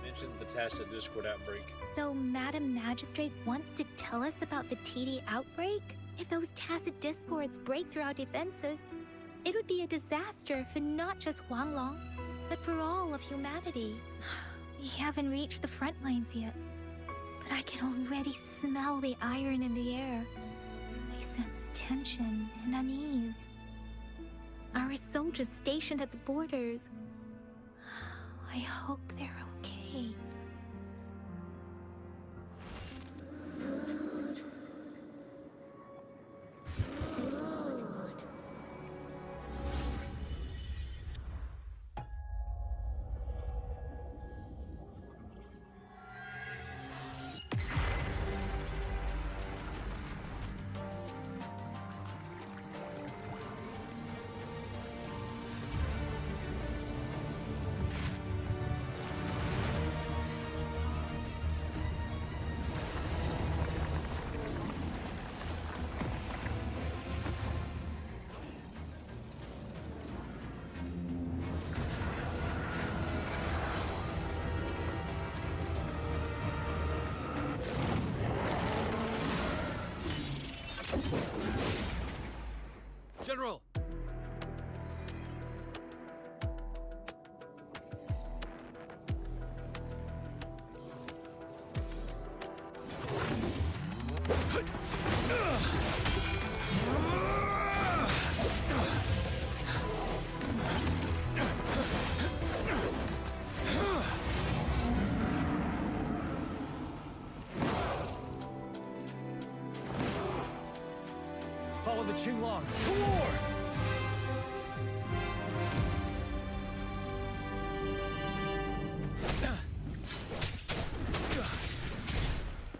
Speaker 2: Mentioned the Tacit Discord outbreak.
Speaker 3: So Madam Magistrate wants to tell us about the TD outbreak? If those Tacit Discords break through our defenses, it would be a disaster for not just Huanglong, but for all of humanity. We haven't reached the front lines yet, but I can already smell the iron in the air. I sense tension and unease. Our soldiers stationed at the borders. I hope they're okay.
Speaker 14: General!
Speaker 18: Follow the Qinglong to war!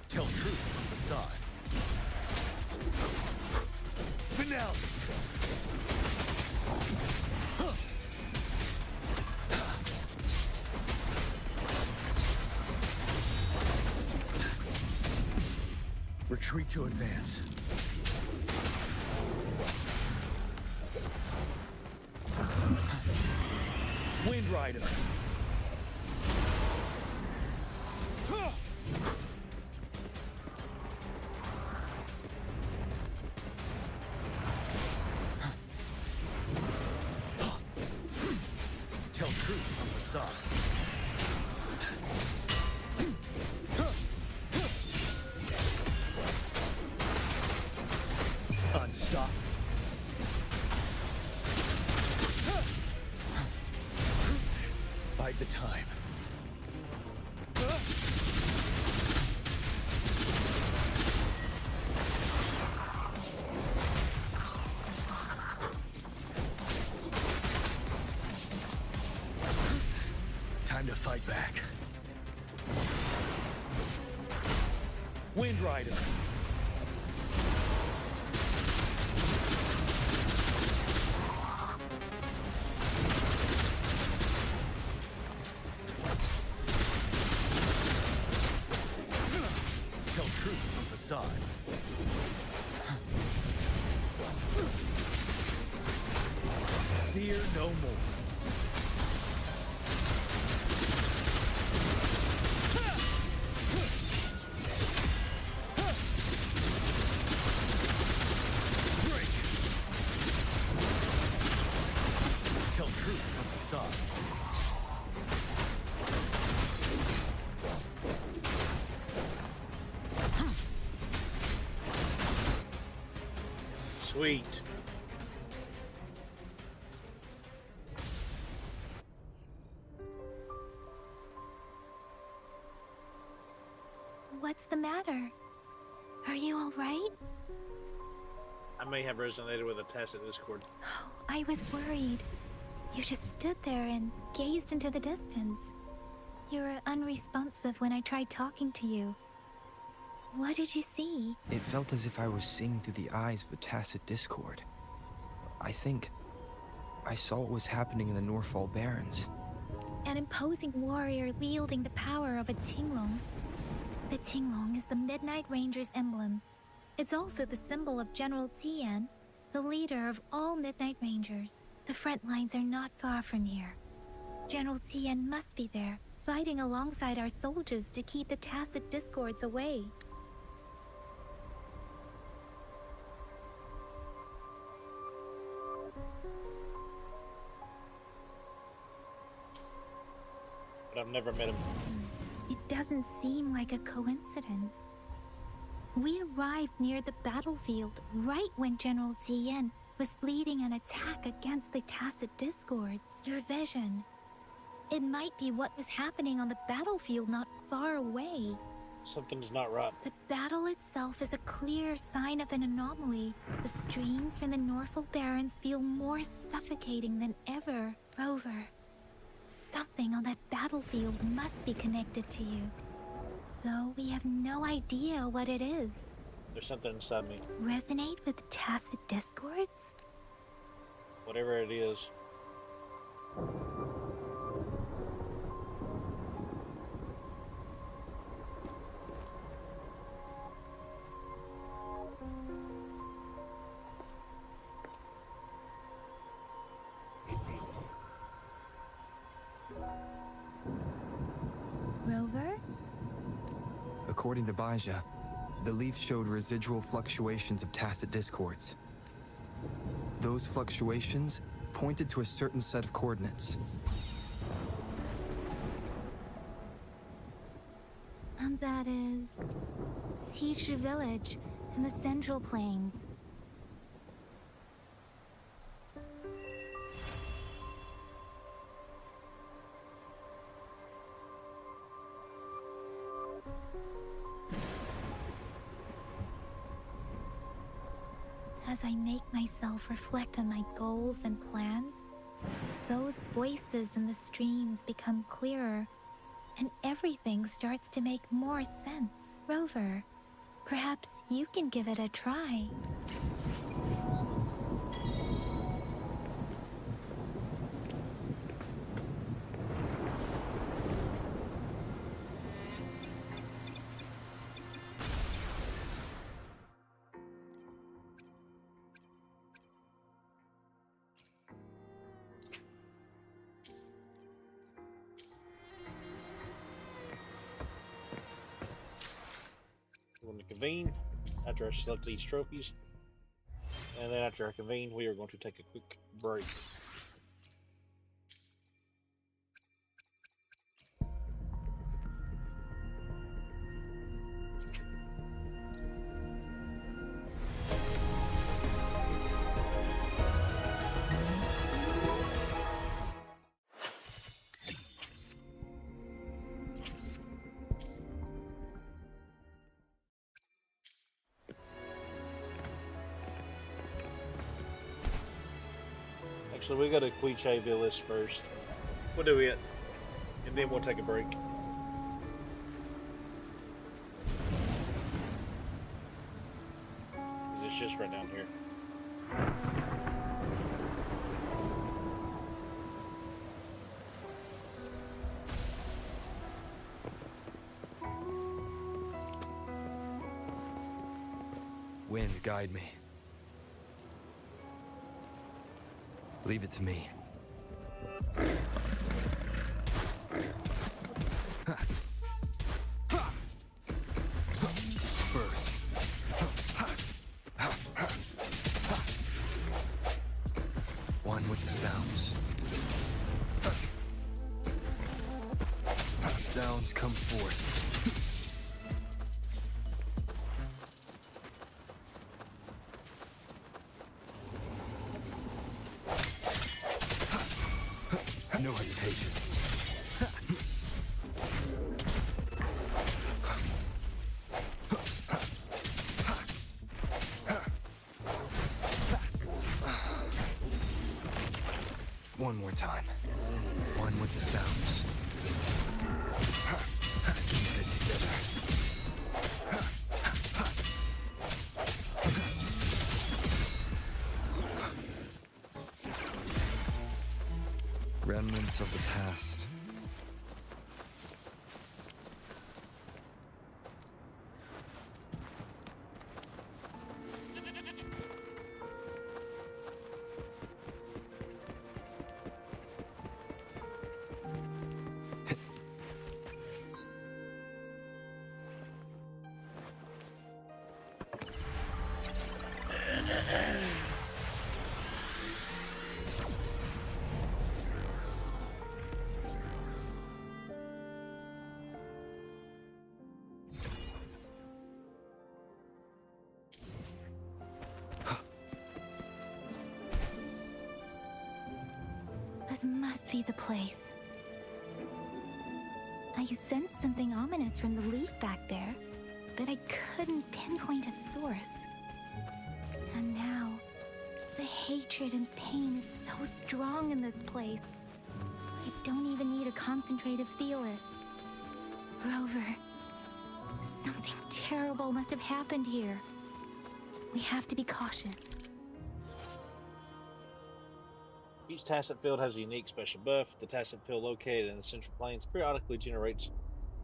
Speaker 18: Tell truth from facade. Finale! Retreat to advance. Wind Rider. Tell truth from facade. Unstop. Bide the time. Time to fight back. Wind Rider. Tell truth from facade. Fear no more. Break. Tell truth from facade.
Speaker 2: Sweet.
Speaker 3: What's the matter? Are you all right?
Speaker 2: I may have resonated with a Tacit Discord.
Speaker 3: I was worried. You just stood there and gazed into the distance. You were unresponsive when I tried talking to you. What did you see?
Speaker 13: It felt as if I was seeing through the eyes of a Tacit Discord. I think I saw what was happening in the Norfall Barrens.
Speaker 3: An imposing warrior wielding the power of a Tinglong. The Tinglong is the Midnight Ranger's emblem. It's also the symbol of General Tian, the leader of all Midnight Rangers. The front lines are not far from here. General Tian must be there, fighting alongside our soldiers to keep the Tacit Discords away.
Speaker 2: But I've never met him.
Speaker 3: It doesn't seem like a coincidence. We arrived near the battlefield right when General Tian was leading an attack against the Tacit Discords. Your vision. It might be what was happening on the battlefield not far away.
Speaker 2: Something's not right.
Speaker 3: The battle itself is a clear sign of an anomaly. The streams from the Norfall Barrens feel more suffocating than ever. Rover, something on that battlefield must be connected to you. Though we have no idea what it is.
Speaker 2: There's something inside me.
Speaker 3: Resonate with Tacit Discords?
Speaker 2: Whatever it is.
Speaker 3: Rover?
Speaker 13: According to Baija, the leaf showed residual fluctuations of Tacit Discords. Those fluctuations pointed to a certain set of coordinates.
Speaker 3: And that is... Teacher Village in the Central Plains. As I make myself reflect on my goals and plans, those voices in the streams become clearer, and everything starts to make more sense. Rover, perhaps you can give it a try.
Speaker 2: We're going to convene after I select these trophies. And then after I convene, we are going to take a quick break. Actually, we got to Quiche Villas first. We'll do it, and then we'll take a break. It's just right down here.
Speaker 13: Wind, guide me. Leave it to me. First. One with the sounds. Sounds come forth. No hesitation. One more time. One with the sounds. Keep it together.
Speaker 5: remnants of the past.
Speaker 3: This must be the place. I sensed something ominous from the leaf back there, but I couldn't pinpoint its source. And now, the hatred and pain is so strong in this place. I don't even need to concentrate to feel it. Rover, something terrible must have happened here. We have to be cautious.
Speaker 2: Each tacit field has a unique special buff. The tacit field located in the central plains periodically generates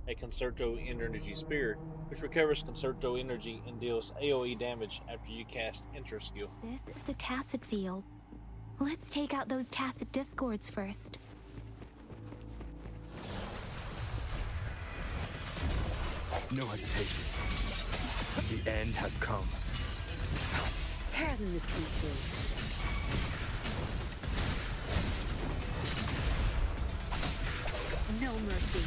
Speaker 2: a Concerto Energy Spear, which recovers Concerto energy and deals AoE damage after you cast Enter skill.
Speaker 3: This is a tacit field. Let's take out those tacit discords first.
Speaker 13: No hesitation. The end has come.
Speaker 16: Tear them to pieces. No mercy.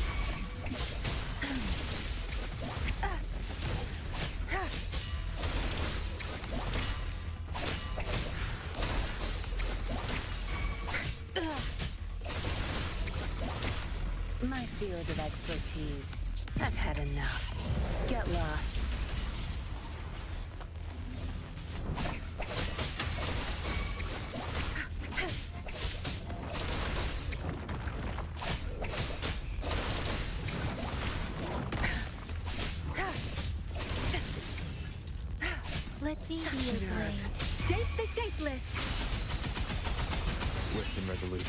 Speaker 16: My field of expertise. I've had enough. Get lost.
Speaker 3: Let me be your blade.
Speaker 16: Shape the shapeless.
Speaker 5: Swift and resolute.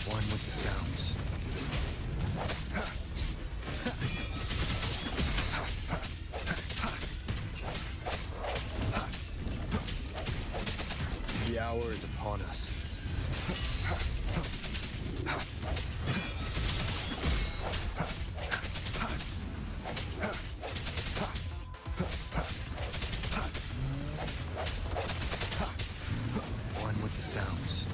Speaker 5: One with the sounds. The hour is upon us. One with the sounds.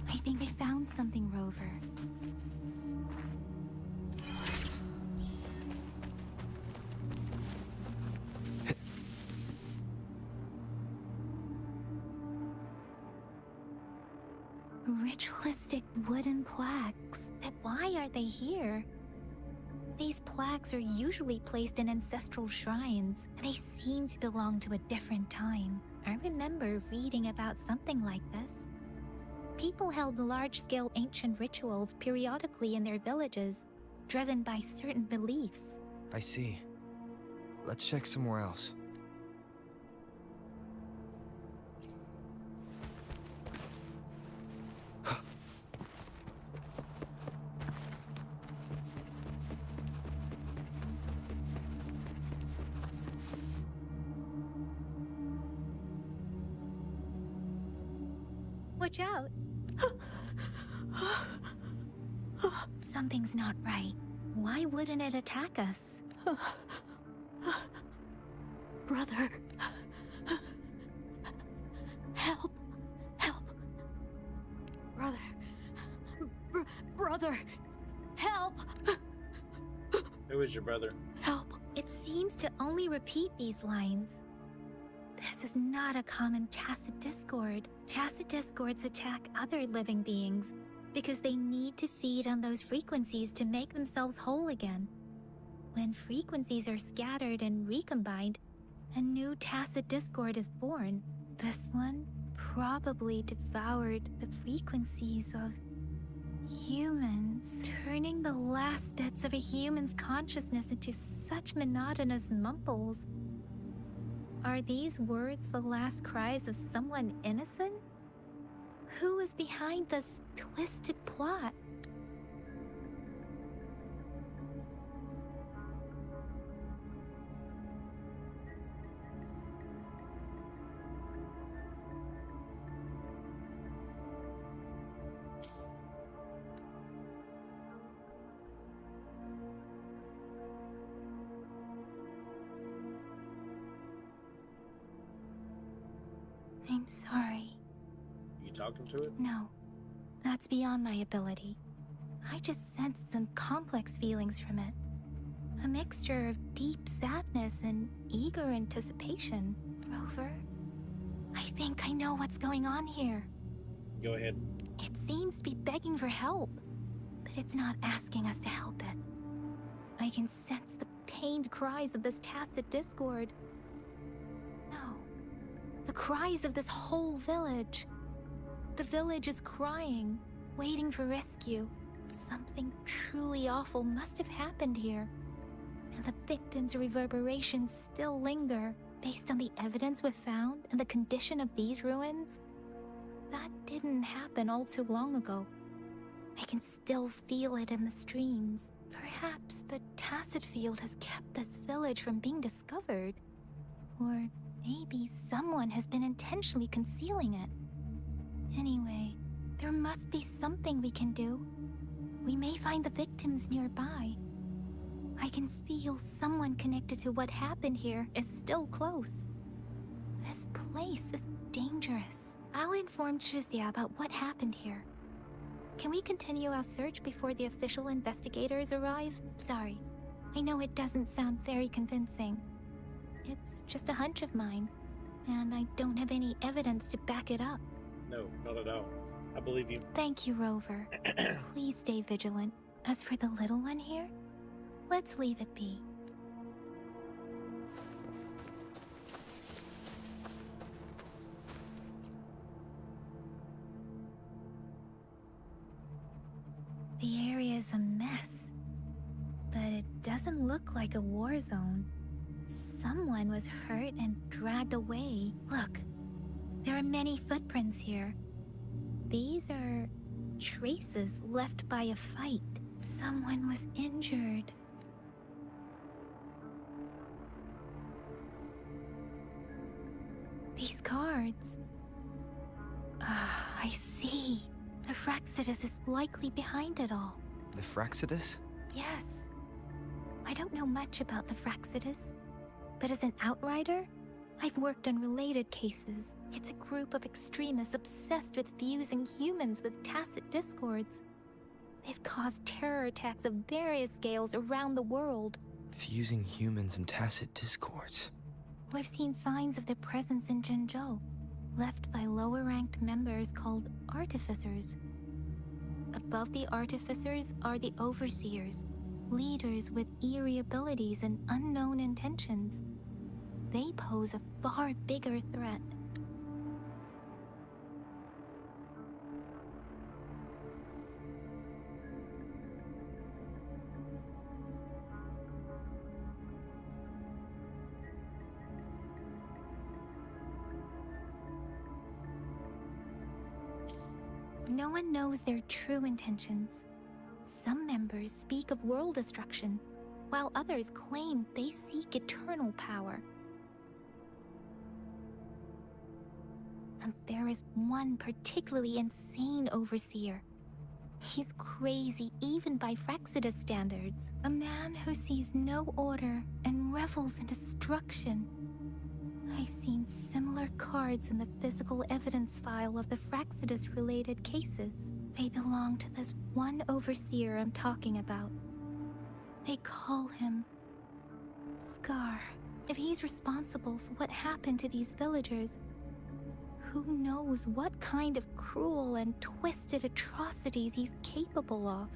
Speaker 3: I think I found something, Rover. Ritualistic wooden plaques. But why are they here? These plaques are usually placed in ancestral shrines. They seem to belong to a different time. I remember reading about something like this. People held large-scale ancient rituals periodically in their villages, driven by certain beliefs.
Speaker 13: I see. Let's check somewhere else.
Speaker 3: Watch out! Something's not right. Why wouldn't it attack us?
Speaker 17: Brother. Help. Help. Brother. Brother. Help.
Speaker 2: Who is your brother?
Speaker 3: Help. It seems to only repeat these lines. This is not a common tacit discord. Tacit discords attack other living beings because they need to feed on those frequencies to make themselves whole again. When frequencies are scattered and recombined, a new tacit discord is born. This one probably devoured the frequencies of humans, turning the last bits of a human's consciousness into such monotonous mumbles. Are these words the last cries of someone innocent? Who is behind this twisted plot? I'm sorry.
Speaker 2: You talking to it?
Speaker 3: No, that's beyond my ability. I just sensed some complex feelings from it. A mixture of deep sadness and eager anticipation. Rover, I think I know what's going on here.
Speaker 2: Go ahead.
Speaker 3: It seems to be begging for help, but it's not asking us to help it. I can sense the pained cries of this tacit discord. No, the cries of this whole village. The village is crying, waiting for rescue. Something truly awful must have happened here, and the victims' reverberations still linger. Based on the evidence we've found and the condition of these ruins, that didn't happen all too long ago. I can still feel it in the streams. Perhaps the tacit field has kept this village from being discovered. Or maybe someone has been intentionally concealing it. Anyway, there must be something we can do. We may find the victims nearby. I can feel someone connected to what happened here is still close. This place is dangerous. I'll inform Chuzia about what happened here. Can we continue our search before the official investigators arrive? Sorry, I know it doesn't sound very convincing. It's just a hunch of mine, and I don't have any evidence to back it up.
Speaker 2: No, not at all. I believe you.
Speaker 3: Thank you, Rover. Please stay vigilant. As for the little one here, let's leave it be. The area is a mess, but it doesn't look like a war zone. Someone was hurt and dragged away. Look, there are many footprints here. These are traces left by a fight. Someone was injured. These cards. I see. The Fraxidus is likely behind it all.
Speaker 13: The Fraxidus?
Speaker 3: Yes. I don't know much about the Fraxidus, but as an outrider, I've worked on related cases. It's a group of extremists obsessed with fusing humans with tacit discords. They've caused terror attacks of various scales around the world.
Speaker 13: Fusing humans and tacit discords.
Speaker 3: We've seen signs of their presence in Jinzhou, left by lower-ranked members called artificers. Above the artificers are the overseers, leaders with eerie abilities and unknown intentions. They pose a far bigger threat. No one knows their true intentions. Some members speak of world destruction, while others claim they seek eternal power. And there is one particularly insane overseer. He's crazy even by Fraxidus standards. A man who sees no order and revels in destruction. I've seen similar cards in the physical evidence file of the Fraxidus-related cases. They belong to this one overseer I'm talking about. They call him Scar. If he's responsible for what happened to these villagers, who knows what kind of cruel and twisted atrocities he's capable of?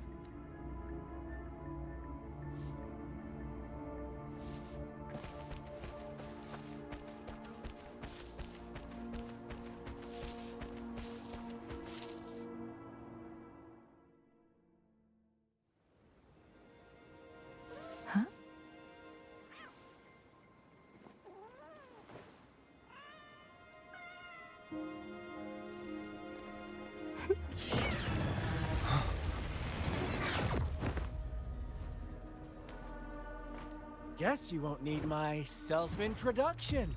Speaker 3: Huh?
Speaker 18: Guess you won't need my self-introduction.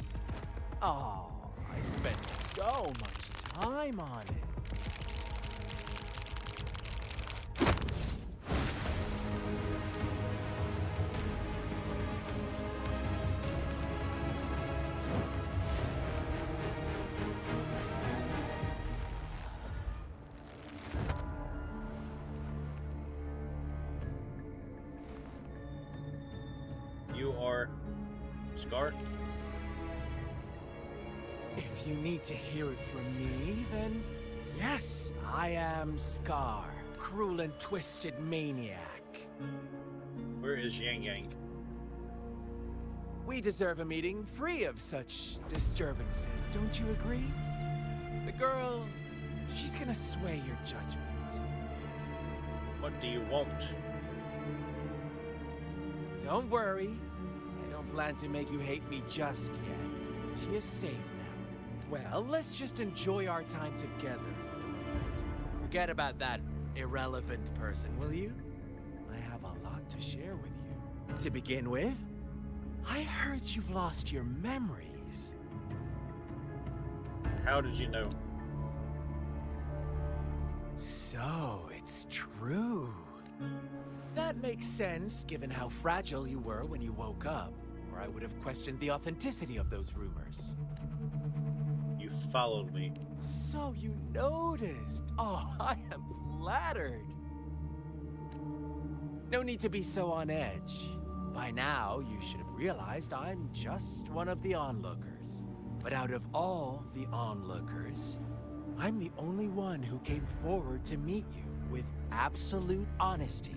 Speaker 18: Oh, I spent so much time on it.
Speaker 2: You are Scar?
Speaker 18: If you need to hear it from me, then yes, I am Scar, cruel and twisted maniac.
Speaker 2: Where is Yang Yang?
Speaker 18: We deserve a meeting free of such disturbances, don't you agree? The girl, she's gonna sway your judgment.
Speaker 2: What do you want?
Speaker 18: Don't worry, I don't plan to make you hate me just yet. She is safe now. Well, let's just enjoy our time together for the moment. Forget about that irrelevant person, will you? I have a lot to share with you. To begin with, I heard you've lost your memories.
Speaker 2: How did you know?
Speaker 18: So, it's true. That makes sense, given how fragile you were when you woke up, or I would have questioned the authenticity of those rumors.
Speaker 2: You followed me.
Speaker 18: So you noticed. Oh, I am flattered. No need to be so on edge. By now, you should have realized I'm just one of the onlookers. But out of all the onlookers, I'm the only one who came forward to meet you with absolute honesty.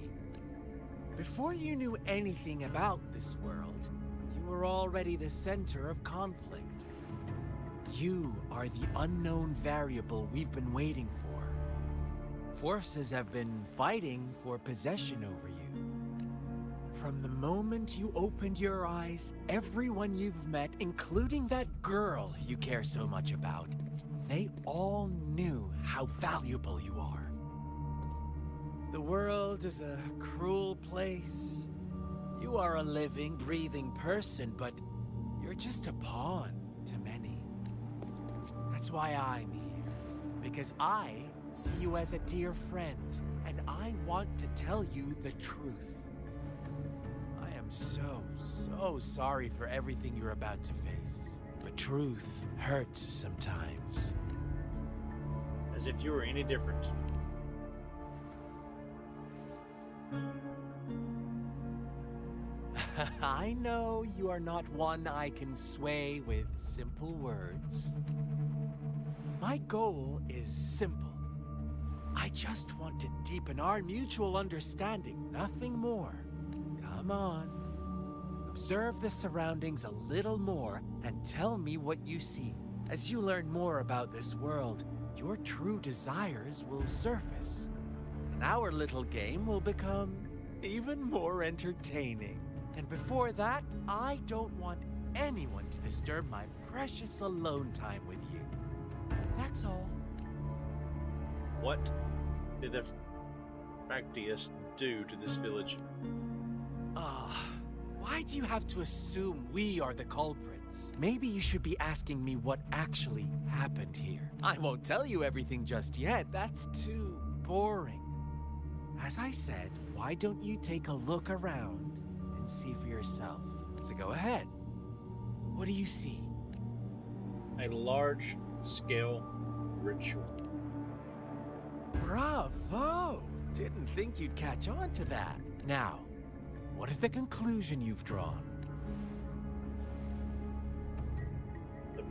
Speaker 18: Before you knew anything about this world, you were already the center of conflict. You are the unknown variable we've been waiting for. Forces have been fighting for possession over you. From the moment you opened your eyes, everyone you've met, including that girl you care so much about, they all knew how valuable you are. The world is a cruel place. You are a living, breathing person, but you're just a pawn to many. That's why I'm here. Because I see you as a dear friend, and I want to tell you the truth. I am so sorry for everything you're about to face. But truth hurts sometimes.
Speaker 2: As if you were any different.
Speaker 18: I know you are not one I can sway with simple words. My goal is simple. I just want to deepen our mutual understanding, nothing more. Come on. Observe the surroundings a little more and tell me what you see. As you learn more about this world, your true desires will surface. And our little game will become even more entertaining. And before that, I don't want anyone to disturb my precious alone time with you. That's all.
Speaker 2: What did the Fractius do to this village?
Speaker 18: Why do you have to assume we are the culprits? Maybe you should be asking me what actually happened here. I won't tell you everything just yet. That's too boring. As I said, why don't you take a look around and see for yourself? So go ahead. What do you see?
Speaker 2: A large-scale ritual.
Speaker 18: Bravo! Didn't think you'd catch on to that. Now, what is the conclusion you've drawn?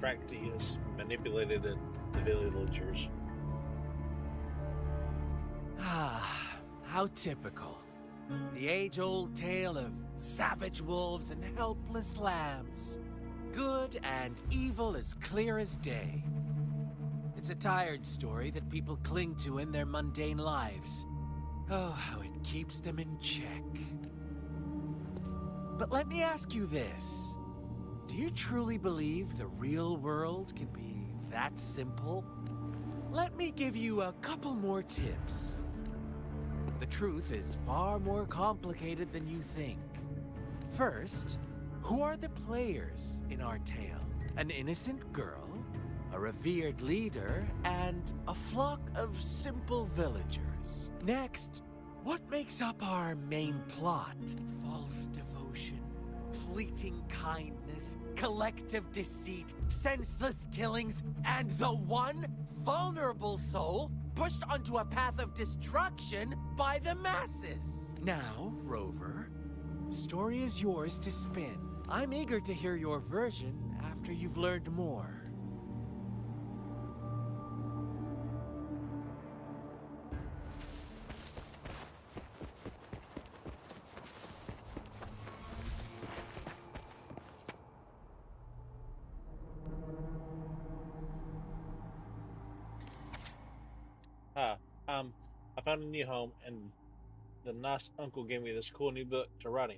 Speaker 2: Fractius manipulated the villagers.
Speaker 18: Ah, how typical. The age-old tale of savage wolves and helpless lambs. Good and evil as clear as day. It's a tired story that people cling to in their mundane lives. Oh, how it keeps them in check. But let me ask you this. Do you truly believe the real world can be that simple? Let me give you a couple more tips. The truth is far more complicated than you think. First, who are the players in our tale? An innocent girl, a revered leader, and a flock of simple villagers. Next, what makes up our main plot? False devotion, fleeting kindness, collective deceit, senseless killings, and the one vulnerable soul pushed onto a path of destruction by the masses. Now, Rover, the story is yours to spin. I'm eager to hear your version after you've learned more.
Speaker 2: Hi, I found a new home, and the nice uncle gave me this cool new book to write in.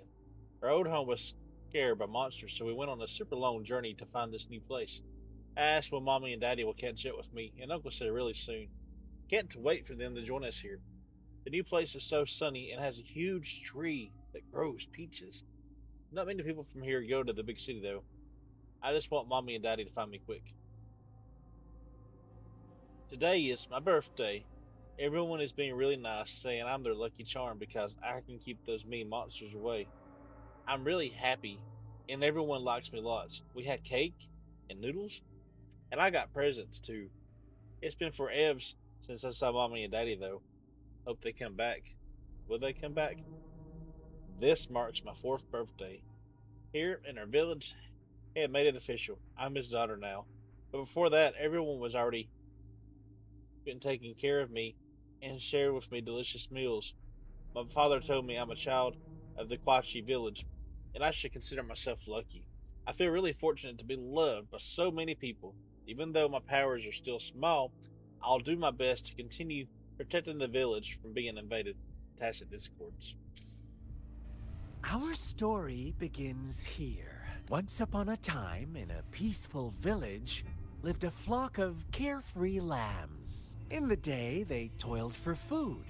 Speaker 2: Our old home was scared by monsters, so we went on a super long journey to find this new place. I asked when Mommy and Daddy will catch up with me, and Uncle said really soon. Can't wait for them to join us here. The new place is so sunny and has a huge tree that grows peaches. Not many people from here go to the big city, though. I just want Mommy and Daddy to find me quick. Today is my birthday. Everyone is being really nice, saying I'm their lucky charm because I can keep those mean monsters away. I'm really happy, and everyone likes me lots. We had cake and noodles, and I got presents too. It's been forever since I saw Mommy and Daddy, though. Hope they come back. Will they come back? This marks my fourth birthday. Here in our village, they had made it official. I'm his daughter now. But before that, everyone was already been taking care of me and shared with me delicious meals. My father told me I'm a child of the Kwachi village, and I should consider myself lucky. I feel really fortunate to be loved by so many people. Even though my powers are still small, I'll do my best to continue protecting the village from being invaded. Tacit discords.
Speaker 18: Our story begins here. Once upon a time, in a peaceful village, lived a flock of carefree lambs. In the day, they toiled for food,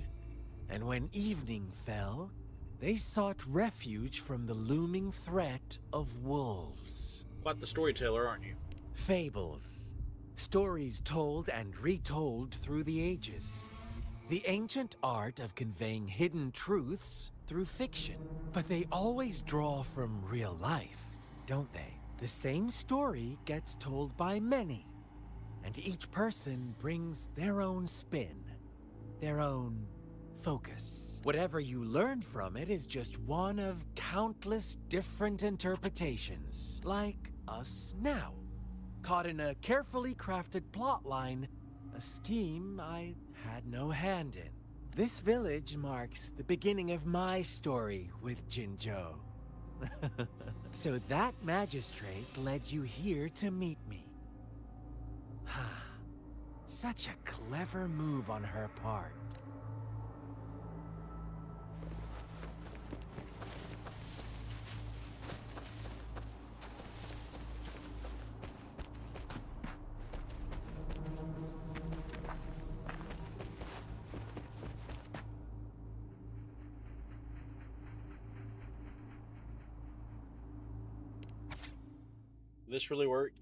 Speaker 18: and when evening fell, they sought refuge from the looming threat of wolves.
Speaker 2: Quite the storyteller, aren't you?
Speaker 18: Fables. Stories told and retold through the ages. The ancient art of conveying hidden truths through fiction. But they always draw from real life, don't they? The same story gets told by many, and each person brings their own spin, their own focus. Whatever you learn from it is just one of countless different interpretations, like us now. Caught in a carefully crafted plotline, a scheme I had no hand in. This village marks the beginning of my story with Jinzhou. So that magistrate led you here to meet me. Such a clever move on her part.
Speaker 2: Will this really work?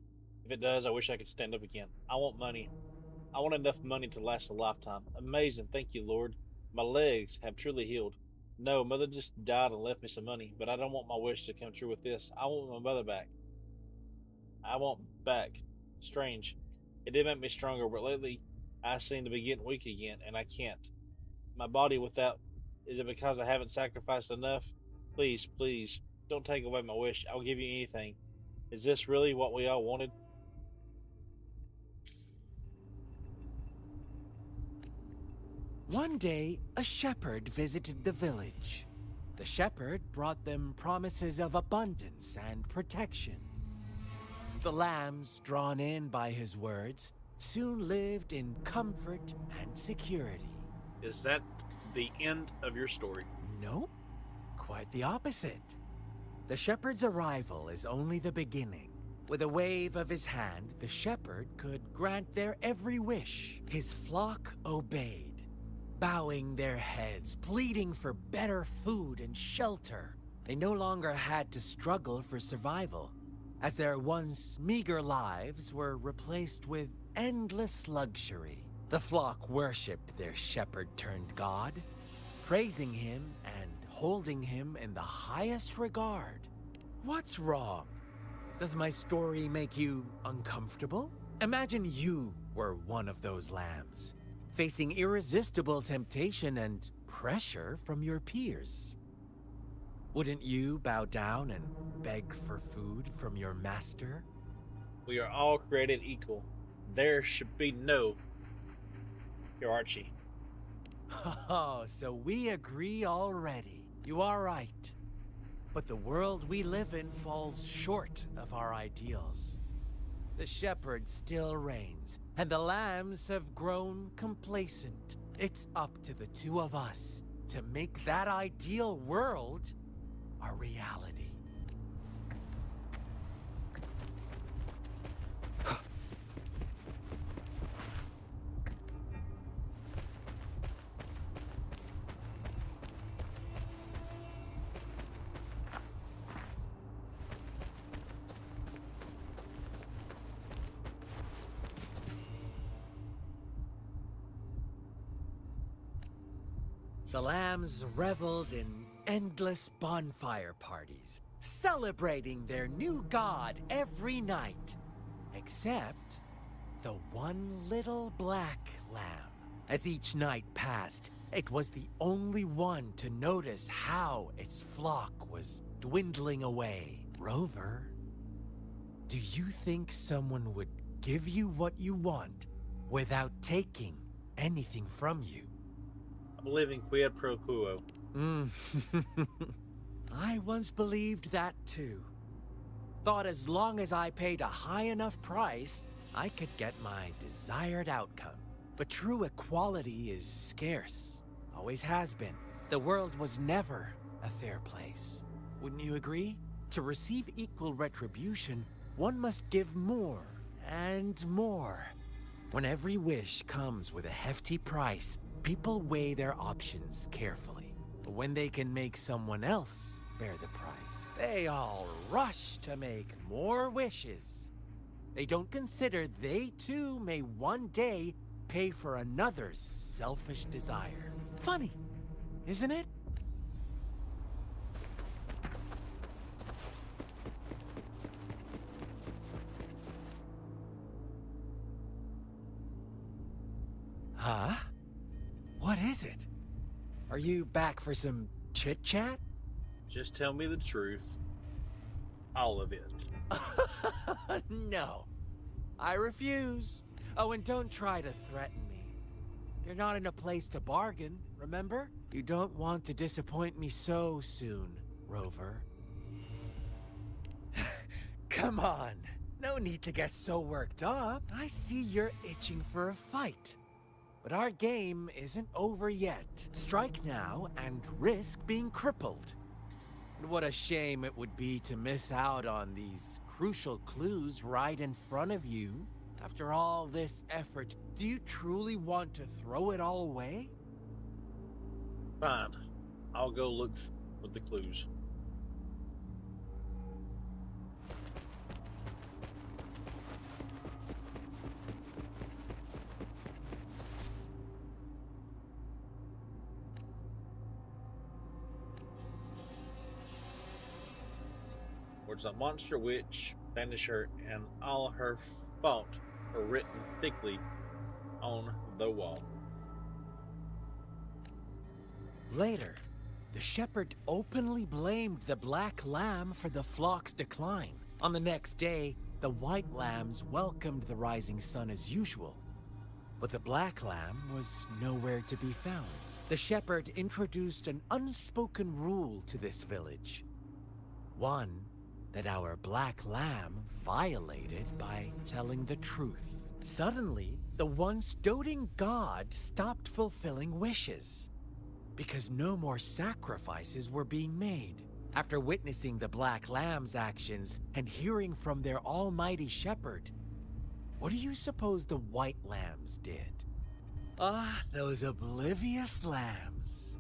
Speaker 2: If it does, I wish I could stand up again. I want money. I want enough money to last a lifetime. Amazing, thank you, Lord. My legs have truly healed. No, Mother just died and left me some money, but I don't want my wish to come true with this. I want my mother back. I want back. Strange. It did make me stronger, but lately I seem to be getting weak again, and I can't. My body without. Is it because I haven't sacrificed enough? Please, please, don't take away my wish. I'll give you anything. Is this really what we all wanted?
Speaker 18: One day, a shepherd visited the village. The shepherd brought them promises of abundance and protection. The lambs, drawn in by his words, soon lived in comfort and security.
Speaker 2: Is that the end of your story?
Speaker 18: Nope, quite the opposite. The shepherd's arrival is only the beginning. With a wave of his hand, the shepherd could grant their every wish. His flock obeyed, bowing their heads, pleading for better food and shelter. They no longer had to struggle for survival, as their once meager lives were replaced with endless luxury. The flock worshipped their shepherd-turned-god, praising him and holding him in the highest regard. What's wrong? Does my story make you uncomfortable? Imagine you were one of those lambs, facing irresistible temptation and pressure from your peers. Wouldn't you bow down and beg for food from your master?
Speaker 2: We are all created equal. There should be no hierarchy.
Speaker 18: Oh, so we agree already. You are right. But the world we live in falls short of our ideals. The shepherd still reigns, and the lambs have grown complacent. It's up to the two of us to make that ideal world a reality. The lambs reveled in endless bonfire parties, celebrating their new god every night. Except the one little black lamb. As each night passed, it was the only one to notice how its flock was dwindling away. Rover, do you think someone would give you what you want without taking anything from you?
Speaker 2: I'm living quid pro quo.
Speaker 18: I once believed that too. Thought as long as I paid a high enough price, I could get my desired outcome. But true equality is scarce. Always has been. The world was never a fair place. Wouldn't you agree? To receive equal retribution, one must give more and more. When every wish comes with a hefty price, people weigh their options carefully. But when they can make someone else bear the price, they all rush to make more wishes. They don't consider they too may one day pay for another's selfish desire. Funny, isn't it? Huh? What is it? Are you back for some chit-chat?
Speaker 2: Just tell me the truth. All of it.
Speaker 18: No. I refuse. Oh, and don't try to threaten me. You're not in a place to bargain, remember? You don't want to disappoint me so soon, Rover. Come on. No need to get so worked up. I see you're itching for a fight. But our game isn't over yet. Strike now and risk being crippled. And what a shame it would be to miss out on these crucial clues right in front of you. After all this effort, do you truly want to throw it all away?
Speaker 2: Fine. I'll go look for the clues. Words of monster witch, banisher, and all her fault are written thickly on the wall.
Speaker 18: Later, the shepherd openly blamed the black lamb for the flock's decline. On the next day, the white lambs welcomed the rising sun as usual. But the Black Lamb was nowhere to be found. The shepherd introduced an unspoken rule to this village. One that our Black Lamb violated by telling the truth. Suddenly, the once doting god stopped fulfilling wishes because no more sacrifices were being made. After witnessing the Black Lamb's actions and hearing from their almighty shepherd, what do you suppose the White Lambs did? Ah, those oblivious lambs.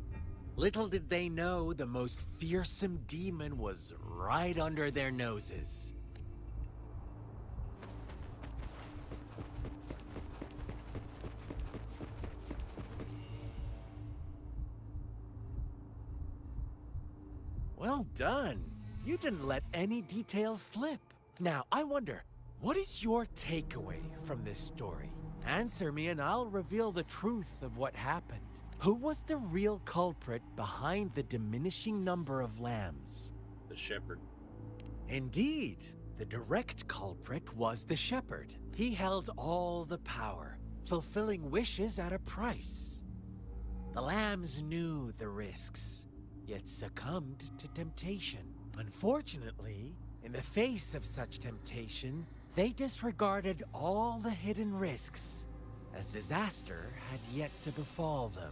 Speaker 18: Little did they know the most fearsome demon was right under their noses. Well done. You didn't let any details slip. Now, I wonder, what is your takeaway from this story? Answer me and I'll reveal the truth of what happened. Who was the real culprit behind the diminishing number of lambs?
Speaker 2: The shepherd.
Speaker 18: Indeed, the direct culprit was the shepherd. He held all the power, fulfilling wishes at a price. The lambs knew the risks, yet succumbed to temptation. Unfortunately, in the face of such temptation, they disregarded all the hidden risks, as disaster had yet to befall them.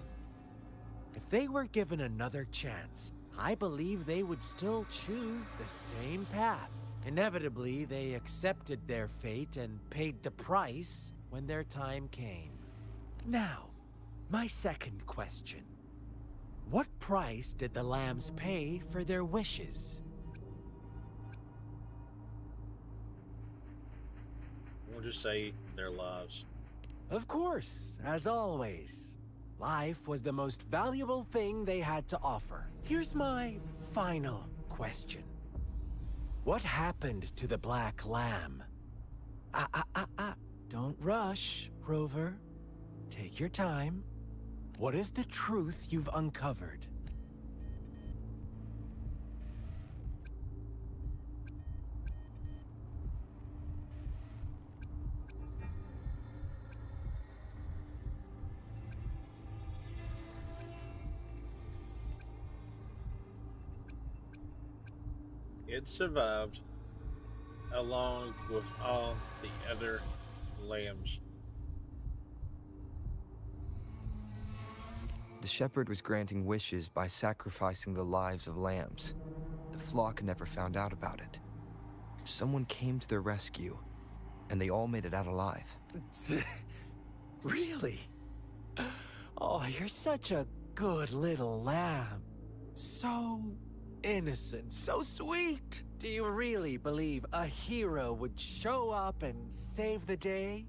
Speaker 18: If they were given another chance, I believe they would still choose the same path. Inevitably, they accepted their fate and paid the price when their time came. Now, my second question. What price did the lambs pay for their wishes?
Speaker 2: We'll just say their lives.
Speaker 18: Of course, as always. Life was the most valuable thing they had to offer. Here's my final question. What happened to the Black Lamb? Don't rush, Rover. Take your time. What is the truth you've uncovered?
Speaker 2: It survived along with all the other lambs.
Speaker 13: The shepherd was granting wishes by sacrificing the lives of lambs. The flock never found out about it. Someone came to their rescue, and they all made it out alive.
Speaker 18: Really? Oh, you're such a good little lamb. So innocent, so sweet. Do you really believe a hero would show up and save the day?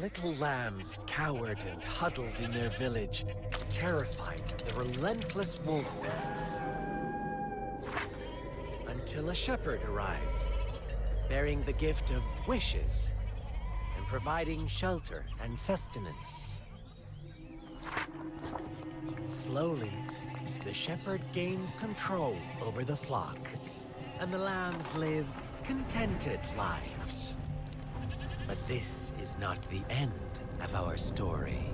Speaker 18: Little lambs cowered and huddled in their village, terrified of the relentless wolf packs. Until a shepherd arrived, bearing the gift of wishes and providing shelter and sustenance. Slowly, the shepherd gained control over the flock, and the lambs lived contented lives. But this is not the end of our story.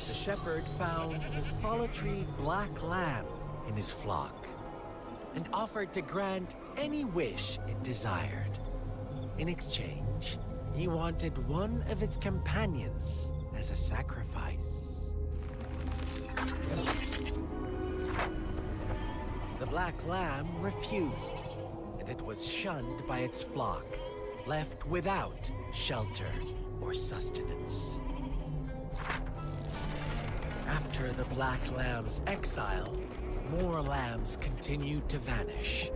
Speaker 18: The shepherd found a solitary black lamb in his flock and offered to grant any wish it desired. In exchange, he wanted one of its companions as a sacrifice. The black lamb refused, and it was shunned by its flock, left without shelter or sustenance. After the black lamb's exile, more lambs continued to vanish.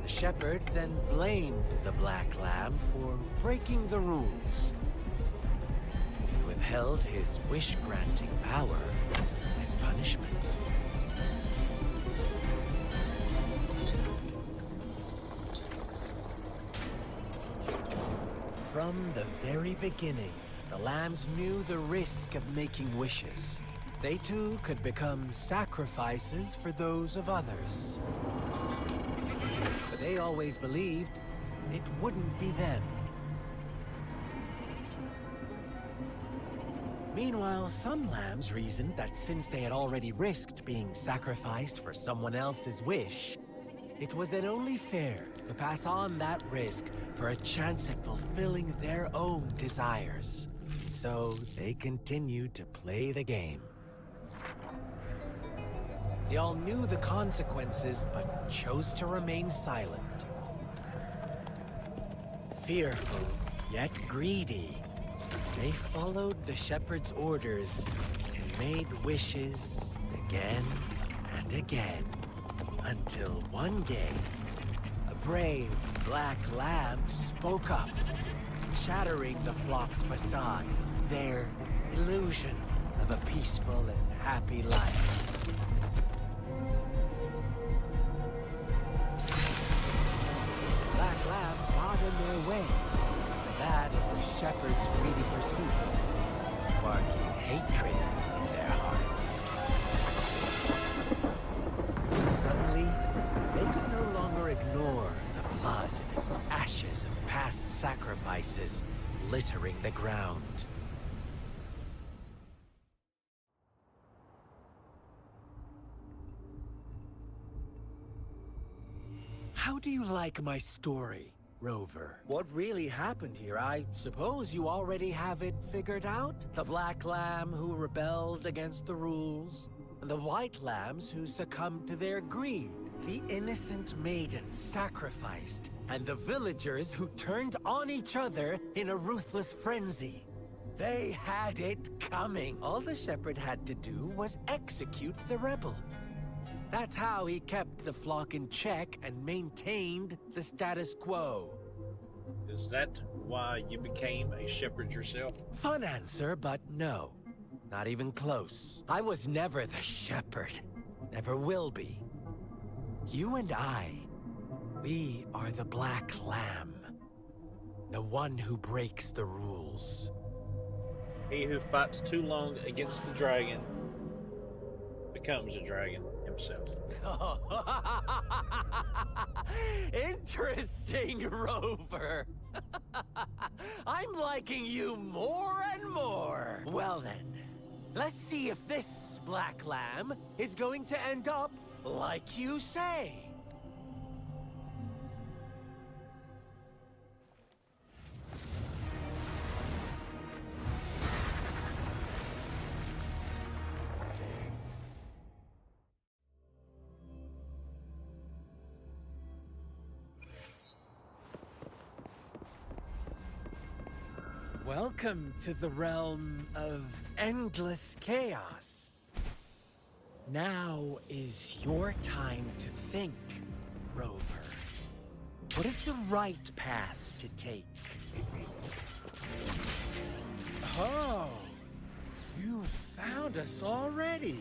Speaker 18: The shepherd then blamed the black lamb for breaking the rules. He withheld his wish-granting power as punishment. From the very beginning, the lambs knew the risk of making wishes. They too could become sacrifices for those of others. But they always believed it wouldn't be them. Meanwhile, some lambs reasoned that since they had already risked being sacrificed for someone else's wish, it was then only fair to pass on that risk for a chance at fulfilling their own desires. So they continued to play the game. They all knew the consequences, but chose to remain silent. Fearful, yet greedy, they followed the shepherd's orders and made wishes again and again, until one day, a brave black lamb spoke up, shattering the flock's facade, their illusion of a peaceful and happy life. Black lamb got in their way, that of the shepherd's greedy pursuit, sparking hatred in their hearts. Suddenly, they could no longer ignore the blood and ashes of past sacrifices littering the ground. How do you like my story, Rover? What really happened here? I suppose you already have it figured out? The black lamb who rebelled against the rules, and the white lambs who succumbed to their greed. The innocent maidens sacrificed, and the villagers who turned on each other in a ruthless frenzy. They had it coming. All the shepherd had to do was execute the rebel. That's how he kept the flock in check and maintained the status quo.
Speaker 2: Is that why you became a shepherd yourself?
Speaker 18: Fun answer, but no. Not even close. I was never the shepherd. Never will be. You and I, we are the Black Lamb. The one who breaks the rules.
Speaker 2: He who fights too long against the dragon becomes a dragon himself.
Speaker 18: Interesting, Rover. I'm liking you more and more. Well then, let's see if this Black Lamb is going to end up like you say. Welcome to the realm of endless chaos. Now is your time to think, Rover. What is the right path to take? Oh, you found us already.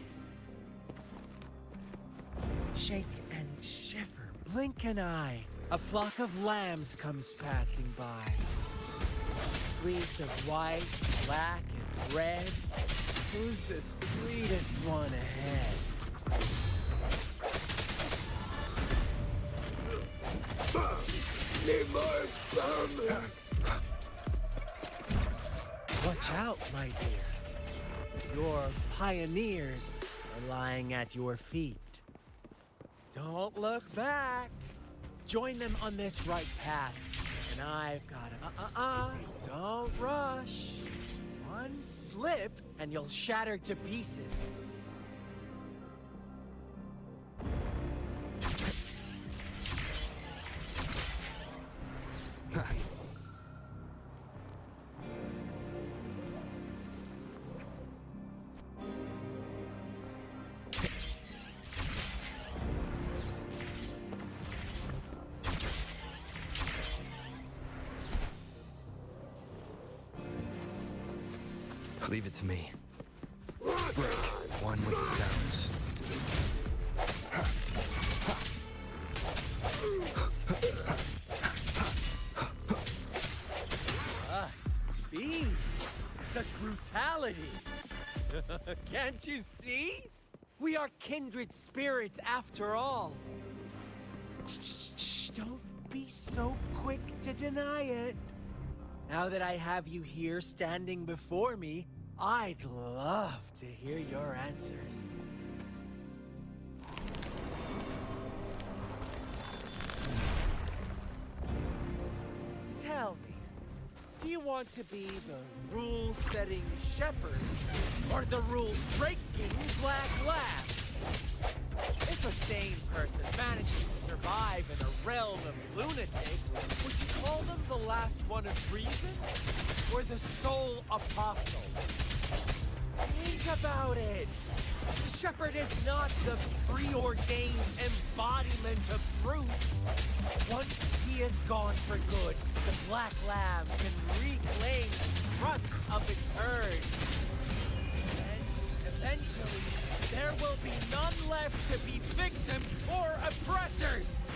Speaker 18: Shake and shiver, blink an eye. A flock of lambs comes passing by. Fleece of white, black, and red. Who's the sweetest one ahead? Need more sermons. Watch out, my dear. Your pioneers are lying at your feet. Don't look back. Join them on this right path. And I've got don't rush. One slip and you'll shatter to pieces.
Speaker 5: Leave it to me. Break one with the sounds.
Speaker 18: Speed! Such brutality! Can't you see? We are kindred spirits after all. Shh, don't be so quick to deny it. Now that I have you here standing before me, I'd love to hear your answers. Tell me, do you want to be the rule-setting shepherd or the rule-breaking Black Lab? If a sane person manages to survive in a realm of lunatics, would you call them the last one of reason or the sole apostle? Think about it. The shepherd is not the preordained embodiment of truth. Once he is gone for good, the Black Lamb can reclaim the trust of its herd. And eventually, there will be none left to be victims or oppressors!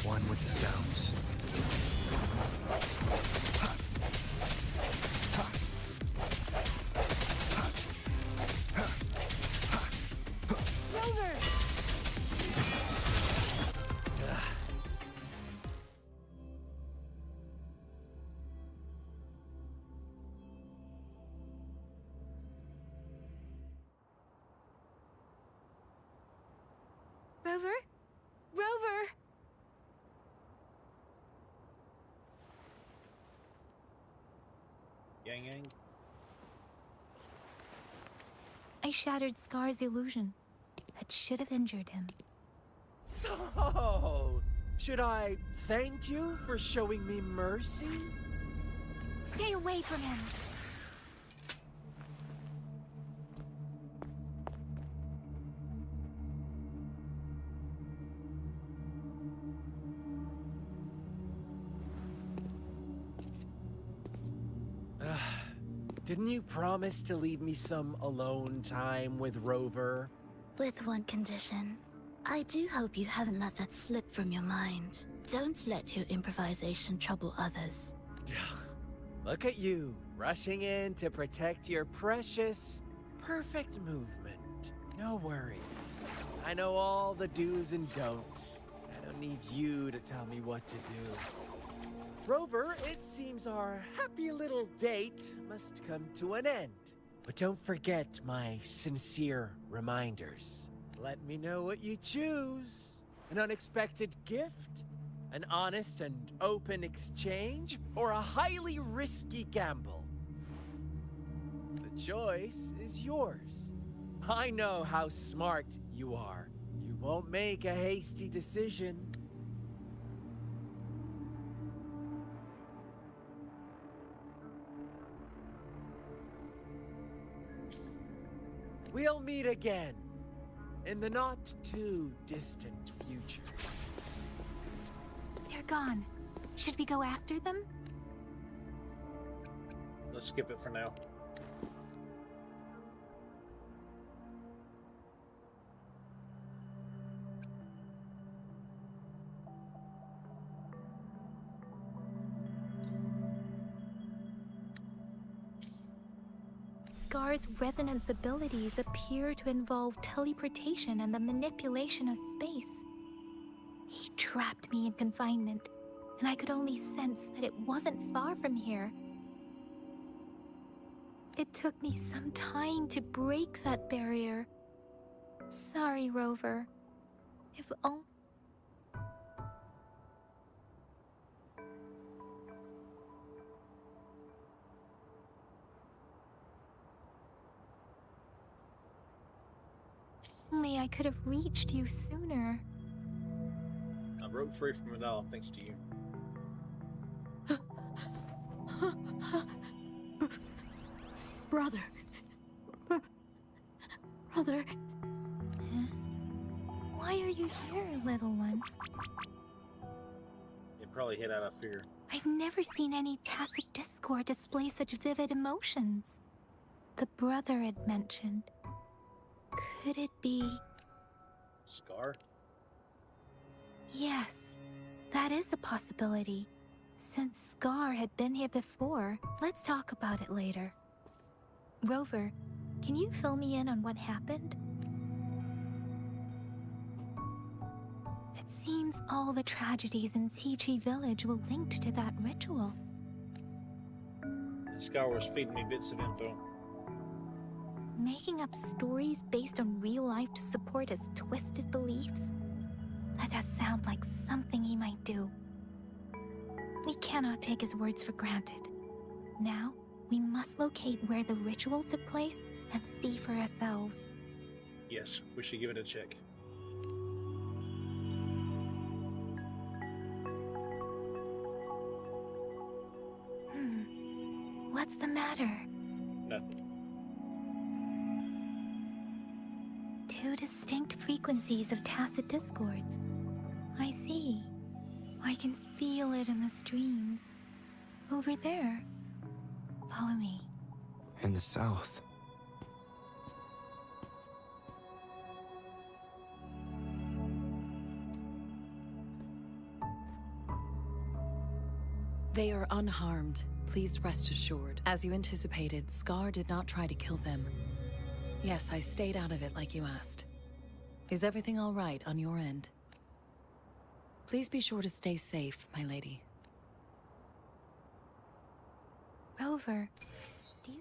Speaker 5: One with the sounds.
Speaker 4: Rover!
Speaker 3: Rover? Rover!
Speaker 2: Yang Yang?
Speaker 3: I shattered Scar's illusion. That should have injured him.
Speaker 18: Oh! Should I thank you for showing me mercy?
Speaker 3: Stay away from him!
Speaker 18: Didn't you promise to leave me some alone time with Rover?
Speaker 1: With one condition. I do hope you haven't let that slip from your mind. Don't let your improvisation trouble others.
Speaker 18: Look at you, rushing in to protect your precious, perfect movement. No worries. I know all the do's and don'ts. I don't need you to tell me what to do. Rover, it seems our happy little date must come to an end. But don't forget my sincere reminders. Let me know what you choose. An unexpected gift? An honest and open exchange? Or a highly risky gamble? The choice is yours. I know how smart you are. You won't make a hasty decision. We'll meet again in the not-too-distant future.
Speaker 3: They're gone. Should we go after them?
Speaker 2: Let's skip it for now.
Speaker 3: Scar's resonance abilities appear to involve teleportation and the manipulation of space. He trapped me in confinement, and I could only sense that it wasn't far from here. It took me some time to break that barrier. Sorry, Rover. If only... Only I could have reached you sooner.
Speaker 2: I broke free from it all thanks to you.
Speaker 17: Brother. Brother.
Speaker 3: Why are you here, little one?
Speaker 2: It probably hit out of fear.
Speaker 3: I've never seen any tacit discord display such vivid emotions. The brother had mentioned. Could it be...
Speaker 2: Scar?
Speaker 3: Yes, that is a possibility. Since Scar had been here before, let's talk about it later. Rover, can you fill me in on what happened? It seems all the tragedies in Tea Tree Village were linked to that ritual.
Speaker 2: Scar was feeding me bits of info.
Speaker 3: Making up stories based on real life to support his twisted beliefs? That does sound like something he might do. We cannot take his words for granted. Now, we must locate where the ritual took place and see for ourselves.
Speaker 2: Yes, we should give it a check.
Speaker 3: What's the matter?
Speaker 2: Nothing.
Speaker 3: Two distinct frequencies of tacit discords. I see. I can feel it in the streams. Over there. Follow me.
Speaker 5: In the south.
Speaker 8: They are unharmed. Please rest assured. As you anticipated, Scar did not try to kill them. Yes, I stayed out of it like you asked. Is everything all right on your end? Please be sure to stay safe, my lady.
Speaker 3: Rover, do you...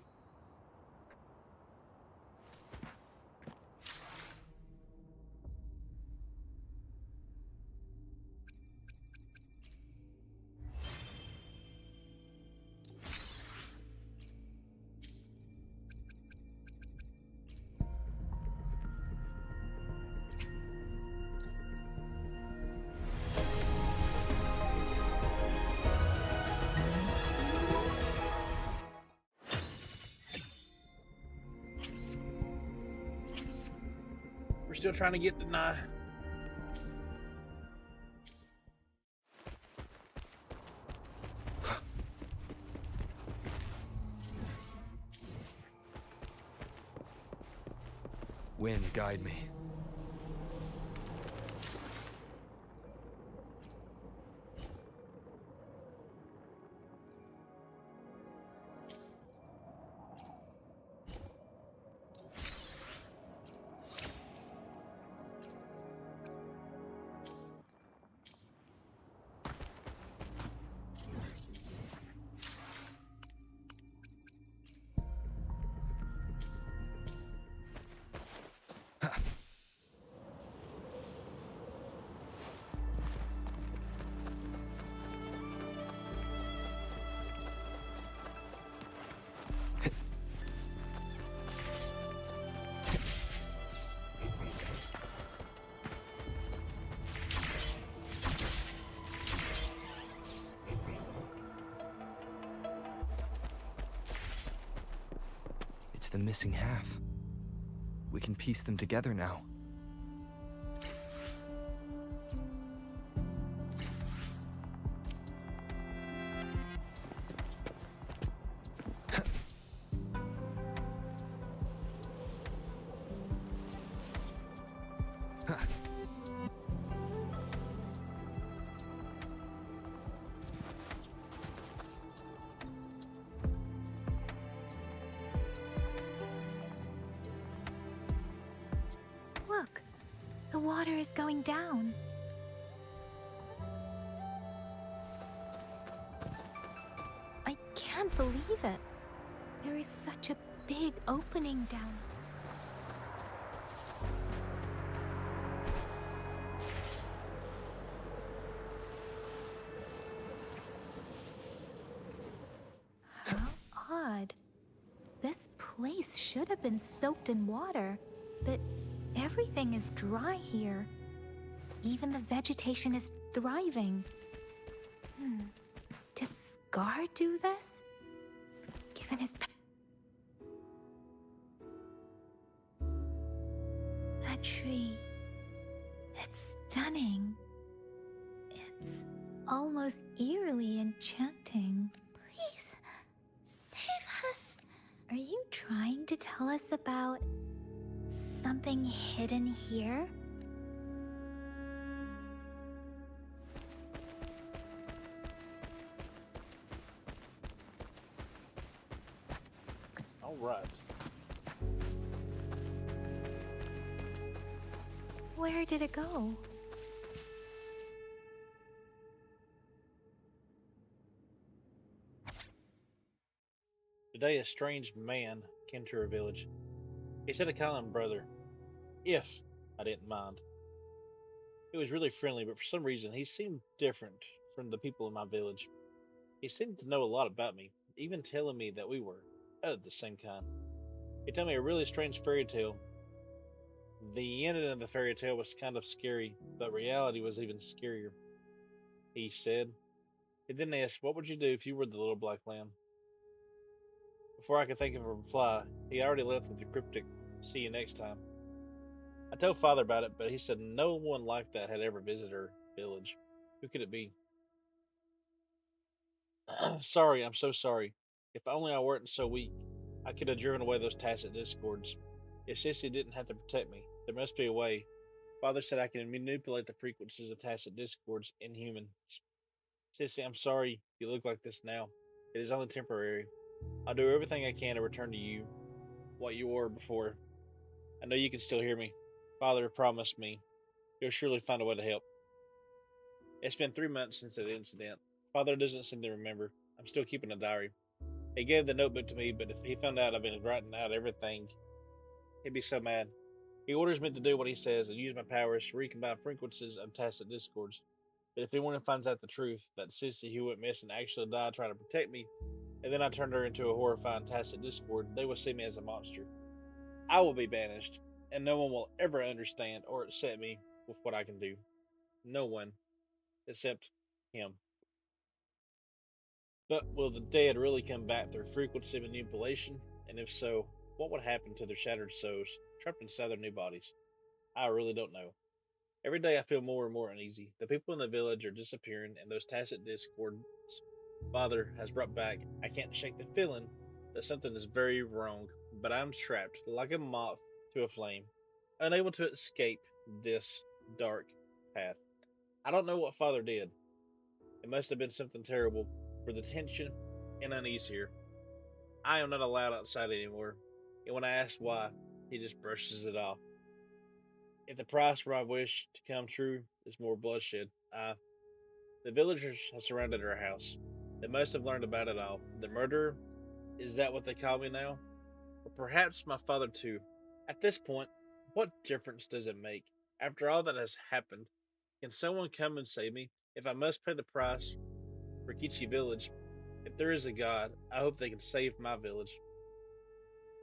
Speaker 2: We're still trying to get to Nye.
Speaker 13: Wind, guide me. It's the missing half. We can piece them together now.
Speaker 3: Look, the water is going down. I can't believe it. There is such a big opening down. How odd. This place should have been soaked in water, but everything is dry here. Even the vegetation is thriving. Did Scar do this? Given his... That tree. It's stunning. It's almost eerily enchanting.
Speaker 1: Please, save us.
Speaker 3: Are you trying to tell us about something hidden here?
Speaker 2: All right.
Speaker 3: Where did it go?
Speaker 2: Today, a strange man came to our village. He said to call him brother, if I didn't mind. He was really friendly, but for some reason, he seemed different from the people in my village. He seemed to know a lot about me, even telling me that we were of the same kind. He told me a really strange fairy tale. The ending of the fairy tale was kind of scary, but reality was even scarier, he said. He then asked, what would you do if you were the little black lamb? Before I could think of a reply, he already left with the cryptic, see you next time. I told father about it, but he said no one like that had ever visited our village. Who could it be? Sorry, I'm so sorry. If only I weren't so weak, I could have driven away those tacit discords. If Sissy didn't have to protect me, there must be a way. Father said I can manipulate the frequencies of tacit discords in humans. Sissy, I'm sorry you look like this now. It is only temporary. I'll do everything I can to return to you what you were before. I know you can still hear me. Father promised me you'll surely find a way to help. It's been 3 months since that incident. Father doesn't seem to remember. I'm still keeping a diary. He gave the notebook to me, but if he found out I've been writing out everything, he'd be so mad. He orders me to do what he says and use my powers to recombine frequencies of tacit discords. But if anyone finds out the truth, that Sissy who went missing actually died trying to protect me, and then I turned her into a horrifying tacit discord, they will see me as a monster. I will be banished, and no one will ever understand or accept me with what I can do. No one, except him. But will the dead really come back through frequency manipulation? And if so, what would happen to their shattered souls trapped inside their new bodies? I really don't know. Every day I feel more and more uneasy. The people in the village are disappearing, and those tacit discords Father has brought back. I can't shake the feeling that something is very wrong, but I'm trapped like a moth to a flame, unable to escape this dark path. I don't know what Father did. It must have been something terrible for the tension and unease here. I am not allowed outside anymore, and when I ask why, he just brushes it off. If the price for my wish to come true is more bloodshed, the villagers have surrounded our house. They must have learned about it all. The murderer, is that what they call me now? Or perhaps my father too. At this point, what difference does it make? After all that has happened, can someone come and save me? If I must pay the price for Kichi village, if there is a God, I hope they can save my village.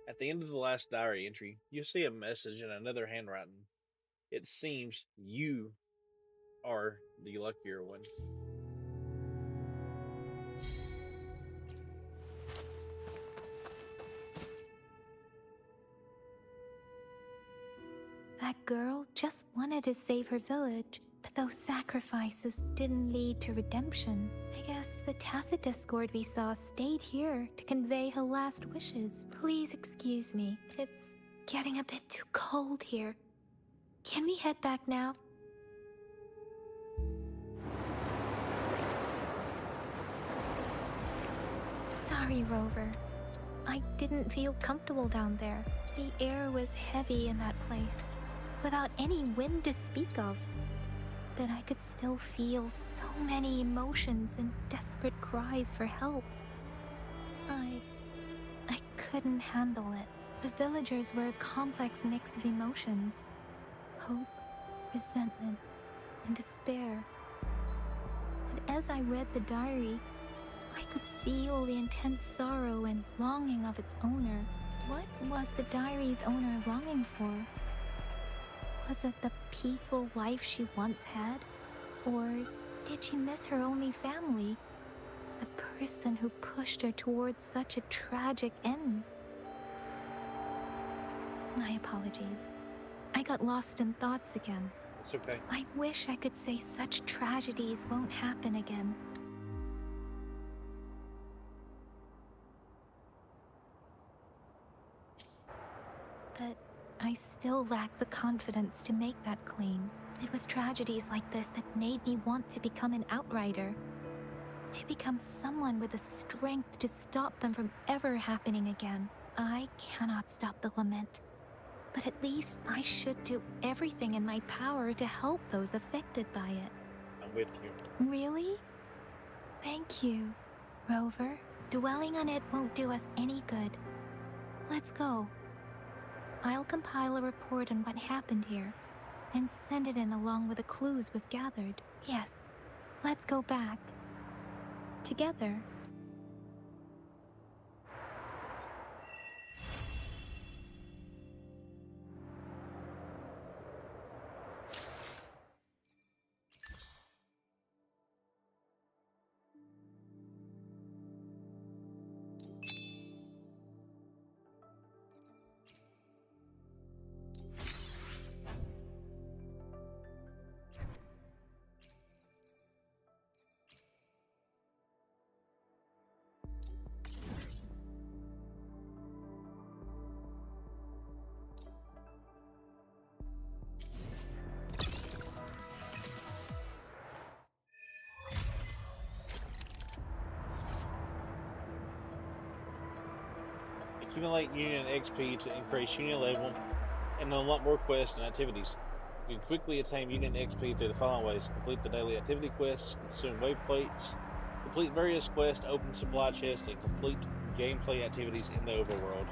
Speaker 2: At the end of the last diary entry, you see a message in another handwriting. It seems you are the luckier one.
Speaker 3: That girl just wanted to save her village, but those sacrifices didn't lead to redemption. I guess the tacit discord we saw stayed here to convey her last wishes. Please excuse me. It's getting a bit too cold here. Can we head back now? Sorry, Rover. I didn't feel comfortable down there. The air was heavy in that place, without any wind to speak of. But I could still feel so many emotions and desperate cries for help. I couldn't handle it. The villagers were a complex mix of emotions. Hope, resentment, and despair. And as I read the diary, I could feel the intense sorrow and longing of its owner. What was the diary's owner longing for? Was it the peaceful life she once had? Or did she miss her only family? The person who pushed her towards such a tragic end? My apologies. I got lost in thoughts again.
Speaker 2: It's okay.
Speaker 3: I wish I could say such tragedies won't happen again. But I still lack the confidence to make that claim. It was tragedies like this that made me want to become an outrider. To become someone with the strength to stop them from ever happening again. I cannot stop the lament, but at least I should do everything in my power to help those affected by it.
Speaker 2: I'm with you.
Speaker 3: Really? Thank you, Rover. Dwelling on it won't do us any good. Let's go. I'll compile a report on what happened here and send it in along with the clues we've gathered. Yes, let's go back. Together.
Speaker 2: Accumulate Union XP to increase Union level and unlock more quests and activities. You can quickly attain Union XP through the following ways: complete the daily activity quests, consume wave plates, complete various quests, open supply chests, and complete gameplay activities in the overworld.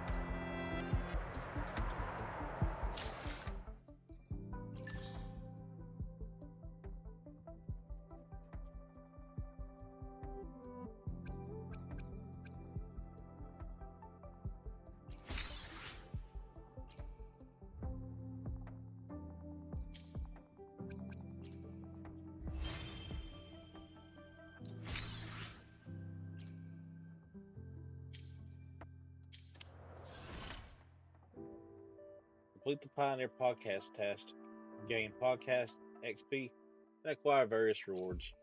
Speaker 2: Complete the Pioneer Podcast task, gain podcast XP, and acquire various rewards.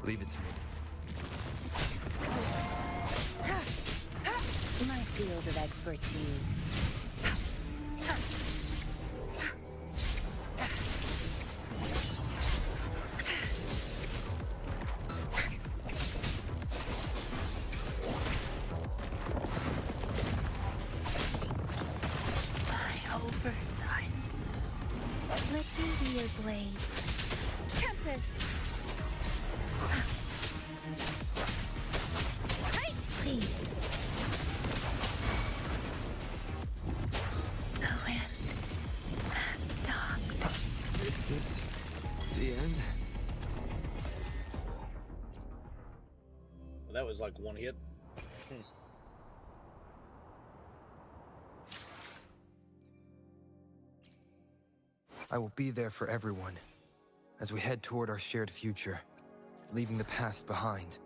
Speaker 13: Leave it to me.
Speaker 16: My field of expertise.
Speaker 3: My oversight. Let me be your blade. Tempest! Please. The wind has stopped.
Speaker 5: Is this the end?
Speaker 2: Well, that was like one hit.
Speaker 13: I will be there for everyone as we head toward our shared future, leaving the past behind.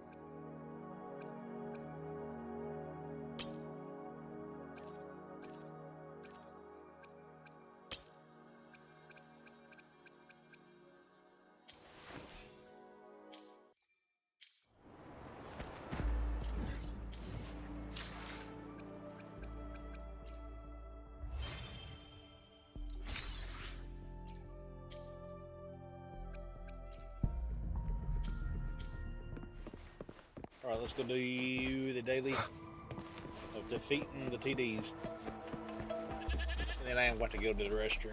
Speaker 2: Alright, let's go do the daily of defeating the TDs. And then I am going to go to the restroom.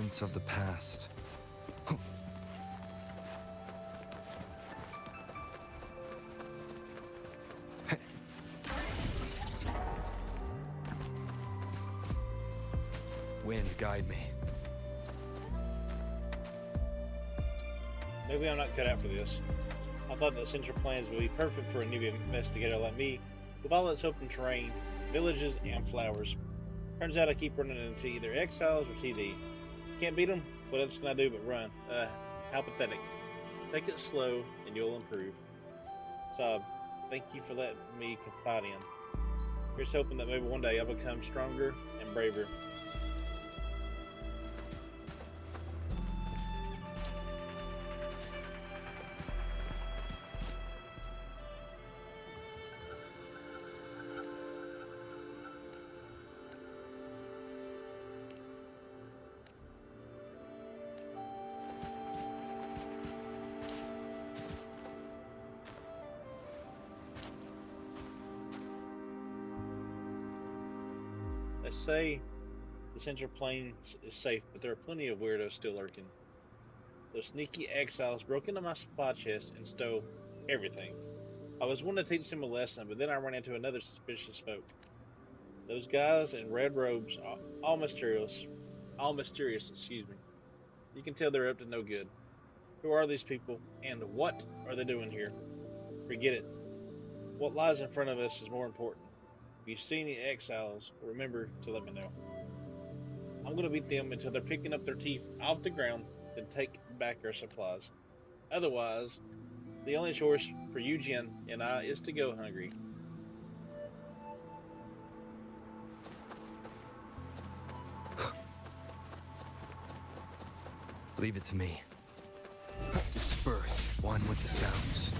Speaker 5: Remnants of the past.
Speaker 13: Wind, guide me.
Speaker 2: Maybe I'm not cut out for this. I thought that Central Plains would be perfect for a new investigator like me, with all its open terrain, villages, and flowers. Turns out I keep running into either exiles or TD. Can't beat them, what else can I do but run? How pathetic. Take it slow, and you'll improve. Sob, thank you for letting me confide in. Here's hoping that maybe one day I'll become stronger and braver. They say the Central Plains is safe, but there are plenty of weirdos still lurking. Those sneaky exiles broke into my supply chest and stole everything. I was wanting to teach them a lesson, but then I ran into another suspicious folk. Those guys in red robes, all mysterious, excuse me. You can tell they're up to no good. Who are these people, and what are they doing here? Forget it. What lies in front of us is more important. If you see any exiles, remember to let me know. I'm going to beat them until they're picking up their teeth off the ground, then take back our supplies. Otherwise, the only choice for you, Jin, and I is to go hungry.
Speaker 13: Leave it to me. Disperse, one with the sounds.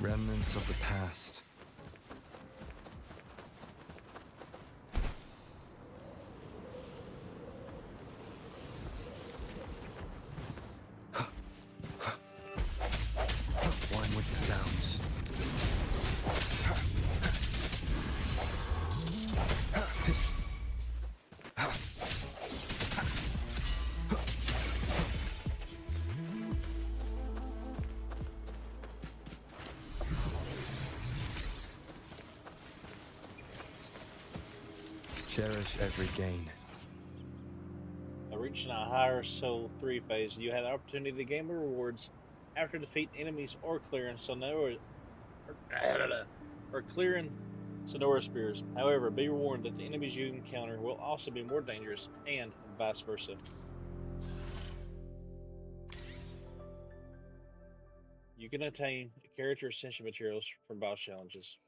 Speaker 5: Remnants of the past.
Speaker 13: One with the sounds.
Speaker 5: Cherish every gain.
Speaker 2: By reaching a higher Soul 3 phase, you have the opportunity to gain more rewards after defeat enemies or clearing Sonora Spears. However, be warned that the enemies you encounter will also be more dangerous, and vice versa. You can attain character ascension materials from boss challenges.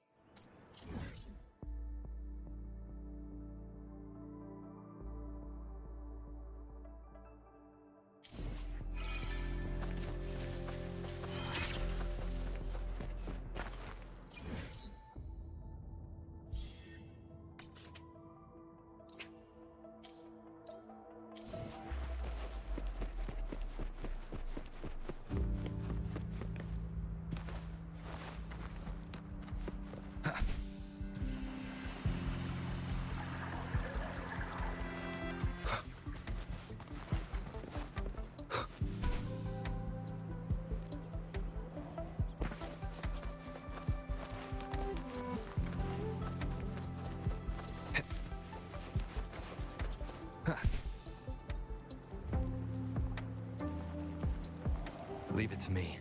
Speaker 13: Leave it to me.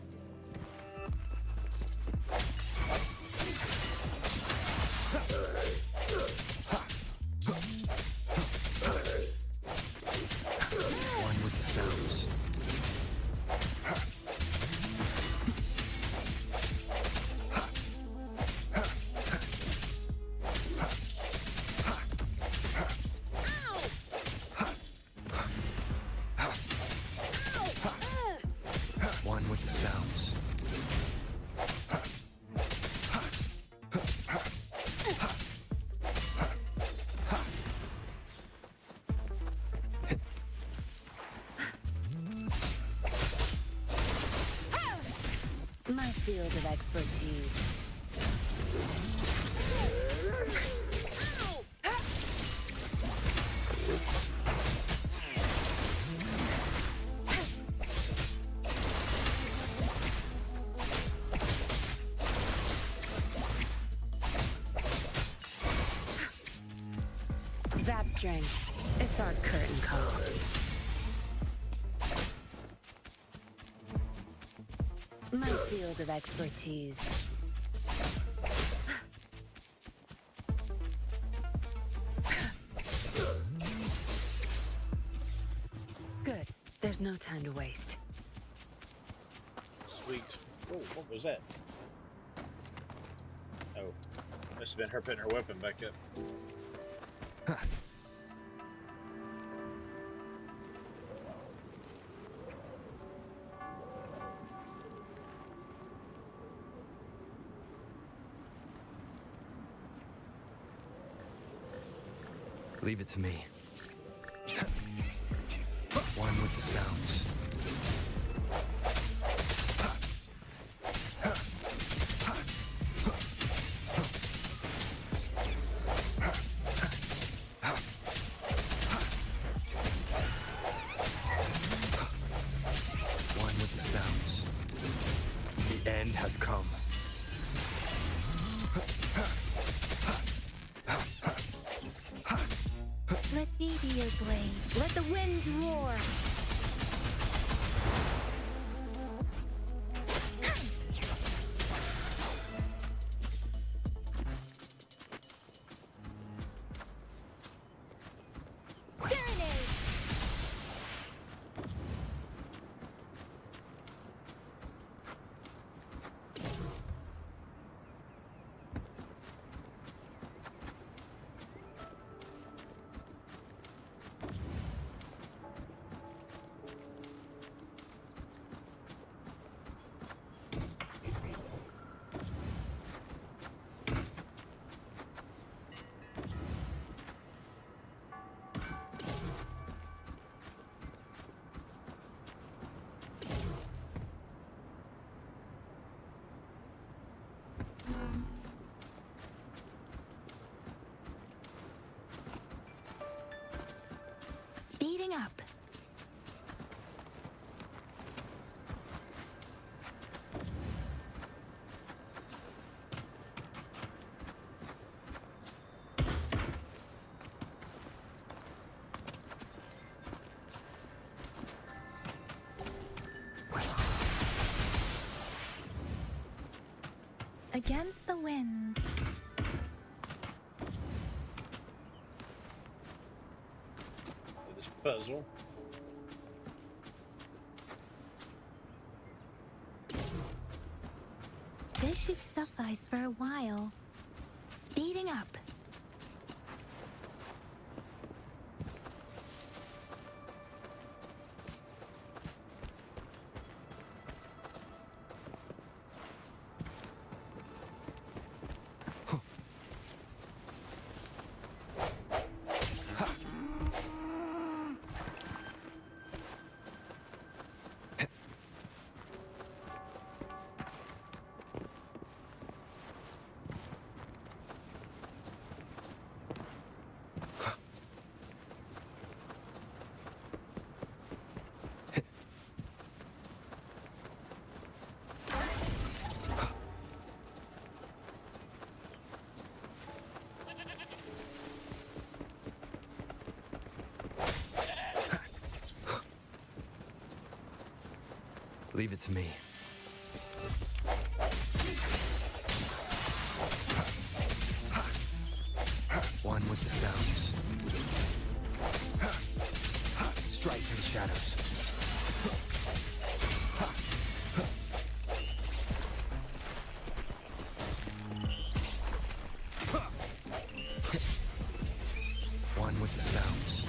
Speaker 13: One with the sounds. One with the sounds.
Speaker 16: My field of expertise. Zapstring. It's our curtain call. My field of expertise. Good. There's no time to waste.
Speaker 2: Sweet. Oh, what was that? Oh, must have been her putting her weapon back up.
Speaker 13: Leave it to me. One with the sounds. One with the sounds. The end has come.
Speaker 3: Let me be your blade. Let the winds roar. Speeding up. Against the wind.
Speaker 2: This puzzle.
Speaker 3: This should suffice for a while. Speeding up.
Speaker 13: Leave it to me. One with the sounds. Strike in the shadows. One with the sounds.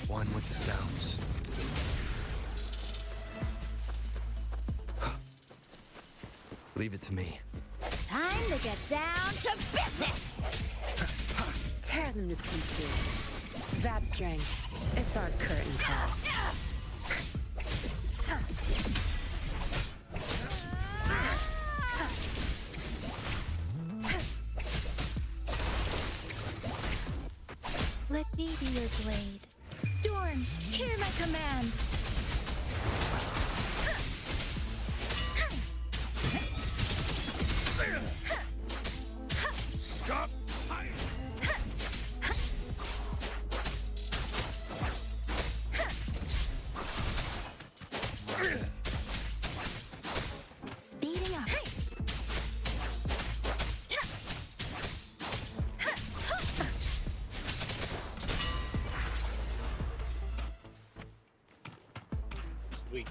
Speaker 5: One with the sounds. Leave it to me.
Speaker 1: Time to get down to business!
Speaker 12: Tear them to pieces. Zapstring, it's our curtain call.
Speaker 3: Let me be your blade. Storm, hear my command.
Speaker 14: Stop!
Speaker 3: Speeding up.
Speaker 2: Sweet.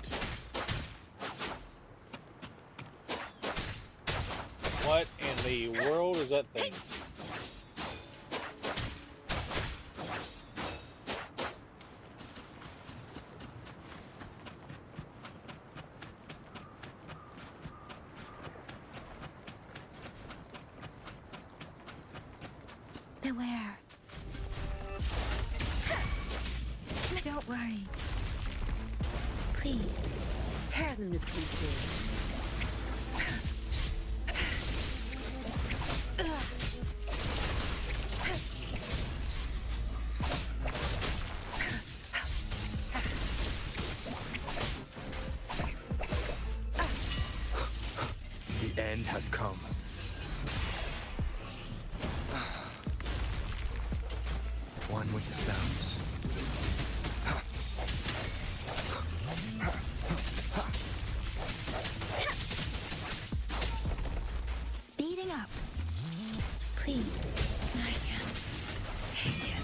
Speaker 2: What in the world is that thing?
Speaker 3: Beware. Don't worry. Please.
Speaker 12: Tear them to pieces.
Speaker 5: The end has come. One with the sounds.
Speaker 3: Speeding up. Please. I can't take it.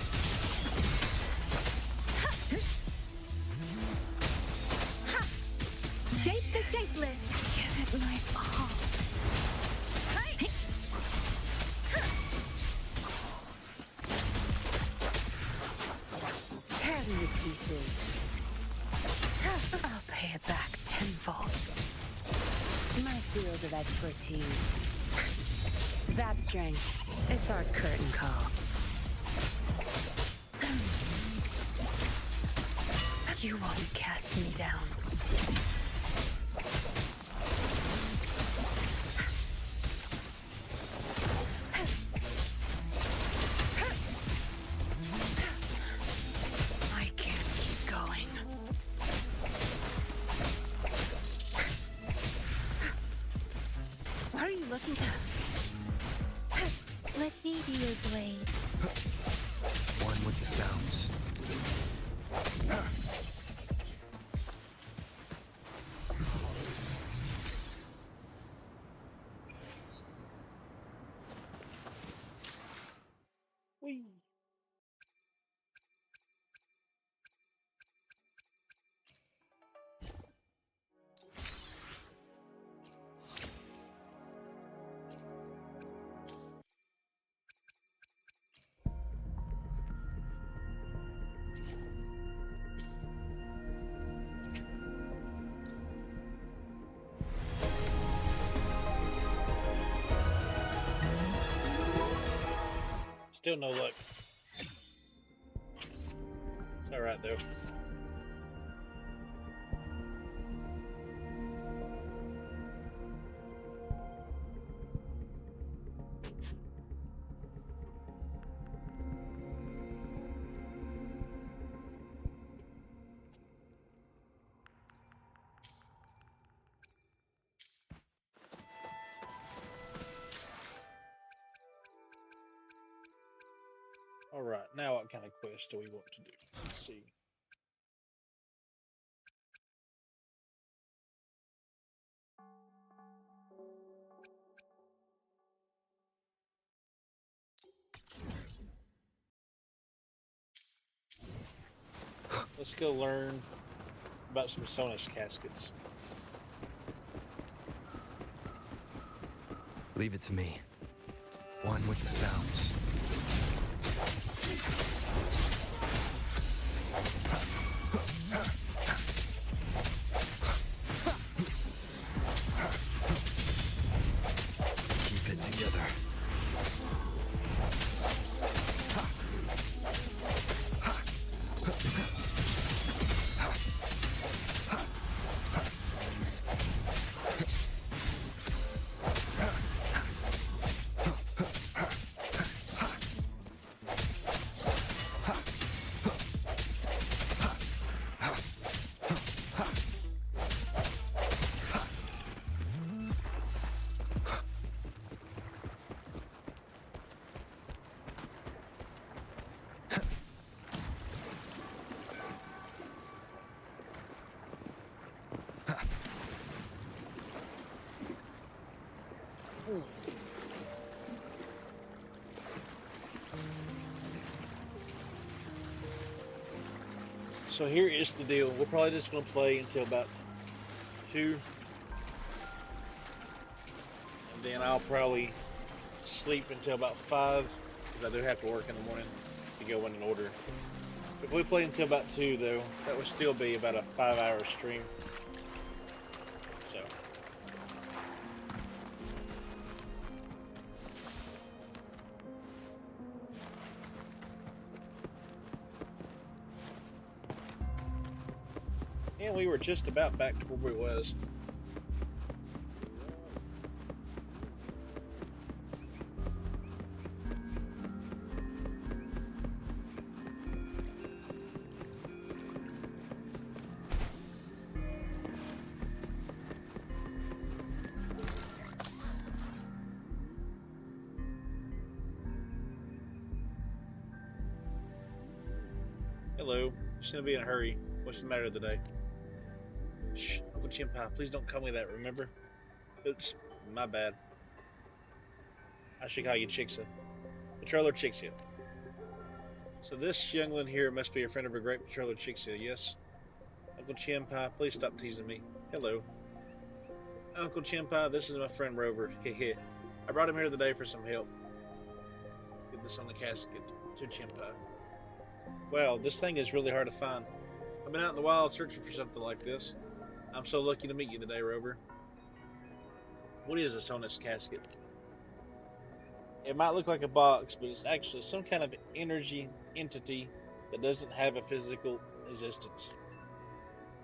Speaker 3: Shape the shapeless. Give it my all.
Speaker 12: Tear them to pieces. I'll pay it back tenfold. My field of expertise. Zapstring, it's our curtain call. You won't cast me down. I can't keep going. What are you looking at?
Speaker 3: Let me be your blade.
Speaker 5: One with the sounds.
Speaker 2: Whee! Still no luck. It's alright though. Alright, now what kind of quest do we want to do? Let's see. let's go learn about some Sonus caskets.
Speaker 13: Leave it to me. One with the sounds. Keep it together.
Speaker 2: So here is the deal. We're probably just going to play until about 2. And then I'll probably sleep until about 5. Because I do have to work in the morning to go in order. If we play until about 2 though, that would still be about a 5-hour stream. So. And we were just about back to where we was. Hello. Just gonna be in a hurry. What's the matter today? Shh, Uncle Chinpai, please don't call me that, remember? Oops, my bad. I should call you Chixa. Patroller Chixia. So this youngling here must be a friend of our great Patroller Chixia, yes? Uncle Chinpai, please stop teasing me. Hello. Uncle Chinpai, this is my friend Rover. Hehe. I brought him here today for some help. Get this on the casket to Chinpai. Wow, this thing is really hard to find. I've been out in the wild searching for something like this. I'm so lucky to meet you today, Rover. What is a Sonus casket? It might look like a box, but it's actually some kind of energy entity that doesn't have a physical existence.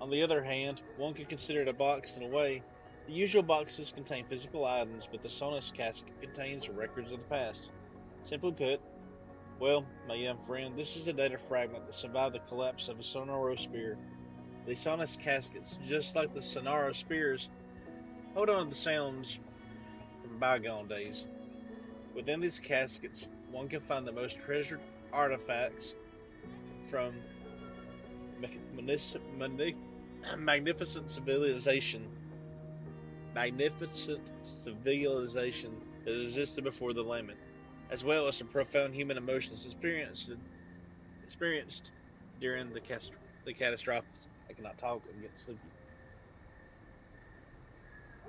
Speaker 2: On the other hand, one could consider it a box in a way. The usual boxes contain physical items, but the Sonus casket contains records of the past. Simply put, well, my young friend, this is a data fragment that survived the collapse of a Sonaro Spear. The Sonus caskets, just like the Sonaro Spears, hold on to the sounds from bygone days. Within these caskets, one can find the most treasured artifacts from magnificent civilization that existed before the limit, as well as some profound human emotions experienced during the catastrophe. I cannot talk, I'm getting sleepy.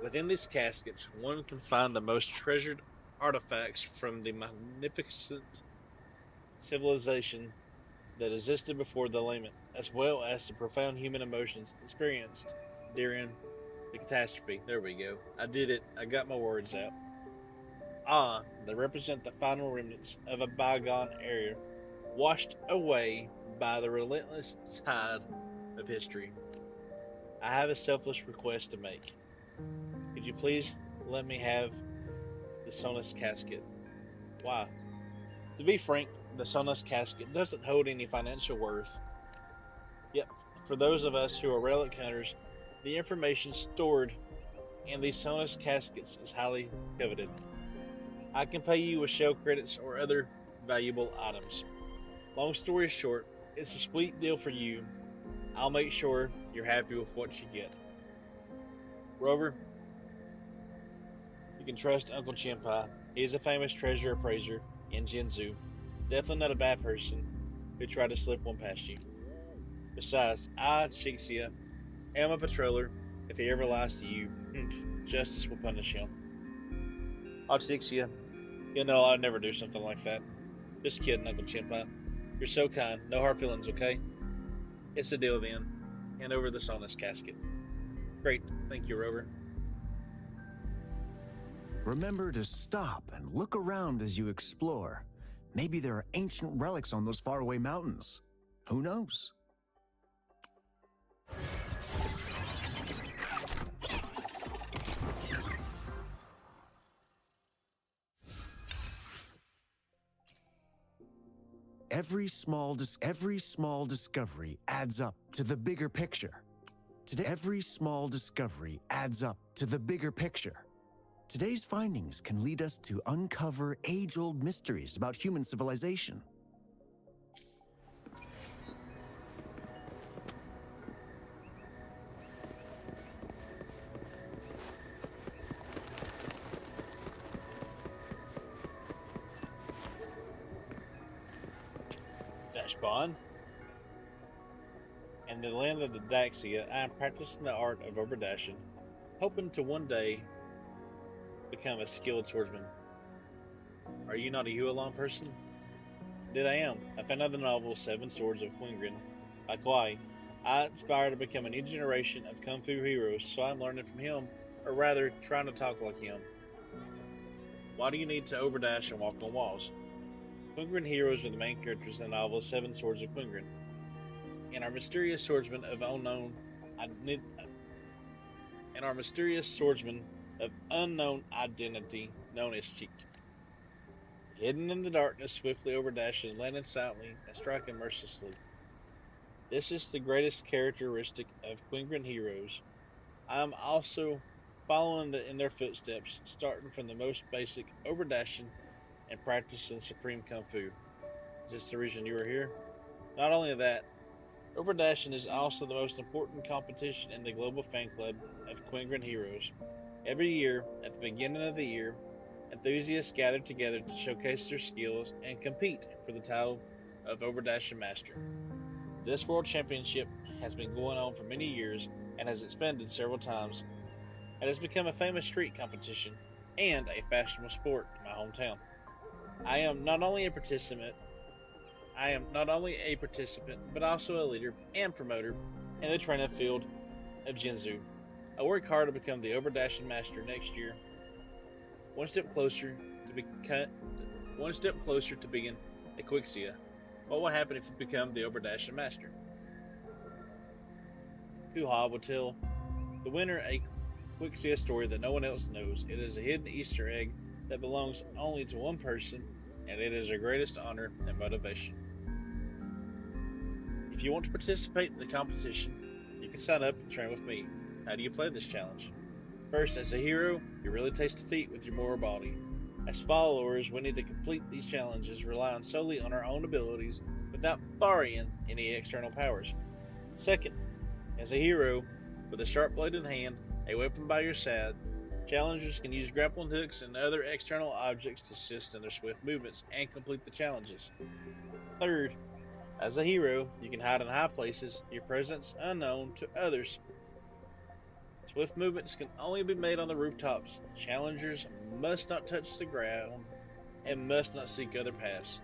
Speaker 2: Within these caskets, one can find the most treasured artifacts from the magnificent civilization that existed before the limit, as well as the profound human emotions experienced during the catastrophe. There we go. I did it. I got my words out. They represent the final remnants of a bygone era, washed away by the relentless tide of history. I have a selfless request to make. Could you please let me have the Sonus casket? Why? To be frank, the Sonus casket doesn't hold any financial worth. Yet, for those of us who are relic hunters, the information stored in these Sonus caskets is highly coveted. I can pay you with shell credits or other valuable items. Long story short, it's a sweet deal for you. I'll make sure you're happy with what you get. Rover, you can trust Uncle Chinpai. He is a famous treasure appraiser in Jinzu. Definitely not a bad person who tried to slip one past you. Besides, I, Shixia, am a patroller. If he ever lies to you, justice will punish him. Alexia, you know I'd never do something like that. Just kidding, Uncle Chimpa. You're so kind. No hard feelings, okay? It's a deal then. Hand over the sonus casket. Great. Thank you, Rover.
Speaker 19: Remember to stop and look around as you explore. Maybe there are ancient relics on those faraway mountains. Who knows? Every small discovery adds up to the bigger picture. Every small discovery adds up to the bigger picture. Today's findings can lead us to uncover age-old mysteries about human civilization.
Speaker 2: Dashbon. In the land of the Daxia, I am practicing the art of overdashing, hoping to one day become a skilled swordsman. Are you not a Hualong person? Indeed I am. I found out the novel Seven Swords of Quingren by Kwai. I aspire to become a new generation of Kung Fu heroes, so I'm learning from him, or rather, trying to talk like him. Why do you need to overdash and walk on walls? Quingren heroes are the main characters in the novel Seven Swords of Quingren, and our mysterious swordsman of unknown identity known as Cheek. Hidden in the darkness, swiftly overdashing, landing silently, and striking mercilessly. This is the greatest characteristic of Quingren heroes. I am also following in their footsteps, starting from the most basic, overdashing, and practicing supreme Kung Fu. Is this the reason you are here? Not only that, overdashing is also the most important competition in the global fan club of Quingren heroes. Every year, at the beginning of the year, enthusiasts gather together to showcase their skills and compete for the title of Overdashing Master. This World Championship has been going on for many years and has expanded several times. It has become a famous street competition and a fashionable sport in my hometown. I am not only a participant, but also a leader and promoter in the training field of Jinzu. I work hard to become the Overdashing Master next year. One step closer to being a Quixia. What will happen if you become the Overdashing Master? Kuha will tell the winner a Quixia story that no one else knows. It is a hidden Easter egg that belongs only to one person, and it is her greatest honor and motivation. If you want to participate in the competition, you can sign up and train with me. How do you play this challenge? First, as a hero, you really taste defeat with your mortal body. As followers, we need to complete these challenges relying solely on our own abilities without borrowing any external powers. Second, as a hero, with a sharp-bladed hand, a weapon by your side, challengers can use grappling hooks and other external objects to assist in their swift movements and complete the challenges. Third, as a hero, you can hide in high places, your presence unknown to others. Swift movements can only be made on the rooftops. Challengers must not touch the ground and must not seek other paths.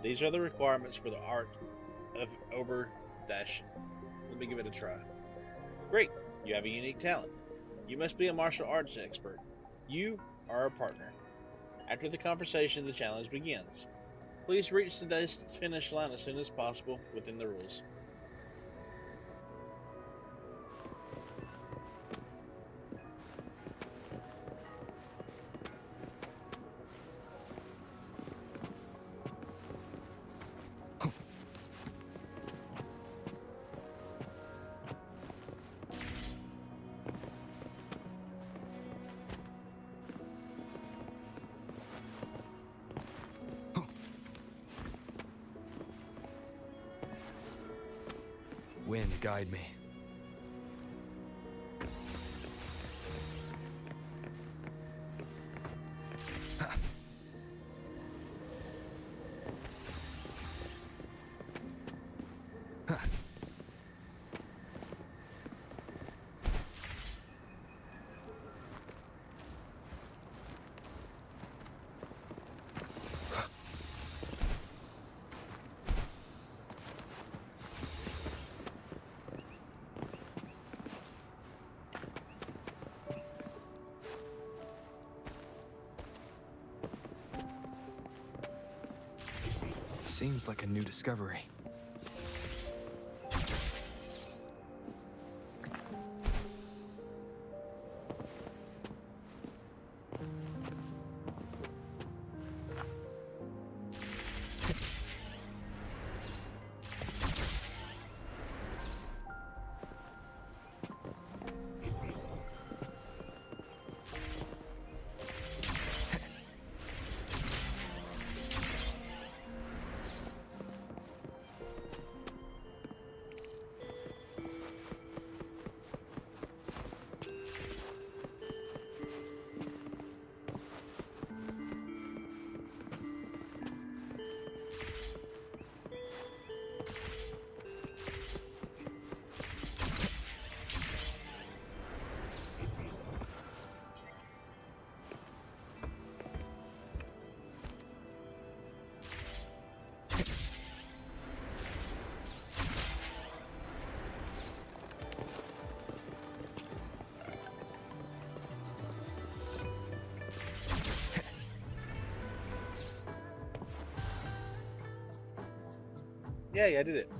Speaker 2: These are the requirements for the art of overdashing. Let me give it a try. Great, you have a unique talent. You must be a martial arts expert. You are a partner. After the conversation, the challenge begins. Please reach the finish line as soon as possible within the rules.
Speaker 13: Wind, guide me.
Speaker 5: seems like a new discovery.
Speaker 2: Yay, I did it.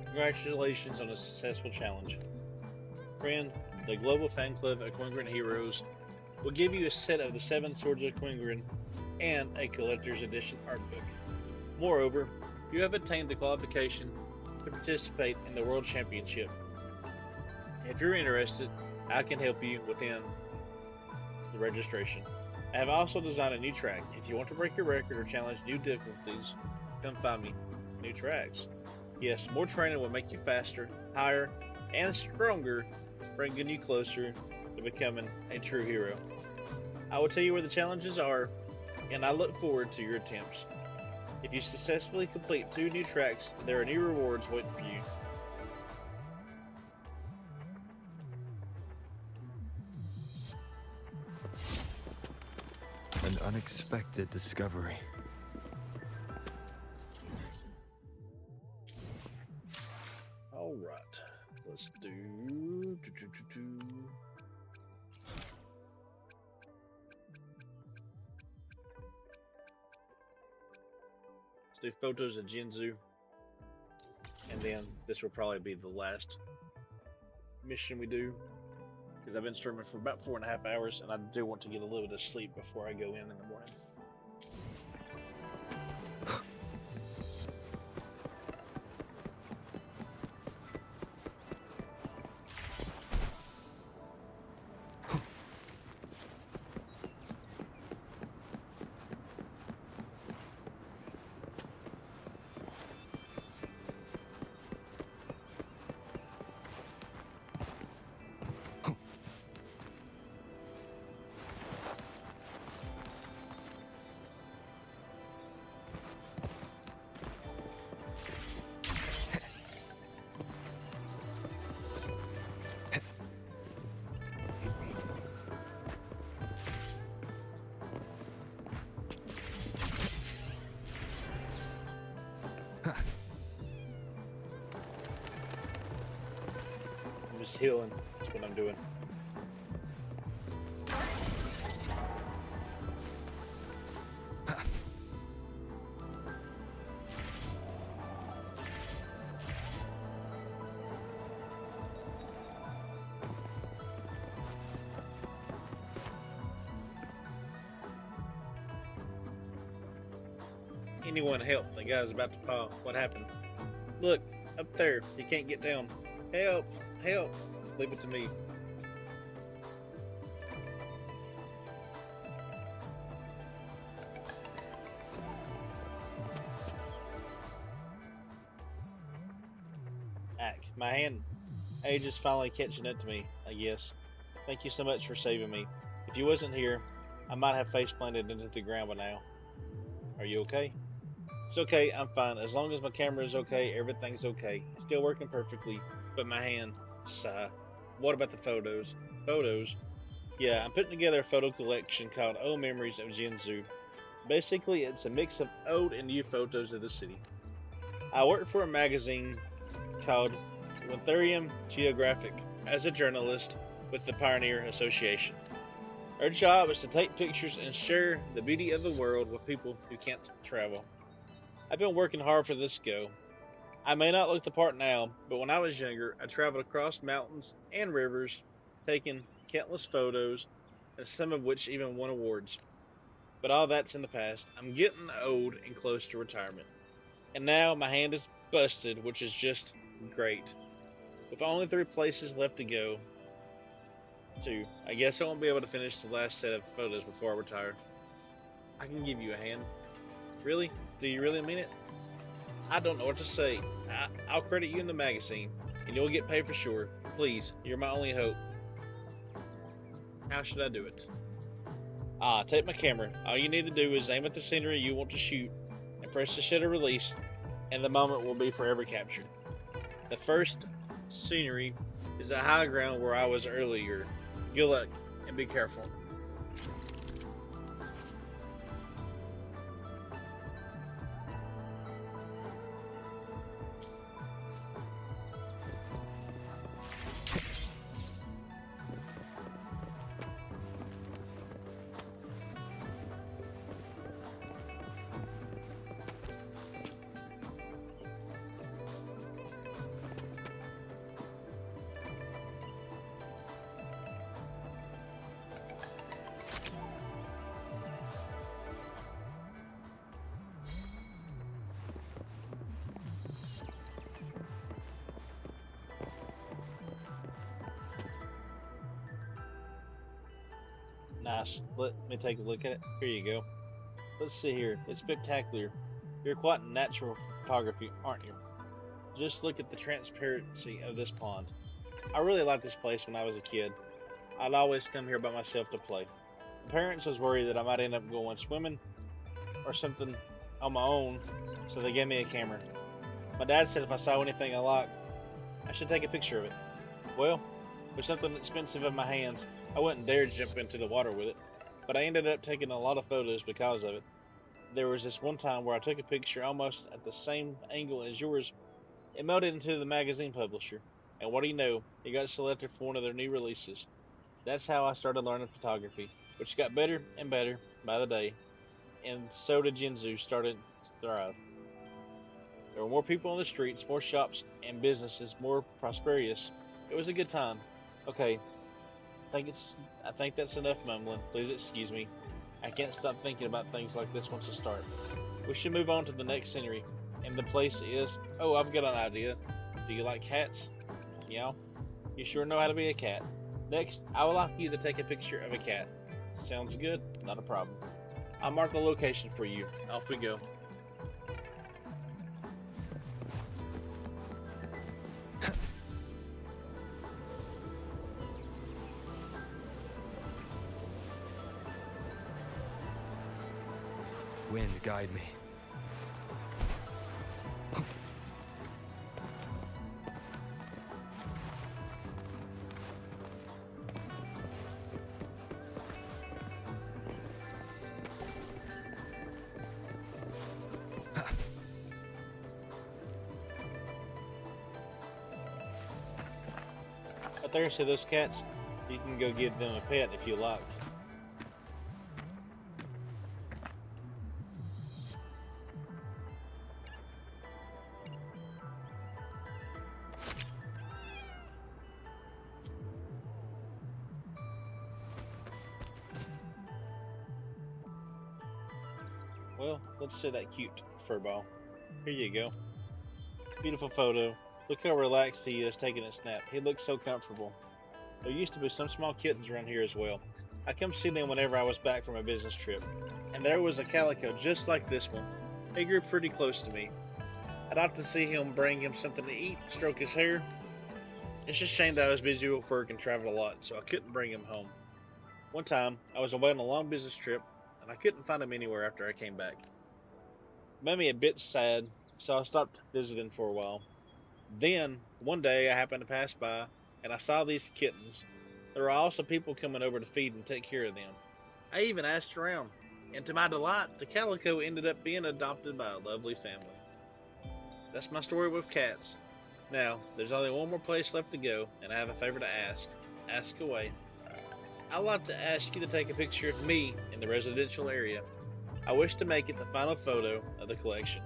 Speaker 2: Congratulations on a successful challenge. Friend, the Global Fan Club of Quingren Heroes will give you a set of the 7 Swords of Quingren and a collector's edition art book. Moreover, you have attained the qualification to participate in the World Championship. If you're interested, I can help you within the registration. I have also designed a new track. If you want to break your record or challenge new difficulties, come find me. New tracks. Yes, more training will make you faster, higher, and stronger, bringing you closer to becoming a true hero. I will tell you where the challenges are, and I look forward to your attempts. If you successfully complete 2 new tracks, there are new rewards waiting for you.
Speaker 5: An unexpected discovery.
Speaker 2: Alright, let's do... Let's do photos of Jinzu. And then this will probably be the last mission we do. Because I've been streaming for about 4.5 hours and I do want to get a little bit of sleep before I go in the morning. I'm just healing. That's what I'm doing. Anyone help? The guy's about to fall. What happened? Look, up there. He can't get down. Help! Help! Leave it to me. Ack, my hand. Age is finally catching up to me, I guess. Thank you so much for saving me. If you wasn't here, I might have face planted into the ground by now. Are you okay? It's okay, I'm fine. As long as my camera is okay, everything's okay. It's still working perfectly, but my hand, sigh. What about the photos? Photos? Yeah, I'm putting together a photo collection called Old Memories of Jinzu. Basically, it's a mix of old and new photos of the city. I work for a magazine called Wuthering Geographic as a journalist with the Pioneer Association. Our job is to take pictures and share the beauty of the world with people who can't travel. I've been working hard for this go. I may not look the part now, but when I was younger, I traveled across mountains and rivers, taking countless photos, and some of which even won awards. But all that's in the past. I'm getting old and close to retirement. And now my hand is busted, which is just great. With only 3 places left to go, I guess I won't be able to finish the last set of photos before I retire. I can give you a hand. Really? Do you really mean it? I don't know what to say. I'll credit you in the magazine, and you'll get paid for sure. Please, you're my only hope. How should I do it? Take my camera. All you need to do is aim at the scenery you want to shoot, and press the shutter release, and the moment will be forever captured. The first scenery is a high ground where I was earlier. Good luck, and be careful. Nice. Let me take a look at it. Here you go. Let's see here. It's spectacular. You're quite natural photography, aren't you? Just look at the transparency of this pond. I really liked this place when I was a kid. I'd always come here by myself to play. My parents was worried that I might end up going swimming or something on my own, so they gave me a camera. My dad said if I saw anything I liked, I should take a picture of it. Well, with something expensive in my hands, I wouldn't dare jump into the water with it, but I ended up taking a lot of photos because of it. There was this one time where I took a picture almost at the same angle as yours. It mailed it into the magazine publisher, and what do you know, it got selected for one of their new releases. That's how I started learning photography, which got better and better by the day, and so did Jinzu started to thrive. There were more people on the streets, more shops and businesses, more prosperous. It was a good time. Okay, I think that's enough mumbling. Please excuse me. I can't stop thinking about things like this once I start. We should move on to the next scenery. And the place is... Oh, I've got an idea. Do you like cats? Yeah? You sure know how to be a cat. Next, I would like you to take a picture of a cat. Sounds good? Not a problem. I'll mark the location for you. Off we go.
Speaker 13: Wind, guide me.
Speaker 2: Out there, see those cats? You can go give them a pet if you like. Well, let's say that cute furball. Here you go. Beautiful photo. Look how relaxed he is taking a snap. He looks so comfortable. There used to be some small kittens around here as well. I come see them whenever I was back from a business trip. And there was a calico just like this one. He grew pretty close to me. I'd like to see him, bring him something to eat, stroke his hair. It's just a shame that I was busy with work and traveled a lot, so I couldn't bring him home. One time, I was away on a long business trip, and I couldn't find him anywhere after I came back. It made me a bit sad, so I stopped visiting for a while. Then, one day, I happened to pass by, and I saw these kittens. There were also people coming over to feed and take care of them. I even asked around, and to my delight, the calico ended up being adopted by a lovely family. That's my story with cats. Now, there's only one more place left to go, and I have a favor to ask. Ask away. I'd like to ask you to take a picture of me in the residential area. I wish to make it the final photo of the collection.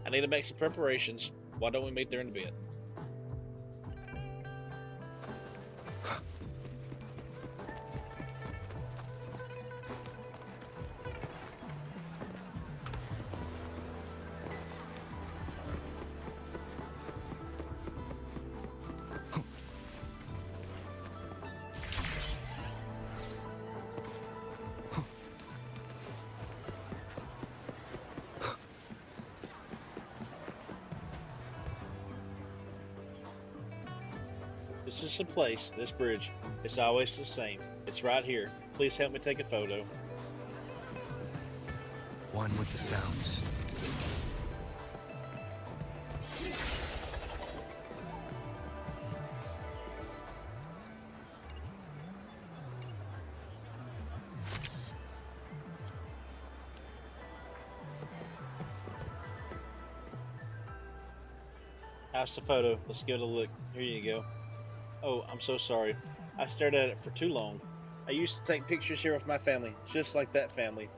Speaker 2: I need to make some preparations. Why don't we meet there in a bit? This is the place, this bridge. It's always the same. It's right here. Please help me take a photo.
Speaker 5: One with the sounds.
Speaker 2: How's the photo? Let's give it a look. Here you go. Oh, I'm so sorry. I stared at it for too long. I used to take pictures here with my family, just like that family.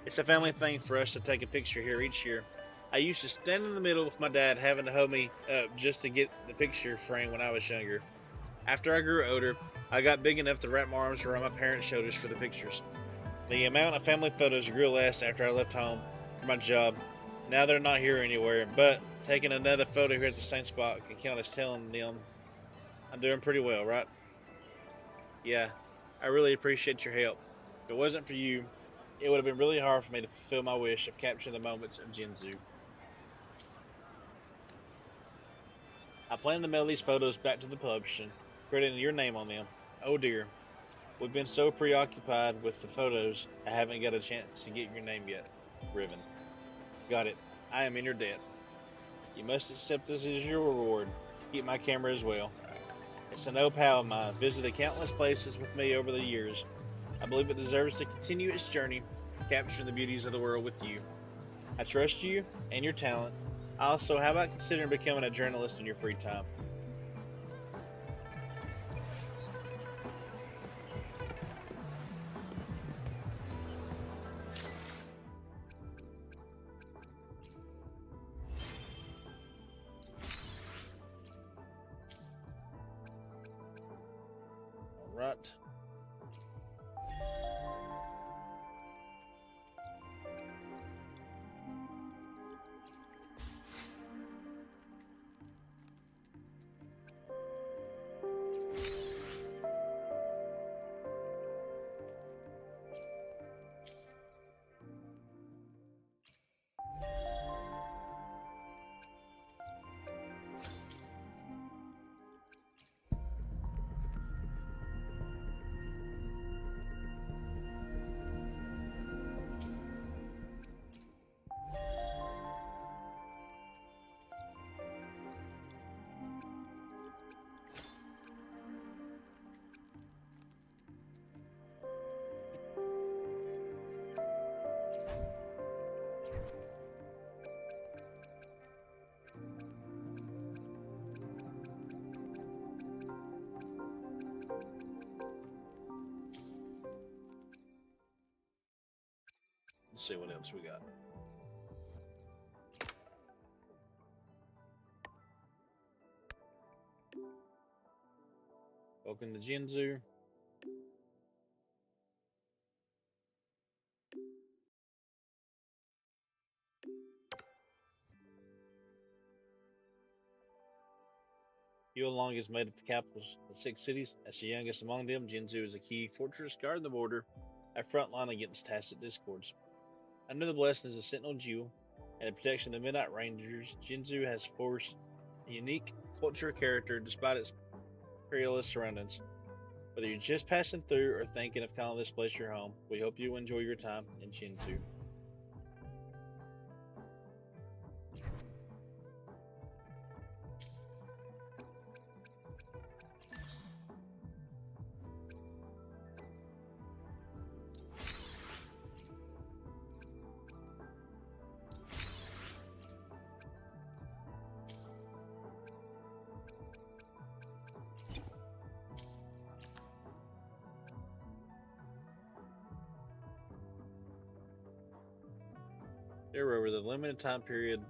Speaker 2: It's a family thing for us to take a picture here each year. I used to stand in the middle with my dad having to hold me up just to get the picture frame when I was younger. After I grew older, I got big enough to wrap my arms around my parents' shoulders for the pictures. The amount of family photos grew less after I left home for my job. Now they're not here anywhere, but taking another photo here at the same spot can count as telling them I'm doing pretty well, right? Yeah, I really appreciate your help. If it wasn't for you, it would have been really hard for me to fulfill my wish of capturing the moments of Jinzu. I plan to mail these photos back to the publisher, crediting your name on them. Oh dear, we've been so preoccupied with the photos, I haven't got a chance to get your name yet. Riven. Got it. I am in your debt. You must accept this as your reward. Keep my camera as well. It's an old pal of mine, visited countless places with me over the years. I believe it deserves to continue its journey, capturing the beauties of the world with you. I trust you and your talent. Also, how about considering becoming a journalist in your free time? Alright. Let's see what else we got. Welcome to Jinzu. Yulong is made of the capitals of 6 cities. As the youngest among them, Jinzu is a key fortress guarding the border, a front line against tacit discords. Under the blessings of Sentinel Jewel and the protection of the Midnight Rangers, Jinzu has forged a unique culture character despite its perilous surroundings. Whether you're just passing through or thinking of calling this place your home, we hope you enjoy your time in Jinzu. They're over the limited time period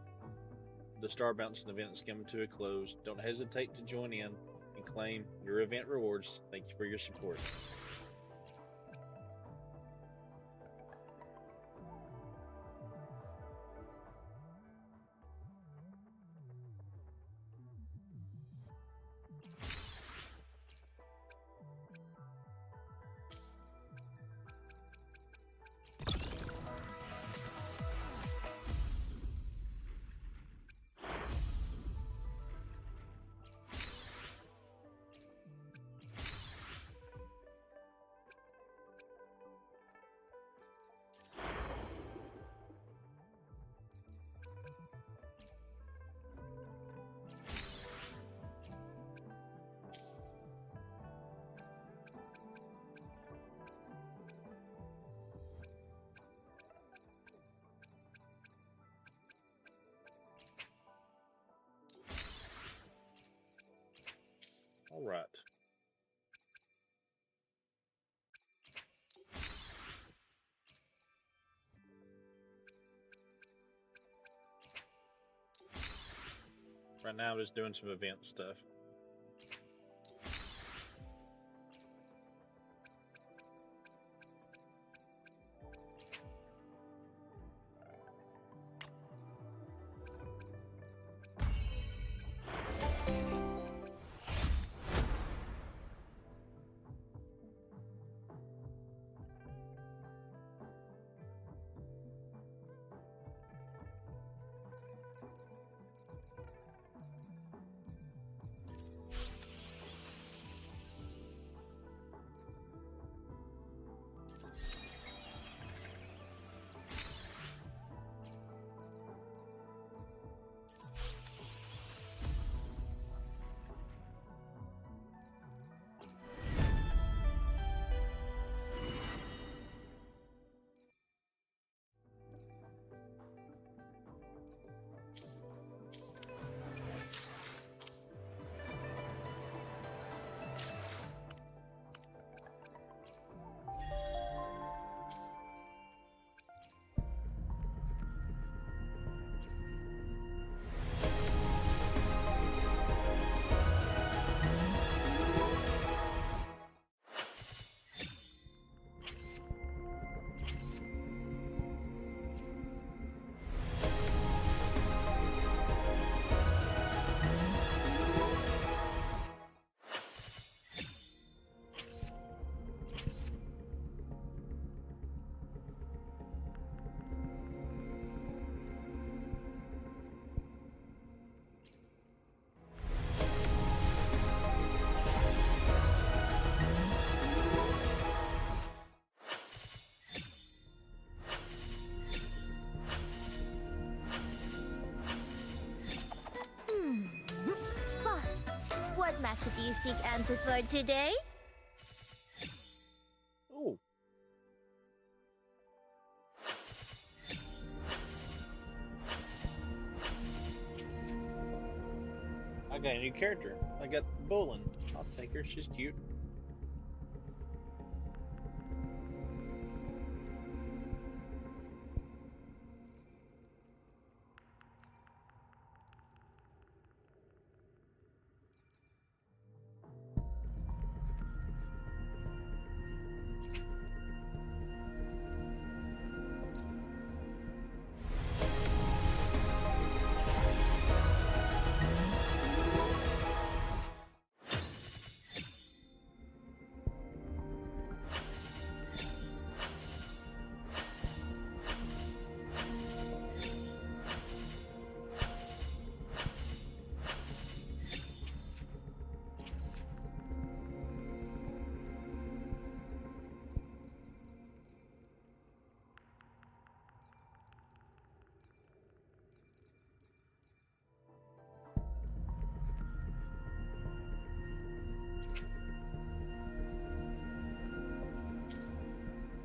Speaker 2: the Star Bouncing event is coming to a close. Don't hesitate to join in and claim your event rewards. Thank you for your support. All right. Right now, I'm just doing some event stuff.
Speaker 1: Boss, what matter do you seek answers for today?
Speaker 2: Oh. I got a new character. I got Bolin. I'll take her. She's cute.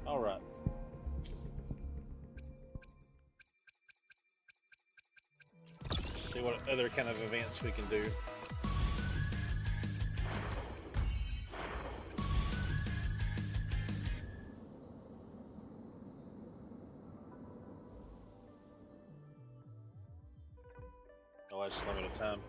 Speaker 2: All right. See what other kind of events we can do. why it's limited time.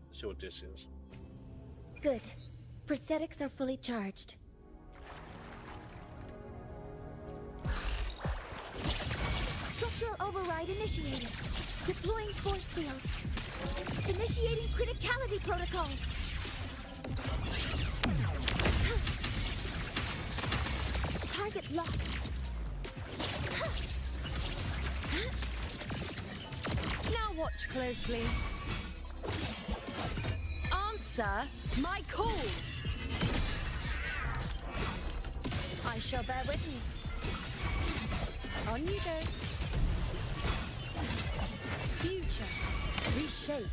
Speaker 2: Let's see what this is.
Speaker 4: Good. Prosthetics are fully charged. Structural override initiated. Deploying force field. Initiating criticality protocol. Target locked.
Speaker 7: Now watch closely. Answer my call. I shall bear witness. On you go. Future. Reshape.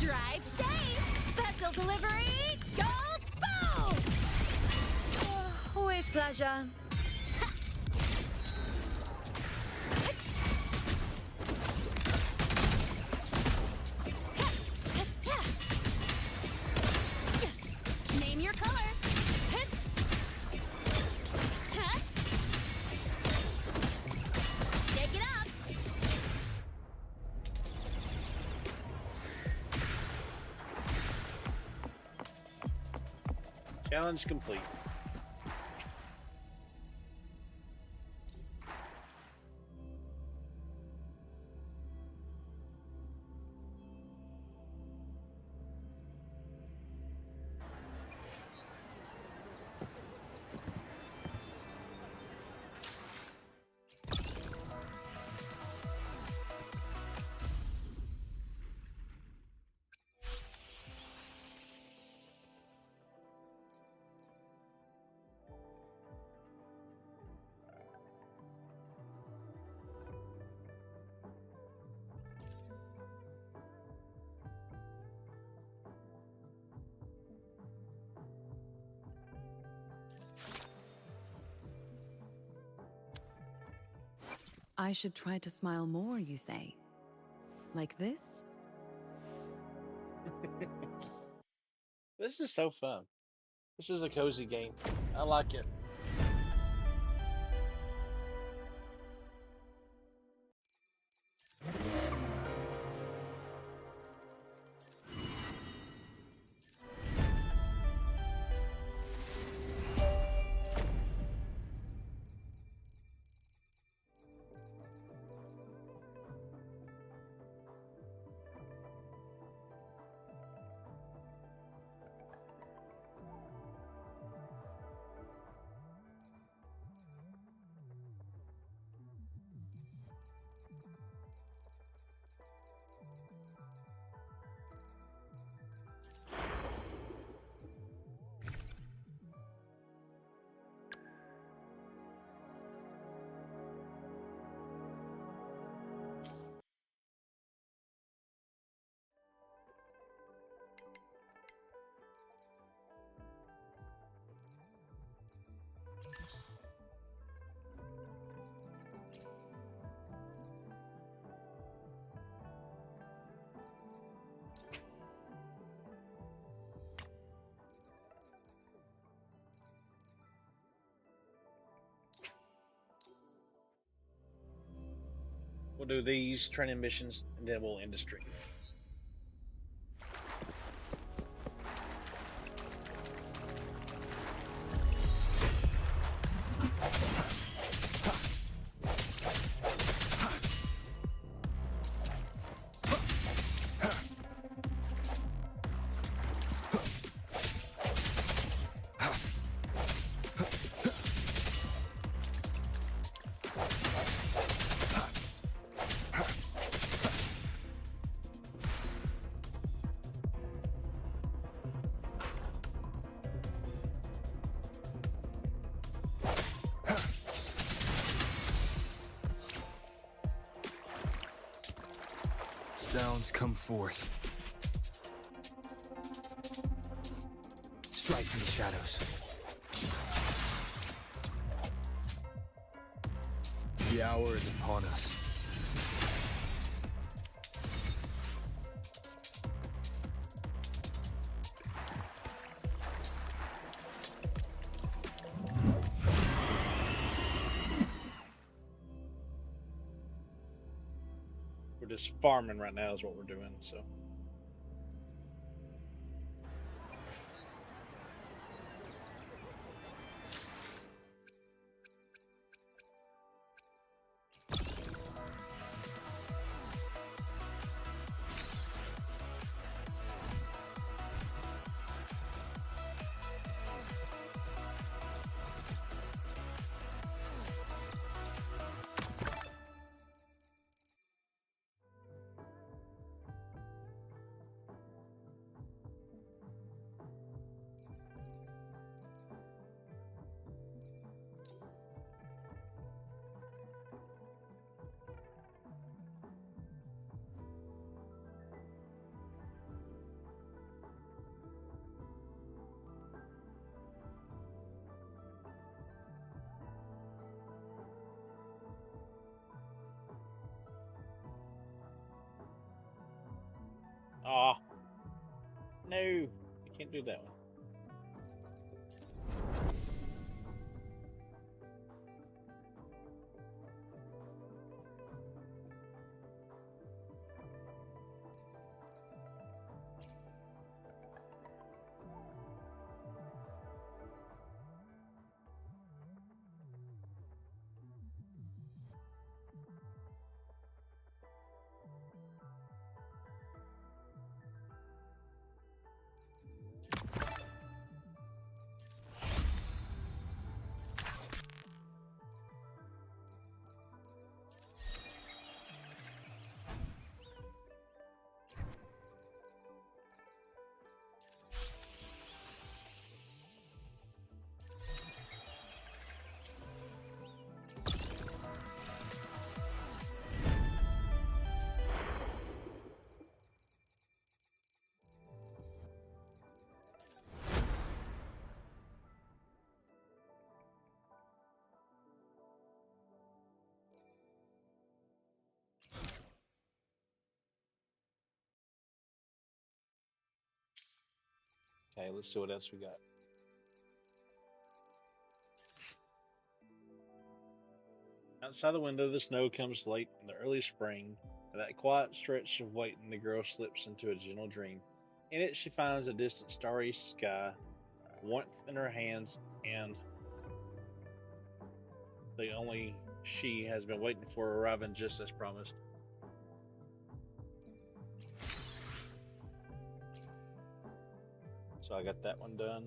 Speaker 7: Drive safe. Special delivery. Goes boom. With pleasure. Name your color. Take it up.
Speaker 2: Challenge complete.
Speaker 8: I should try to smile more, you say? Like this?
Speaker 2: This is so fun. This is a cozy game. I like it. We'll do these training missions, and then we'll end the stream.
Speaker 13: Sounds come forth. Strike from the shadows. The hour is upon us.
Speaker 2: We're just farming right now is what we're doing, so. Aw. No, you can't do that one. Okay, let's see what else we got. Outside the window, the snow comes late in the early spring. In that quiet stretch of waiting, the girl slips into a gentle dream. In it, she finds a distant starry sky, warmth in her hands, and the only she has been waiting for arriving just as promised. So I got that one done.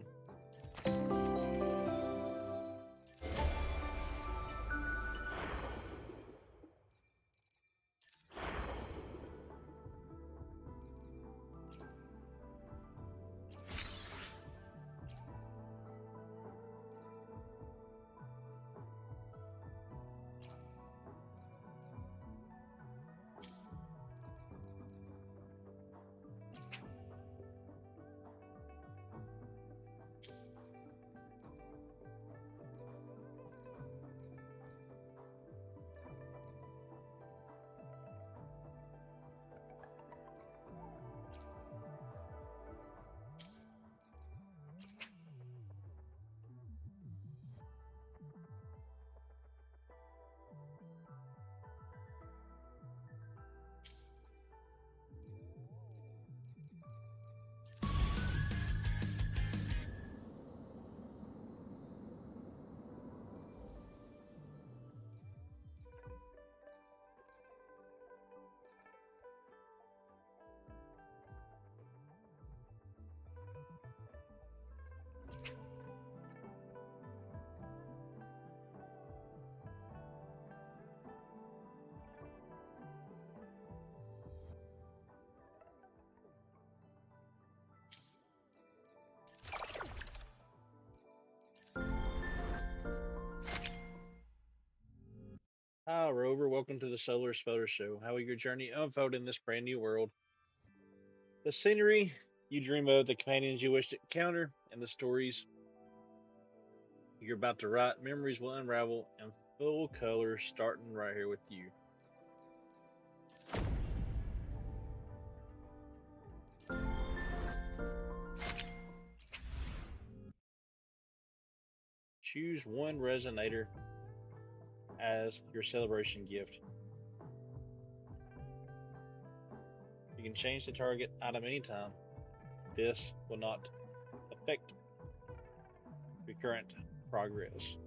Speaker 2: Hi, Rover. Welcome to the Solar Photo Show. How will your journey unfold in this brand new world? The scenery you dream of, the companions you wish to encounter, and the stories you're about to write, memories will unravel in full color, starting right here with you. Choose one resonator as your celebration gift. You can change the target item anytime. This will not affect your current progress.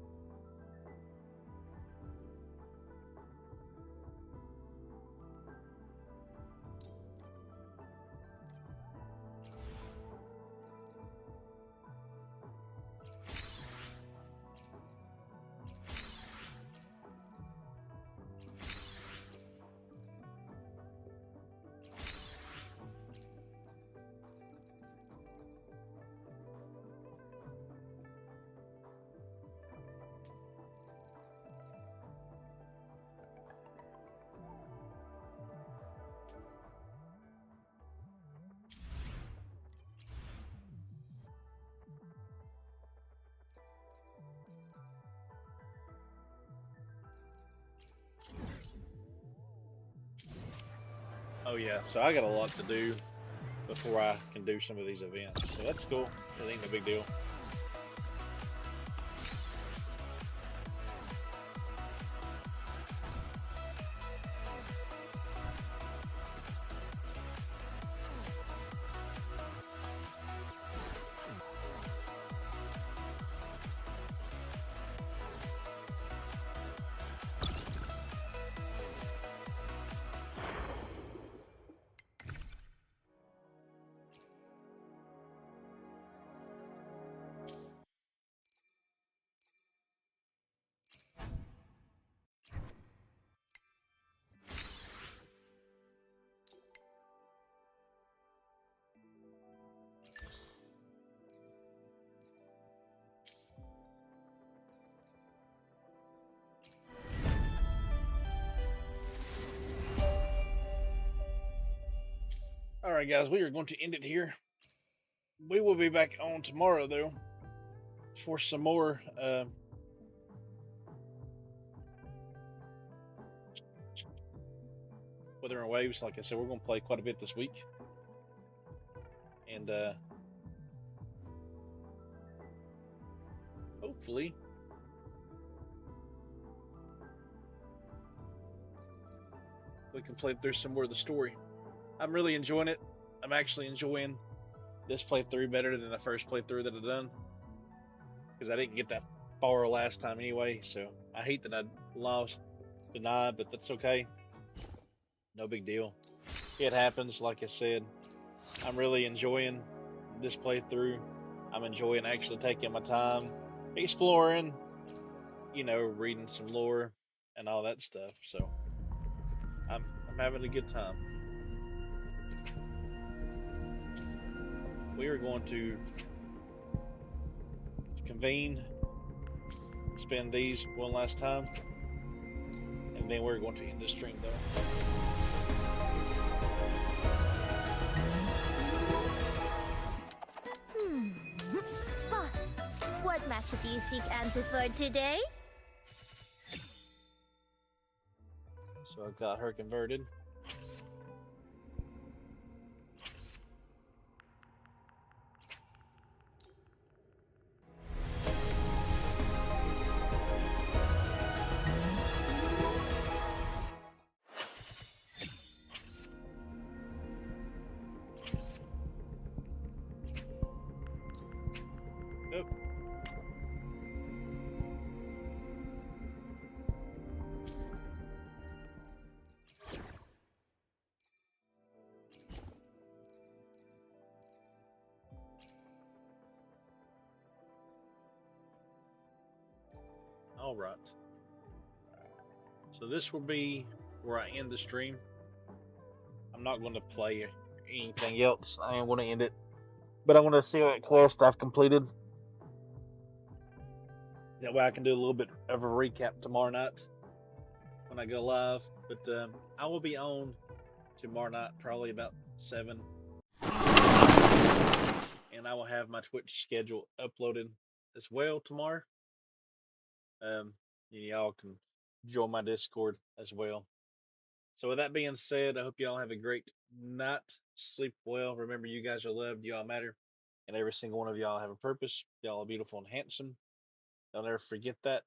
Speaker 2: Oh yeah, so I got a lot to do before I can do some of these events. So that's cool. It ain't no big deal. All right, guys, we are going to end it here. We will be back on tomorrow, though, for some more Wuthering Waves. Like I said, we're going to play quite a bit this week. And hopefully we can play through some more of the story. I'm really enjoying it. I'm actually enjoying this playthrough better than the first playthrough that I've done, because I didn't get that far last time anyway. So I hate that I lost denied, but that's okay. No big deal. It happens. Like I said, I'm really enjoying this playthrough. I'm enjoying actually taking my time, exploring, reading some lore and all that stuff. So I'm having a good time. We are going to convene and spend these one last time, and then we're going to end the stream though.
Speaker 1: Boss, what matter do you seek answers for today?
Speaker 2: So I got her converted. Nope. All right. So this will be where I end the stream. I'm not going to play anything else. I am going to end it. But I want to see what quest I've completed. That way I can do a little bit of a recap tomorrow night when I go live. But I will be on tomorrow night, probably about 7, and I will have my Twitch schedule uploaded as well tomorrow. Y'all can join my Discord as well. So with that being said, I hope y'all have a great night. Sleep well. Remember, you guys are loved. Y'all matter, and every single one of y'all have a purpose. Y'all are beautiful and handsome. Don't ever forget that.